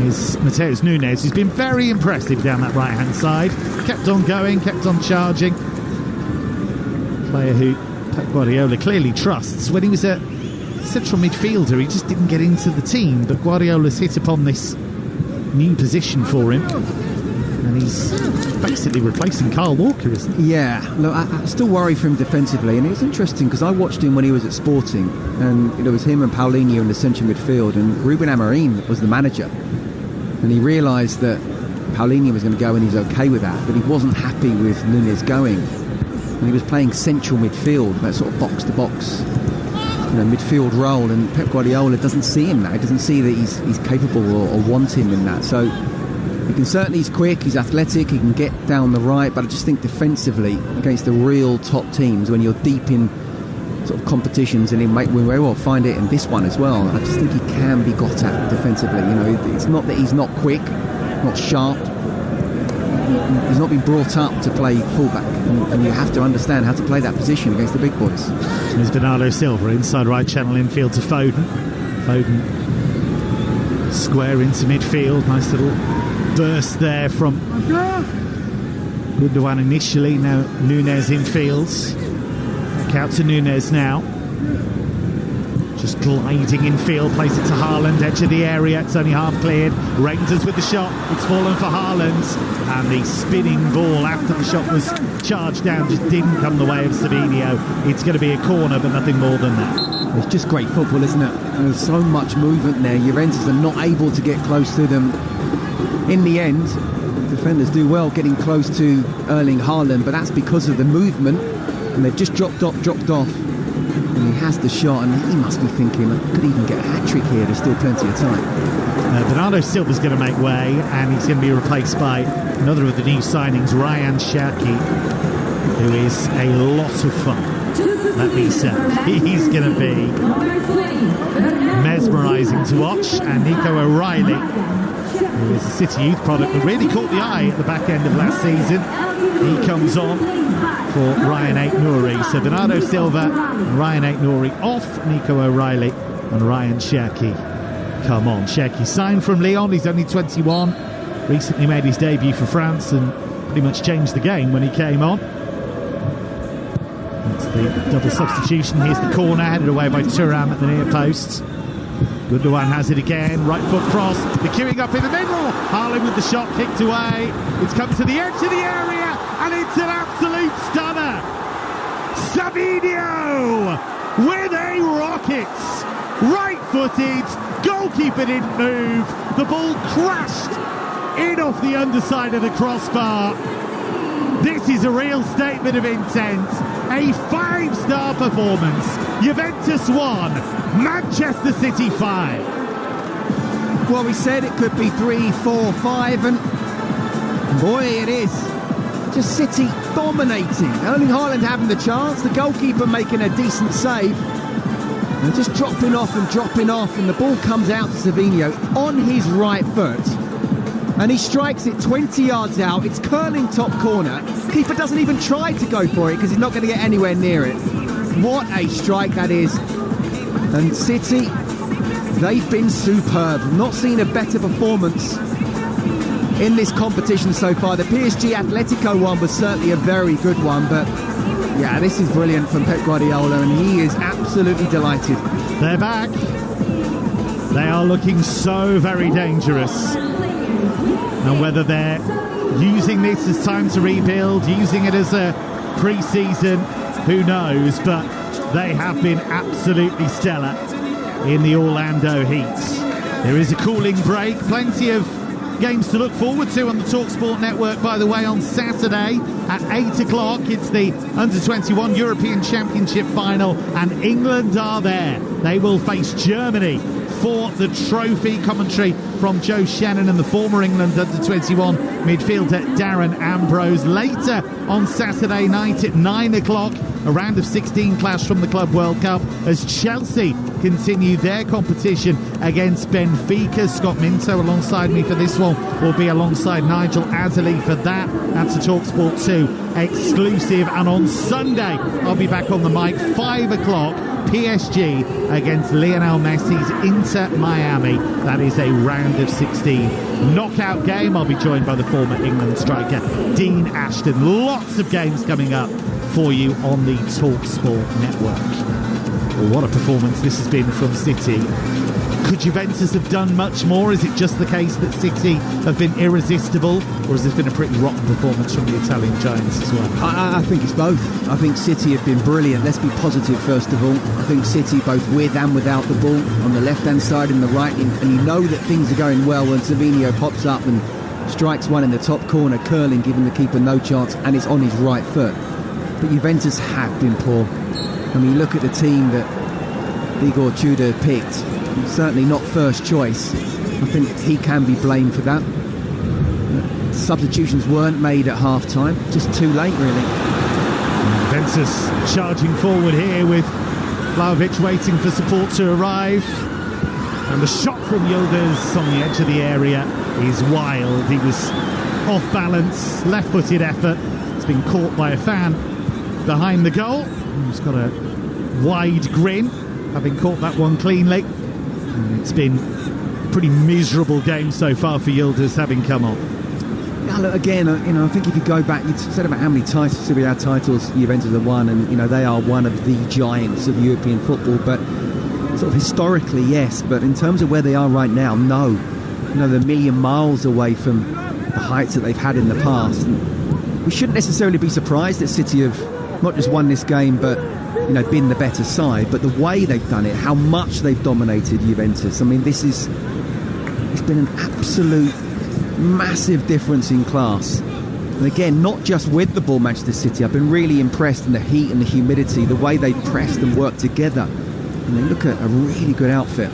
Is Mateus Nunes, who's been very impressive down that right hand side, kept on going, kept on charging. Player who Pep Guardiola clearly trusts. When he was a central midfielder, he just didn't get into the team, but Guardiola's hit upon this new position for him, and he's basically replacing Kyle Walker, isn't he? Yeah, look, I still worry for him defensively, and it was interesting because I watched him when he was at Sporting, and it was him and Paulinho in the central midfield, and Ruben Amorim was the manager, and he realised that Paulinho was going to go and he's okay with that, but he wasn't happy with Nunes going, and he was playing central midfield, that sort of box-to-box midfield role, and Pep Guardiola doesn't see him that. He doesn't see that he's capable or want him in that. So he's quick, he's athletic, he can get down the right, but I just think defensively against the real top teams, when you're deep in sort of competitions, and we may well find it in this one as well, I just think he can be got at defensively. It's not that he's not quick, not sharp. He's not been brought up to play fullback, and you have to understand how to play that position against the big boys. There's Bernardo Silva, inside right channel infield to Foden. Foden square into midfield, nice little burst there from Gundogan initially, now Nunes infield. Back out to Nunes now. Just gliding infield, plays it to Haaland, edge of the area, it's only half cleared. Reinders with the shot, it's fallen for Haaland, and the spinning ball after the shot was charged down just didn't come the way of Savinho. It's going to be a corner, but nothing more than that. It's just great football, isn't it? There's so much movement there. Juventus are not able to get close to them. In the end, defenders do well getting close to Erling Haaland, but that's because of the movement, and they've just dropped off. And he has the shot, and he must be thinking, I could even get a hat-trick here, there's still plenty of time. Bernardo Silva's going to make way, and he's going to be replaced by another of the new signings, Ryan Cherki, who is a lot of fun, let me say. He's going to be mesmerising to watch, and Nico O'Reilly, who is a City youth product that really caught the eye at the back end of last season, he comes on for Ryan Aït-Nouri. So Bernardo Silva and Ryan Aït-Nouri off, Nico O'Reilly and Ryan Cherki come on. Cherki signed from Lyon, he's only 21, recently made his debut for France and pretty much changed the game when he came on. That's the double substitution. Here's the corner, headed away by Thuram at the near post. Gundogan has it again, right foot cross, the queuing up in the middle, Haaland with the shot kicked away, it's come to the edge of the area, and it's an absolute stunner. Savinho with a rocket, right-footed, goalkeeper didn't move, the ball crashed in off the underside of the crossbar. This is a real statement of intent, a 5-star performance. Juventus 1, Manchester City 5. Well, we said it could be 3, 4, 5, and boy, it is. Just City dominating. Erling Haaland having the chance, the goalkeeper making a decent save, and just dropping off, and the ball comes out to Savinho on his right foot, and he strikes it 20 yards out. It's curling top corner. Keeper doesn't even try to go for it because he's not going to get anywhere near it. What a strike that is. And City, they've been superb. Not seen a better performance in this competition so far. The PSG Atletico one was certainly a very good one, but yeah, this is brilliant from Pep Guardiola, and he is absolutely delighted. They're back. They are looking so very dangerous. And whether they're using this as time to rebuild, using it as a pre-season, who knows, but they have been absolutely stellar in the Orlando Heat. There is a cooling break, plenty of games to look forward to on the Talksport network, by the way, on Saturday. At 8 o'clock, it's the Under-21 European Championship final, and England are there. They will face Germany for the trophy. Commentary from Joe Shannon and the former England Under-21 midfielder Darren Ambrose. Later on Saturday night at 9 o'clock, a round of 16 clash from the Club World Cup as Chelsea continue their competition against Benfica. Scott Minto alongside me for this one will be alongside Nigel Adderley for that. That's a Talksport 2 exclusive. And on Sunday, I'll be back on the mic, 5 o'clock, PSG against Lionel Messi's Inter Miami. That is a round of 16 knockout game. I'll be joined by the former England striker Dean Ashton. Lots of games coming up for you on the Talksport network. Well, what a performance this has been from City. Could Juventus have done much more? Is it just the case that City have been irresistible, or has this been a pretty rotten performance from the Italian giants as well? I think it's both. I think City have been brilliant. Let's be positive first of all. I think City, both with and without the ball, on the left-hand side and the right, and you know that things are going well when Savinho pops up and strikes one in the top corner, curling, giving the keeper no chance, and it's on his right foot. But Juventus have been poor. I mean, look at the team that Igor Tudor picked. Certainly not first choice. I think he can be blamed for that. Substitutions weren't made at half-time. Just too late, really. Juventus charging forward here with Vlahovic waiting for support to arrive. And the shot from Yildiz on the edge of the area is wild. He was off balance, left-footed effort. It's been caught by a fan behind the goal. He's got a wide grin, having caught that one cleanly. And it's been a pretty miserable game so far for Yildiz, having come on. Yeah, look, again, I think if you go back, you said about how many Serie A titles Juventus have won, and they are one of the giants of European football. But sort of historically, yes. But in terms of where they are right now, no. They're a million miles away from the heights that they've had in the past. And we shouldn't necessarily be surprised that City have not just won this game, but been the better side. But the way they've done it, how much they've dominated Juventus, I mean, it's been an absolute massive difference in class. And again, not just with the ball, Manchester City, I've been really impressed in the heat and the humidity, the way they've pressed and worked together. And they look at a really good outfit.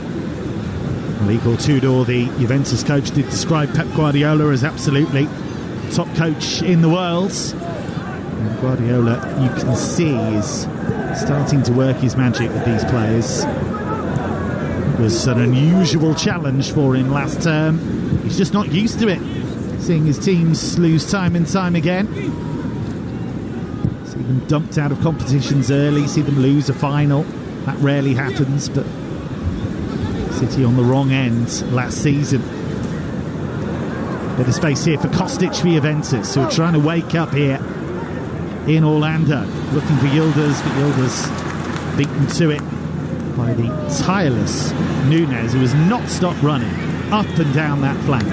Igor Tudor, the Juventus coach, did describe Pep Guardiola as absolutely top coach in the world. And Guardiola, you can see, is starting to work his magic with these players. It was an unusual challenge for him last term. He's just not used to it, seeing his teams lose time and time again. See them dumped out of competitions early, see them lose a final. That rarely happens, but City on the wrong end last season. Bit of space here for Kostic for Juventus, who are trying to wake up here in Orlando, looking for Yildiz, but Yildiz beaten to it by the tireless Nunez, who has not stopped running up and down that flank.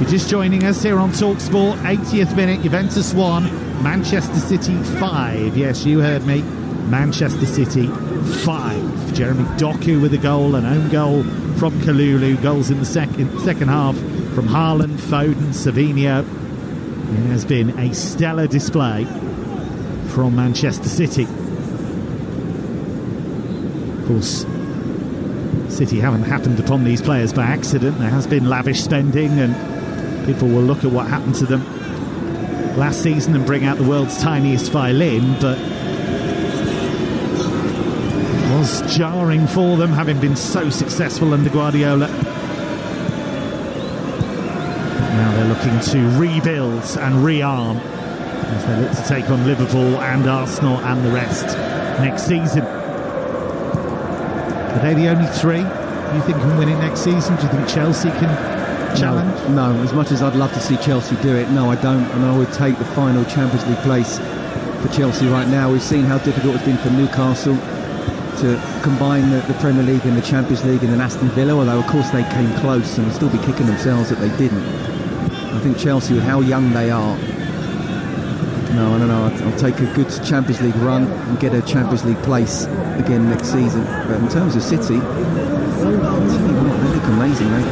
You're just joining us here on Talksport. 80th minute, Juventus 1, Manchester City 5. Yes, you heard me, Manchester City 5. Jeremy Doku with a goal, an own goal from Kalulu. Goals in the second half from Haaland, Foden, Savinho. It has been a stellar display from Manchester City. Of course, City haven't happened upon these players by accident. There has been lavish spending, and people will look at what happened to them last season and bring out the world's tiniest violin, but it was jarring for them, having been so successful under Guardiola. Now they're looking to rebuild and rearm as they look to take on Liverpool and Arsenal and the rest next season. Are they the only three you think can win it next season? Do you think Chelsea can challenge? No, as much as I'd love to see Chelsea do it, no, I don't. And I would take the final Champions League place for Chelsea right now. We've seen how difficult it's been for Newcastle to combine the Premier League and the Champions League, and then Aston Villa, although of course they came close and will still be kicking themselves that they didn't. I think Chelsea, with how young they are, No, I don't know. I'll take a good Champions League run and get a Champions League place again next season. But in terms of City, I'll tell you what, they look amazing. They're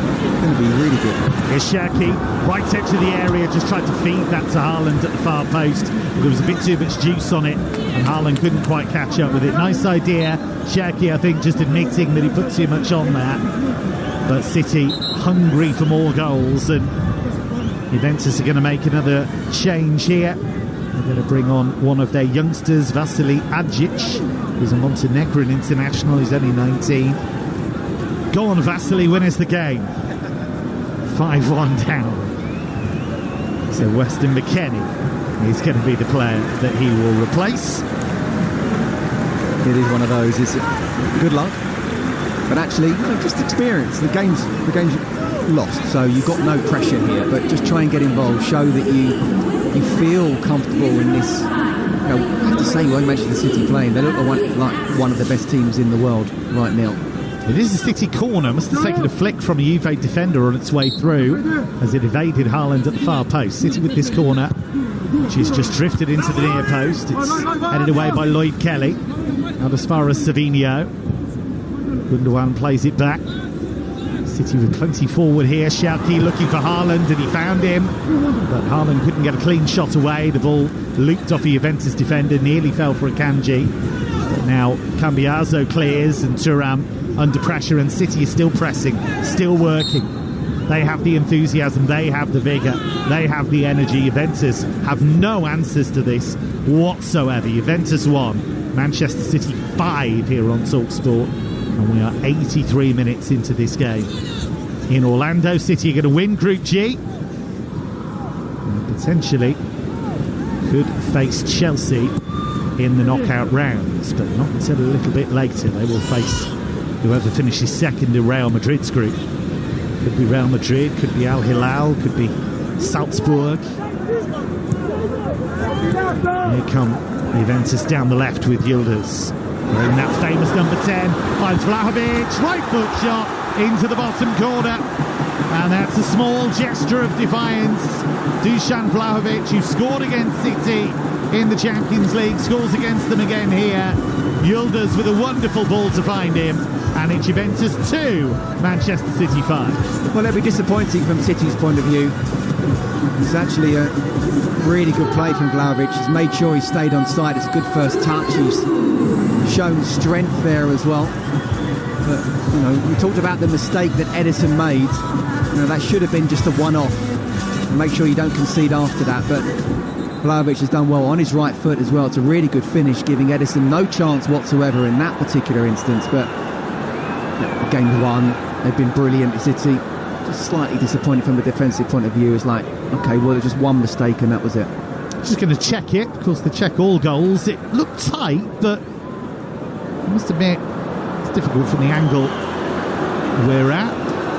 going to be really good. Here's Cherki, right edge of the area, just tried to feed that to Haaland at the far post. There was a bit too much juice on it, and Haaland couldn't quite catch up with it. Nice idea. Cherki, I think, just admitting that he put too much on there. But City hungry for more goals, and Juventus are going to make another change here. They're going to bring on one of their youngsters, Vasily Adjic, who's a Montenegrin international. He's only 19. Go on, Vasily, win us the game. 5-1 down. So Weston McKennie is going to be the player that he will replace. It is one of those. It's good luck, but actually, just experience. The game's lost, so you've got no pressure here. But just try and get involved. Show that you feel comfortable in this. I have to say, when Manchester City playing, they look like one of the best teams in the world right now. It is a City corner. Must have taken a flick from a Juve defender on its way through as it evaded Haaland at the far post. City with this corner, which is just drifted into the near post. It's headed away by Lloyd Kelly. Not as far as Savinho. Gundogan plays it back. City with plenty forward here. Cherki looking for Haaland, and he found him. But Haaland couldn't get a clean shot away. The ball looped off a Juventus defender, nearly fell for a Kanji. But now Cambiaso clears, and Thuram under pressure, and City is still pressing, still working. They have the enthusiasm, they have the vigour, they have the energy. Juventus have no answers to this whatsoever. Juventus 1, Manchester City 5 here on Talksport, and we are 83 minutes into this game. In Orlando, City are going to win Group G, and potentially could face Chelsea in the knockout rounds, but not until a little bit later. They will face whoever finishes second in Real Madrid's group. Could be Real Madrid, could be Al Hilal, could be Salzburg. Here come Juventus down the left with Yildiz. Wearing that famous number 10, finds Vlahovic, right foot shot into the bottom corner. And that's a small gesture of defiance. Dusan Vlahovic, who scored against City in the Champions League, scores against them again here. Yildiz with a wonderful ball to find him. And it's Juventus 2, Manchester City 5. Well, it'll be disappointing from City's point of view. It's actually a really good play from Vlahovic. He's made sure he stayed on side. It's a good first touch. He's shown strength there as well. But, we talked about the mistake that Edison made. That should have been just a one-off. And make sure you don't concede after that. But Vlahovic has done well on his right foot as well. It's a really good finish, giving Edison no chance whatsoever in that particular instance. But game 1, they've been brilliant. City just slightly disappointed from a defensive point of view. It's like, okay, well, there's just one mistake and that was it. Just going to check it. Of course, they check all goals. It looked tight, but I must admit it's difficult from the angle we're at.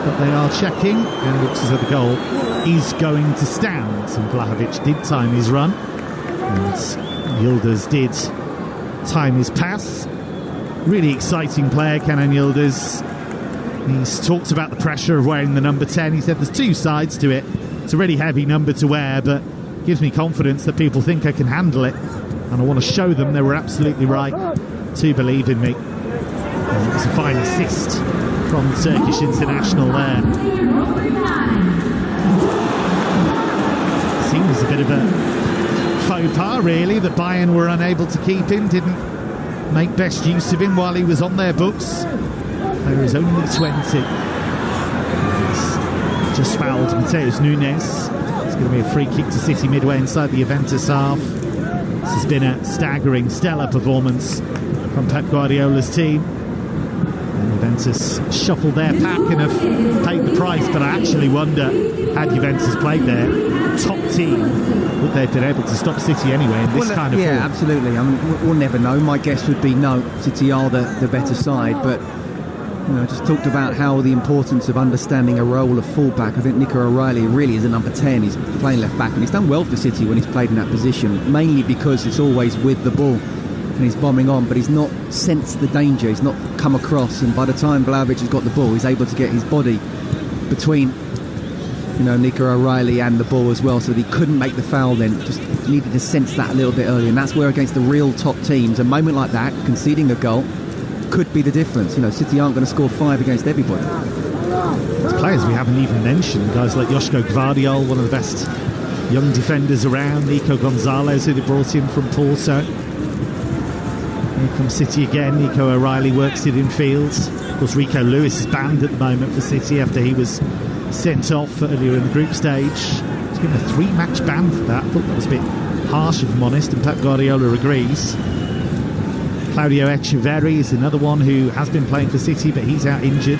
But they are checking, and it looks as though the goal is going to stand. And Vlahovic did time his run, and Yildiz did time his pass. Really exciting player, Kenan Yildiz. He's talked about the pressure of wearing the number 10. He said there's two sides to it. It's a really heavy number to wear, but gives me confidence that people think I can handle it. And I want to show them they were absolutely right to believe in me. And it was a fine assist from the Turkish international there. Seems a bit of a faux pas, really, that Bayern were unable to keep him, didn't make best use of him while he was on their books. There is only 20. He's just fouled Mateus Nunes. It's going to be a free kick to City midway inside the Juventus half. This has been a staggering, stellar performance from Pep Guardiola's team. And Juventus shuffled their pack and have paid the price, but I actually wonder, had Juventus played their top team, would they have been able to stop City anyway in this kind of form? Yeah, absolutely. I mean, we'll never know. My guess would be no, City are the better side, but I just talked about how the importance of understanding a role of fullback. I think Nico O'Reilly really is a number 10. He's playing left back, and he's done well for City when he's played in that position, mainly because it's always with the ball and he's bombing on, but he's not sensed the danger, he's not come across, and by the time Vlahovic has got the ball, he's able to get his body between Nico O'Reilly and the ball as well, so that he couldn't make the foul then. Just needed to sense that a little bit earlier, and that's where against the real top teams, a moment like that, conceding a goal, could be the difference. City aren't going to score 5 against everybody. There's players we haven't even mentioned, guys like Joško Gvardiol, one of the best young defenders around, Nico Gonzalez, who they brought in from Porto. Here comes City again. Nico O'Reilly works it in fields. Of course, Rico Lewis is banned at the moment for City after he was sent off earlier in the group stage. He's given a 3-match ban for that. I thought that was a bit harsh, if I'm honest, and Pep Guardiola agrees. Claudio Echeverri is another one who has been playing for City, but he's out injured.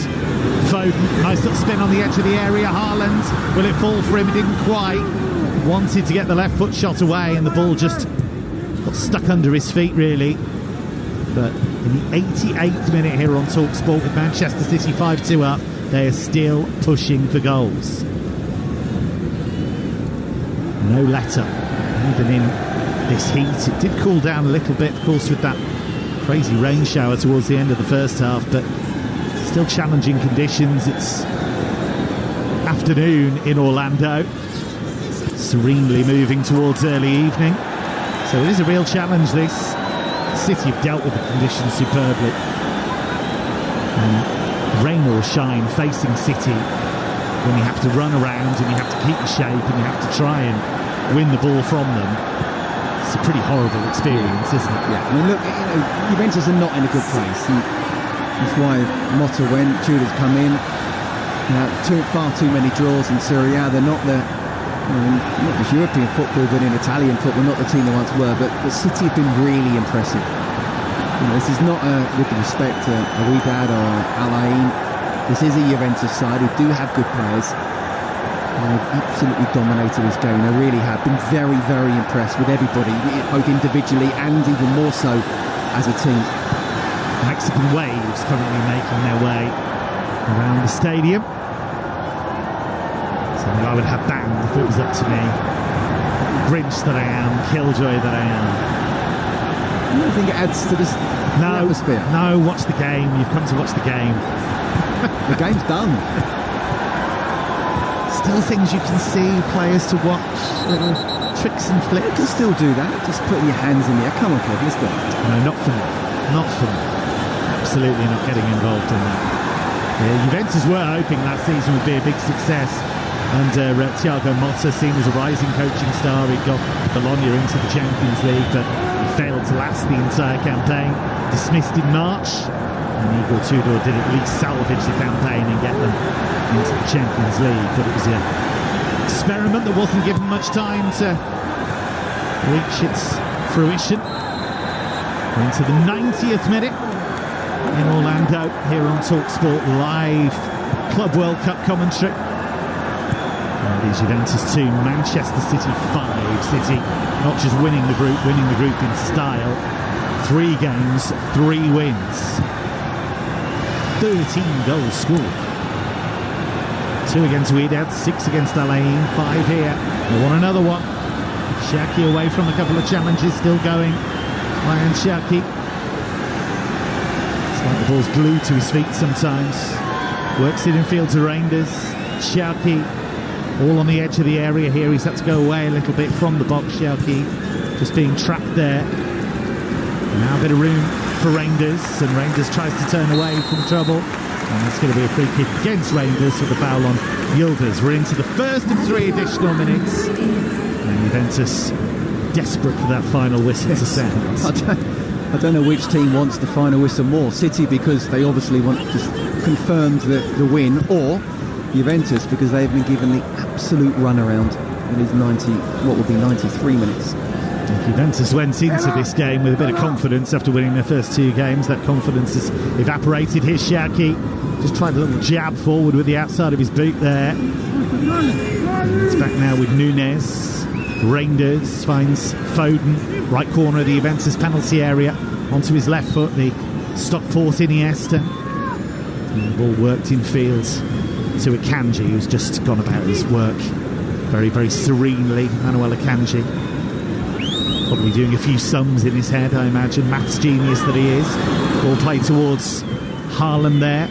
Foden, nice little spin on the edge of the area. Haaland, will it fall for him? It didn't quite. Wanted to get the left foot shot away, and the ball just got stuck under his feet, really. But in the 88th minute here on Talksport, with Manchester City 5-2 up, they are still pushing for goals. No let up, even in this heat. It did cool down a little bit, of course, with that crazy rain shower towards the end of the first half, but still challenging conditions. It's afternoon in Orlando, serenely moving towards early evening, so it is a real challenge, this. City have dealt with the conditions superbly, and rain or shine, facing City when you have to run around and you have to keep the shape and you have to try and win the ball from them, it's a pretty horrible experience, isn't it? Yeah, I mean, look, Juventus are not in a good place, and that's why Motta went, Tudor's come in. Far too many draws in Serie A. They're not the not just European football, but in Italian football, not the team they once were. But City have been really impressive. This is not, with respect to Wydad or Alain, this is a Juventus side who do have good players. They've absolutely dominated this game. They really have been very, very impressed with everybody, both individually and even more so as a team. Mexican waves currently making their way around the stadium. Something I would have banned if it was up to me. Grinch that I am, killjoy that I am. I don't think it adds to this atmosphere. No, watch the game. You've come to watch the game. The game's done. Still things you can see, players to watch, little tricks and flicks. You can still do that, just putting your hands in the air. Come on, Kev, let's go. No, not for me. Not for me. Absolutely not getting involved in that. Yeah, Juventus were hoping that season would be a big success under Thiago Motta, seen as a rising coaching star. He got Bologna into the Champions League, but he failed to last the entire campaign. Dismissed in March, and Igor Tudor did at least salvage the campaign and get them into the Champions League. But it was an experiment that wasn't given much time to reach its fruition. We're into the 90th minute in Orlando here on Talksport Live. Club World Cup commentary. And it is Juventus 2, Manchester City 5. City not just winning the group in style. 3 games, 3 wins. 13 goals scored. 2 against Wydad, 6 against Alain, 5 here. They want another one. Shaki away from a couple of challenges, still going. Ryan Shaki. It's like the ball's glued to his feet sometimes. Works it in field to Reinders. Shaki all on the edge of the area here. He's had to go away a little bit from the box. Shaki just being trapped there. Now a bit of room for Reinders, and Reinders tries to turn away from trouble. And that's going to be a free kick against Reinders with the foul on Yildiz. We're into the first of 3 additional minutes. And Juventus desperate for that final whistle to sound. I don't know which team wants the final whistle more. City, because they obviously want just confirmed the win, or Juventus, because they've been given the absolute runaround in these 93 minutes. Juventus went into this game with a bit of confidence after winning their first 2 games. That confidence has evaporated. Here's Shaki, just tried a little jab forward with the outside of his boot there. It's back now with Nunes. Reinders finds Foden, right corner of the Juventus penalty area, onto his left foot, the Stockport Iniesta. And the ball worked in field to Akanji, who's just gone about his work very, very serenely. Manuel Akanji, probably doing a few sums in his head, I imagine. Maths genius that he is. Ball played towards Haaland there.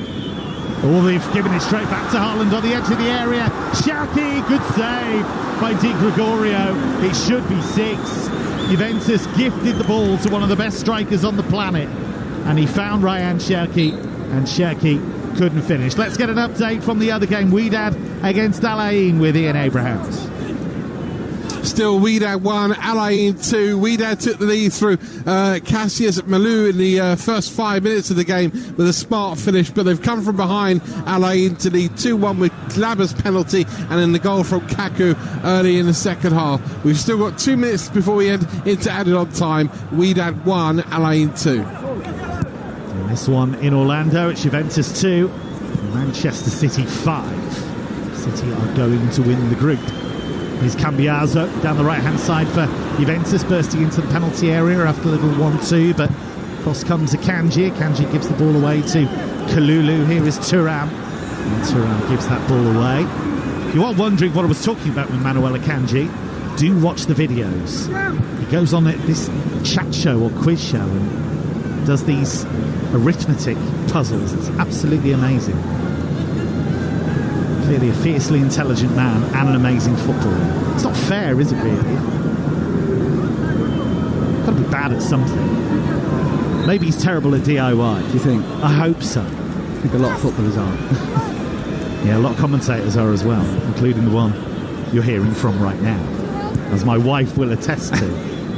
Oh, they've given it straight back to Haaland on the edge of the area. Xhaka, good save by Di Gregorio. It should be 6. Juventus gifted the ball to one of the best strikers on the planet, and he found Ryan Cherki, and Cherki couldn't finish. Let's get an update from the other game, Wydad against Al Ain, with Ian Abrahams. Still Wydad 1, Al Ain 2. Wydad took the lead through Cassius Malou in the first 5 minutes of the game with a smart finish, but they've come from behind Al Ain to lead 2-1 with Glaber's penalty and then the goal from Kaku early in the second half. We've still got 2 minutes before we end into added on time. Wydad 1, Al Ain 2. And this one in Orlando, it's Juventus 2, Manchester City 5. City are going to win the group. Here's Cambiaso down the right-hand side for Juventus, bursting into the penalty area after a little 1-2, but cross comes Akanji. Akanji gives the ball away to Kalulu. Here is Thuram, and Thuram gives that ball away. If you are wondering what I was talking about with Manuel Akanji, do watch the videos. He goes on this chat show or quiz show and does these arithmetic puzzles. It's absolutely amazing. Clearly a fiercely intelligent man and an amazing footballer. It's not fair, is it, really? Got to be bad at something. Maybe he's terrible at DIY. Do you think? I hope so. I think a lot of footballers are. Yeah, a lot of commentators are as well, including the one you're hearing from right now, as my wife will attest to.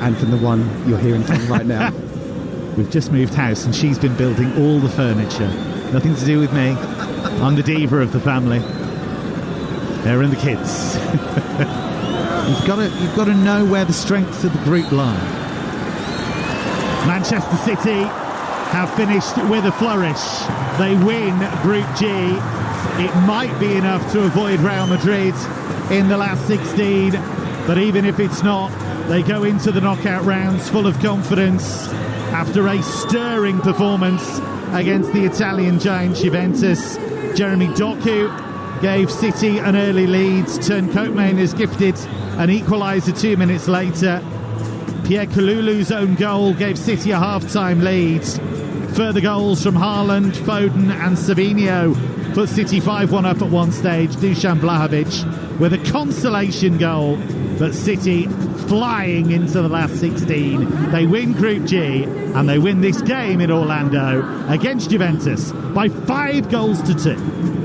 And from the one you're hearing from right now. We've just moved house and she's been building all the furniture. Nothing to do with me. I'm the diva of the family. There and the kids. You've got to know where the strengths of the group lie. Manchester City have finished with a flourish. They win Group G. It might be enough to avoid Real Madrid in the last 16, but even if it's not, they go into the knockout rounds full of confidence after a stirring performance against the Italian giant Juventus. Jeremy Doku gave City an early lead. Turned Koopman is gifted an equaliser 2 minutes later. Pierre Kalulu's own goal gave City a half-time lead. Further goals from Haaland, Foden and Savinho put City 5-1 up at one stage. Dusan Vlahovic with a consolation goal, but City flying into the last 16. They win Group G and they win this game in Orlando against Juventus by 5-2.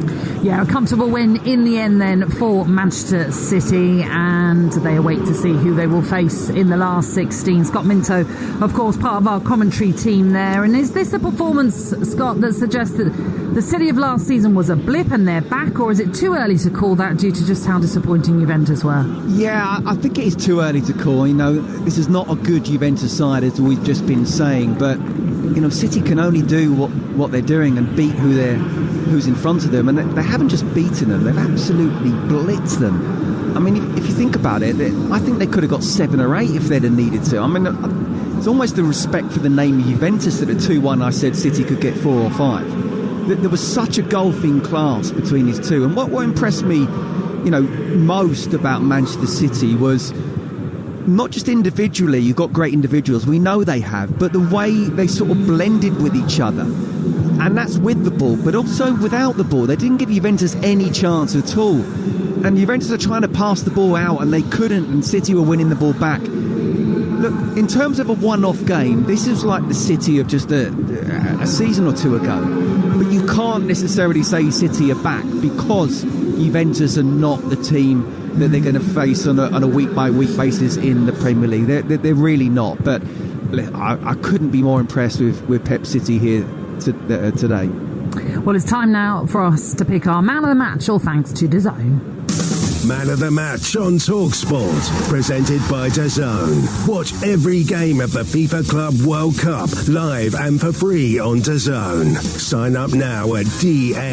Yeah, a comfortable win in the end then for Manchester City, and they await to see who they will face in the last 16. Scott Minto, of course, part of our commentary team there. And is this a performance, Scott, that suggests that the City of last season was a blip and they're back, or is it too early to call that due to just how disappointing Juventus were? Yeah, I think it is too early to call. You know, this is not a good Juventus side, as we've just been saying, but you know, City can only do what they're doing and beat who's in front of them, and they haven't just beaten them, they've absolutely blitzed them. I mean, if you think about it, I think they could have got 7 or 8 if they'd have needed to. I mean, it's almost the respect for the name of Juventus that at 2-1 I said City could get 4 or 5. There was such a golfing class between these two, and what impressed me, you know, most about Manchester City was not just individually, you've got great individuals, we know they have, but the way they sort of blended with each other. And that's with the ball, but also without the ball. They didn't give Juventus any chance at all. And Juventus are trying to pass the ball out, and they couldn't, and City were winning the ball back. Look, in terms of a one-off game, this is like the City of just a season or two ago. But you can't necessarily say City are back, because Juventus are not the team that they're going to face on a week-by-week basis in the Premier League. They're really not. But I couldn't be more impressed with Pep City here today. Well, it's time now for us to pick our man of the match, all thanks to DAZN. Man of the Match on Talksport, presented by DAZN. Watch every game of the FIFA Club World Cup live and for free on DAZN. Sign up now at DAZN.com.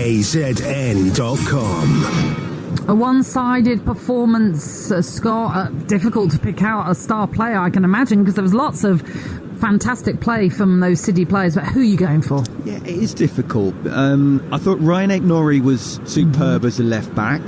A one-sided performance, Scott. Difficult to pick out a star player, I can imagine, because there was lots of fantastic play from those City players, but who are you going for? Yeah, it is difficult. I thought Ryan Aït-Nouri was superb as a left-back.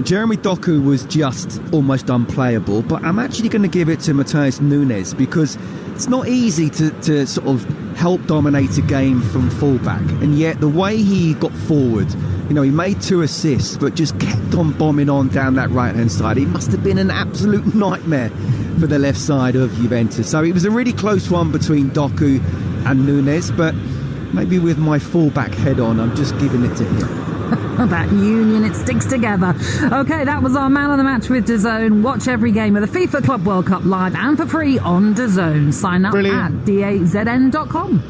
Jeremy Doku was just almost unplayable, but I'm actually going to give it to Matheus Nunes, because it's not easy to sort of help dominate a game from fullback, and yet the way he got forward, he made 2 assists but just kept on bombing on down that right hand side. It must have been an absolute nightmare for the left side of Juventus. So it was a really close one between Doku and Nunes, but maybe with my fullback head on, I'm just giving it to him. That union, it sticks together. Okay, that was our man of the match with DAZN. Watch every game of the FIFA Club World Cup live and for free on DAZN. Sign up at DAZN.com.